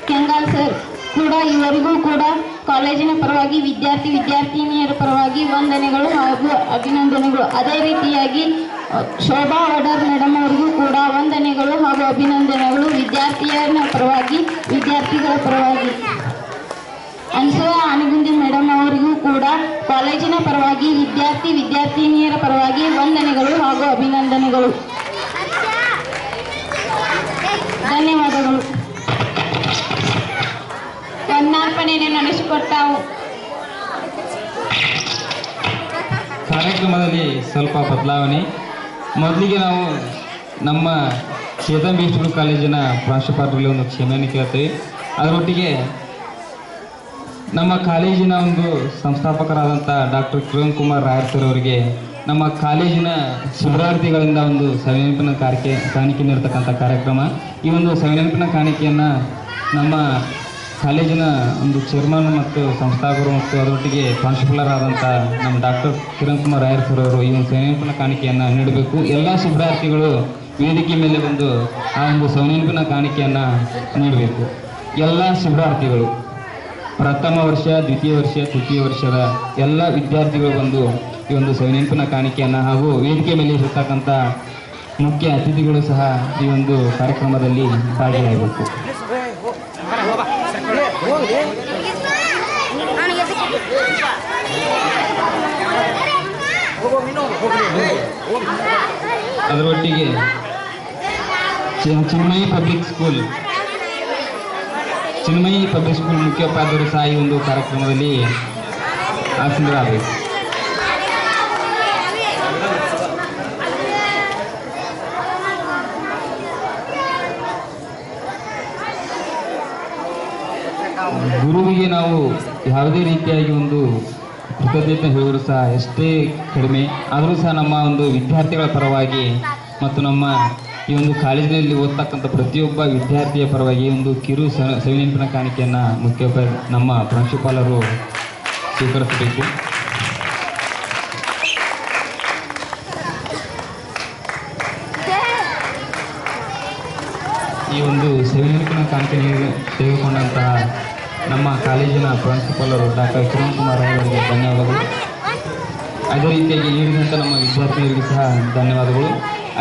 ಕೆಂಗಾಲ್ ಸರ್ ಕೂಡ ಇವರಿಗೂ ಕೂಡ ಕಾಲೇಜಿನ ಪರವಾಗಿ ವಿದ್ಯಾರ್ಥಿನಿಯರ ಪರವಾಗಿ ವಂದನೆಗಳು ಹಾಗೂ ಅಭಿನಂದನೆಗಳು. ಅದೇ ರೀತಿಯಾಗಿ ಶೋಭಾ ವಡರ್ ಮೇಡಮ್ ಅವರಿಗೂ ಕೂಡ ವಂದನೆಗಳು ಹಾಗೂ ಅಭಿನಂದನೆಗಳು ವಿದ್ಯಾರ್ಥಿಗಳ ಪರವಾಗಿ. ಅನ್ಸೂಯ ಆನೆಗುಂದಿ ಮೇಡಮ್ ಅವರಿಗೂ ಕೂಡ ಕಾಲೇಜಿನ ಪರವಾಗಿ ವಿದ್ಯಾರ್ಥಿನಿಯರ ಪರವಾಗಿ ವಂದನೆಗಳು ಹಾಗೂ ಅಭಿನಂದನೆಗಳು. ಧನ್ಯವಾದಗಳು. ವಂದನಾರ್ಪಣೆಯನ್ನು ನಡೆಸಿಕೊಟ್ಟಾವು. ಕಾರ್ಯಕ್ರಮದಲ್ಲಿ ಸ್ವಲ್ಪ ಬದಲಾವಣೆ. ಮೊದಲಿಗೆ ನಾವು ನಮ್ಮ ಚೇತನ್ BSW ಕಾಲೇಜಿನ ಪ್ರಾಂಶುಪಾಲರಲ್ಲಿ ಒಂದು ಕ್ಷಮೆಯನ್ನು ಕೇಳ್ತೇವೆ. ಅದರೊಟ್ಟಿಗೆ ನಮ್ಮ ಕಾಲೇಜಿನ ಒಂದು ಸಂಸ್ಥಾಪಕರಾದಂಥ ಡಾಕ್ಟರ್ ಕಿರಣ್ ಕುಮಾರ್ ರಾಯರ್ ಸರ್ ಅವರಿಗೆ ನಮ್ಮ ಕಾಲೇಜಿನ ಶಿಬಿರಾರ್ಥಿಗಳಿಂದ ಒಂದು ಸವಿನೆನಪಿನ ಕಾಣಿಕೆ ನೀಡ್ತಕ್ಕಂಥ ಕಾರ್ಯಕ್ರಮ. ಈ ಒಂದು ಸವಿನೆನಪಿನ ಕಾಣಿಕೆಯನ್ನು ನಮ್ಮ ಕಾಲೇಜಿನ ಒಂದು ಚೇರ್ಮನ್ ಮತ್ತು ಸಂಸ್ಥಾಪಕರು ಮತ್ತು ಅದರೊಟ್ಟಿಗೆ ಪ್ರಾಂಶುಪಾಲರ್ ಆದಂಥ ನಮ್ಮ ಡಾಕ್ಟರ್ ಕಿರಣ್ ಕುಮಾರ್ ರಾಯರ್ ಸರ್ ಅವರು ಈ ಒಂದು ಸವಿನೆನಪಿನ ಕಾಣಿಕೆಯನ್ನು ನೀಡಬೇಕು. ಎಲ್ಲ ಶಿಬಿರಾರ್ಥಿಗಳು ವೇದಿಕೆ ಮೇಲೆ ಬಂದು ಆ ಒಂದು ಸವಿನೆನಪಿನ ಕಾಣಿಕೆಯನ್ನು ನೀಡಬೇಕು. ಎಲ್ಲ ಶಿಬಿರಾರ್ಥಿಗಳು ಪ್ರಥಮ ವರ್ಷ, ದ್ವಿತೀಯ ವರ್ಷ, ತೃತೀಯ ವರ್ಷದ ಎಲ್ಲ ವಿದ್ಯಾರ್ಥಿಗಳು ಬಂದು ಈ ಒಂದು ಸವಿನೆನಪಿನ ಕಾಣಿಕೆಯನ್ನು ಹಾಗೂ ವೇದಿಕೆ ಮೇಲೆ ಇರತಕ್ಕಂಥ ಮುಖ್ಯ ಅತಿಥಿಗಳು ಸಹ ಈ ಒಂದು ಕಾರ್ಯಕ್ರಮದಲ್ಲಿ ಭಾಗಿಯಾಗಬೇಕು. ಅದರೊಟ್ಟಿಗೆ ಚಿನ್ಮಯಿ ಪಬ್ಲಿಕ್ ಸ್ಕೂಲ್ ಮುಖ್ಯೋಪಾಧ್ಯಾಯರು ಸಹ ಈ ಒಂದು ಕಾರ್ಯಕ್ರಮದಲ್ಲಿ ಆಸೀನರಾಗಬೇಕು. ಗುರುವಿಗೆ ನಾವು ಯಾವುದೇ ರೀತಿಯಾಗಿ ಒಂದು ಕೃತಜ್ಞತೆ ಹೇಳಿದ್ರು ಸಹ ಎಷ್ಟೇ ಕಡಿಮೆ, ಆದರೂ ಸಹ ನಮ್ಮ ಒಂದು ವಿದ್ಯಾರ್ಥಿಗಳ ಪರವಾಗಿ ಮತ್ತು ನಮ್ಮ ಈ ಒಂದು ಕಾಲೇಜಿನಲ್ಲಿ ಓದ್ತಕ್ಕಂಥ ಪ್ರತಿಯೊಬ್ಬ ವಿದ್ಯಾರ್ಥಿಯ ಪರವಾಗಿ ಒಂದು ಕಿರು ಸವಿನೆನಪಿನ ಕಾಣಿಕೆಯನ್ನು ನಮ್ಮ ಪ್ರಾಂಶುಪಾಲರು ಸ್ವೀಕರಿಸಬೇಕು. ಈ ಒಂದು ಸವಿನೆನಪಿನ ಕಾಣಿಕೆ ತೆಗೆದುಕೊಂಡಂತಹ ನಮ್ಮ ಕಾಲೇಜಿನ ಪ್ರಾಂಶುಪಾಲರು ಡಾಕ್ಟರ್ ಕಿರಣ್ ಕುಮಾರ್ ಅವರಿಗೆ ಧನ್ಯವಾದಗಳು. ಅದೇ ರೀತಿಯಾಗಿ ನೀಡಿದಂಥ ನಮ್ಮ ವಿದ್ಯಾರ್ಥಿಗಳಿಗೆ ಸಹ ಧನ್ಯವಾದಗಳು.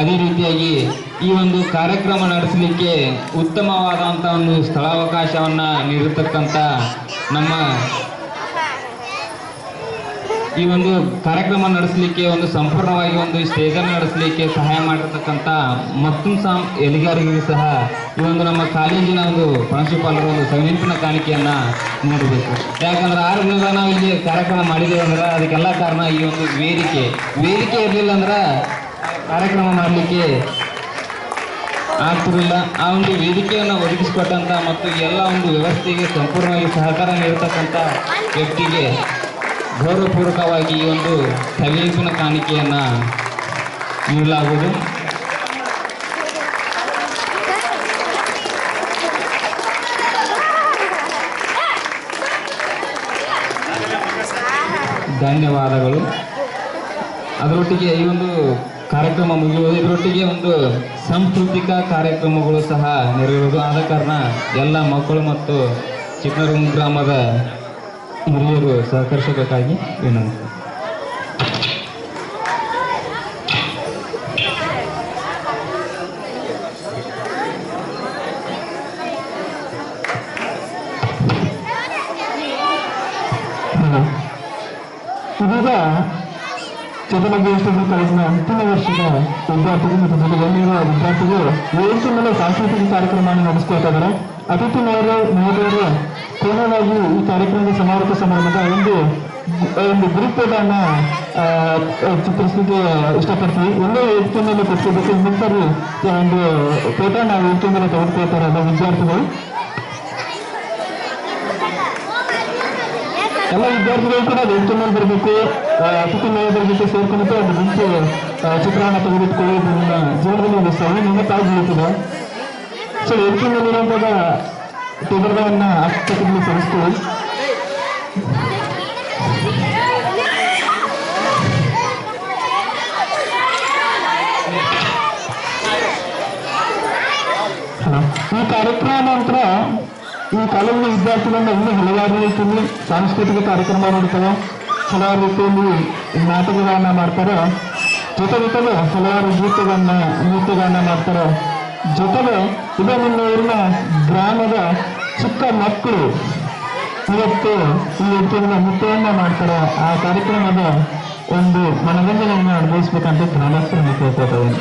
ಅದೇ ರೀತಿಯಾಗಿ ಈ ಒಂದು ಕಾರ್ಯಕ್ರಮ ನಡೆಸಲಿಕ್ಕೆ ಉತ್ತಮವಾದಂಥ ಒಂದು ಸ್ಥಳಾವಕಾಶವನ್ನು ನೀಡಿರ್ತಕ್ಕಂಥ ನಮ್ಮ ಈ ಒಂದು ಕಾರ್ಯಕ್ರಮ ನಡೆಸಲಿಕ್ಕೆ ಒಂದು ಸಂಪೂರ್ಣವಾಗಿ ಒಂದು ಸ್ಟೇಜನ್ನು ನಡೆಸಲಿಕ್ಕೆ ಸಹಾಯ ಮಾಡಿರ್ತಕ್ಕಂಥ ಮತ್ತೊಂದು ಎಲಿಗಾರಿಗೂ ಸಹ ಈ ಒಂದು ನಮ್ಮ ಕಾಲೇಜಿನ ಒಂದು ಪ್ರಾಂಶುಪಾಲರು ಒಂದು ಸವಿನೆನಪಿನ ಕಾಣಿಕೆಯನ್ನ ನೀಡಬೇಕು. ಯಾಕಂದ್ರೆ 6 ದಿನದ ನಾವು ಇಲ್ಲಿ ಕಾರ್ಯಕ್ರಮ ಮಾಡಿದ್ದೇವೆ ಅಂದ್ರೆ ಅದಕ್ಕೆಲ್ಲ ಕಾರಣ ಈ ಒಂದು ವೇದಿಕೆ ಇರಲಿಲ್ಲ ಅಂದ್ರೆ ಕಾರ್ಯಕ್ರಮ ಮಾಡಲಿಕ್ಕೆ ಆಗ್ತಿರಲಿಲ್ಲ. ಆ ಒಂದು ವೇದಿಕೆಯನ್ನು ಒದಗಿಸಿಕೊಟ್ಟಂತ ಮತ್ತು ಎಲ್ಲ ಒಂದು ವ್ಯವಸ್ಥೆಗೆ ಸಂಪೂರ್ಣವಾಗಿ ಸಹಕಾರ ನೀಡತಕ್ಕಂಥ ವ್ಯಕ್ತಿಗೆ ಗೌರವಪೂರ್ವಕವಾಗಿ ಈ ಒಂದು ಸವಿನೆನಪಿನ ಕಾಣಿಕೆಯನ್ನ ನೀಡಲಾಗುವುದು. ಧನ್ಯವಾದಗಳು. ಅದರೊಟ್ಟಿಗೆ ಈ ಒಂದು ಕಾರ್ಯಕ್ರಮ ಮುಗಿಯುವುದು, ಇದರೊಟ್ಟಿಗೆ ಒಂದು ಸಾಂಸ್ಕೃತಿಕ ಕಾರ್ಯಕ್ರಮಗಳು ಸಹ ನೆರವೇರುವುದು. ಆದ ಕಾರಣ ಎಲ್ಲ ಮಕ್ಕಳು ಮತ್ತು ಚಿಕ್ಕನೂರು ಗ್ರಾಮದ ಹಿರಿಯರು ಸಹಕರಿಸಬೇಕಾಗಿ ವಿನಂತಿ. ಇದೀಗ ಚಿತ್ರದುರ್ಗ ಕಾಲೇಜಿನ ಅಂತಿಮ ವರ್ಷದ ವಿದ್ಯಾರ್ಥಿಗಳು ಮತ್ತು ಜೊತೆಯಲ್ಲಿರುವ ವಿದ್ಯಾರ್ಥಿಗಳು ವೇದಿಕೆ ಮೇಲೆ ಸಾಂಸ್ಕೃತಿಕ ಕಾರ್ಯಕ್ರಮವನ್ನು ನಡೆಸಿಕೊಳ್ತಾ ಇದ್ದಾರೆ. ಅತಿಥಿ ಮಹೋದಯರು ಪೂರ್ಣವಾಗಿ ಈ ಕಾರ್ಯಕ್ರಮದ ಸಮಾರೋಪ ಸಮಾರಂಭದ ಒಂದು ಗ್ರೂಪ್ ಫೋಟೋನ ಚಿತ್ರಿಸಲಿಕ್ಕೆ ಇಷ್ಟಪಡ್ತೀವಿ. ಎಲ್ಲೇ ವೇದಿಕೆ ಮೇಲೆ ಕೊಟ್ಟಿದ್ದಕ್ಕೆ ಇನ್ನೊಂದ್ಸರಿ ಒಂದು ಫೋಟೋನ ವೇದಿಕೆ ಮೇಲೆ ತೆಗೆದುಕೊಳ್ತಾರಲ್ಲ ವಿದ್ಯಾರ್ಥಿಗಳು. ಎಲ್ಲ ವಿದ್ಯಾರ್ಥಿಗಳು ಕೂಡ ವೇದಿಕೆ ಮೇಲೆ ಬರಬೇಕು. ಅತಿಥಿ ಮಹೋದಯರ ಜೊತೆ ಸೇರ್ಕೊಂಡು ಒಂದು ಗುಂಪು ಚಿತ್ರವನ್ನು ತೆಗೆದಿಟ್ಕೊಳ್ಳೋದ್ರಿಂದ ಜೀವನದಲ್ಲಿ ಒಂದು ಸವಿ ನೆನಪಾಗಿ ಬೀಳ್ತದೆ. ಸೊ ವೇದಿಕೆ ಮೇಲಿರುವಂತಹ ಟೇಬಲ್ಗಳನ್ನ ಆಸ್ಪತ್ರೆಯಲ್ಲಿ ಸರಿಸ್ಕೊಳ್ಳಿ. ಈ ಕಾರ್ಯಕ್ರಮ ನಂತರ ಈ ಕಾಲೇಜಿನ ವಿದ್ಯಾರ್ಥಿಗಳಿಂದ ಇನ್ನೂ ಹಲವಾರು ರೀತಿಯಲ್ಲಿ ಸಾಂಸ್ಕೃತಿಕ ಕಾರ್ಯಕ್ರಮ ನಡೀತವೆ, ಹಲವಾರು ರೀತಿಯಲ್ಲಿ ನಾಟಕಗಳನ್ನ ಮಾಡ್ತಾರೆ, ಜೊತೆಗೆ ಹಲವಾರು ನೃತ್ಯಗಳನ್ನ ಮಾಡ್ತಾರೆ. ಜೊತೆಗೆ ಇದೇ ನಿಮ್ಮ ಊರಿನ ಗ್ರಾಮದ ಚಿಕ್ಕ ಮಕ್ಕಳು ಇವತ್ತು ಈ ರೀತಿಯ ನೃತ್ಯವನ್ನ ಮಾಡ್ತಾರೆ. ಆ ಕಾರ್ಯಕ್ರಮದ ಒಂದು ಮನರಂಜನೆಯನ್ನು ಅನುಭವಿಸ್ಬೇಕಂತ ಗ್ರಾಮಸ್ಥರನ್ನು ಕೇಳ್ಕೊಳ್ತೇವೆ.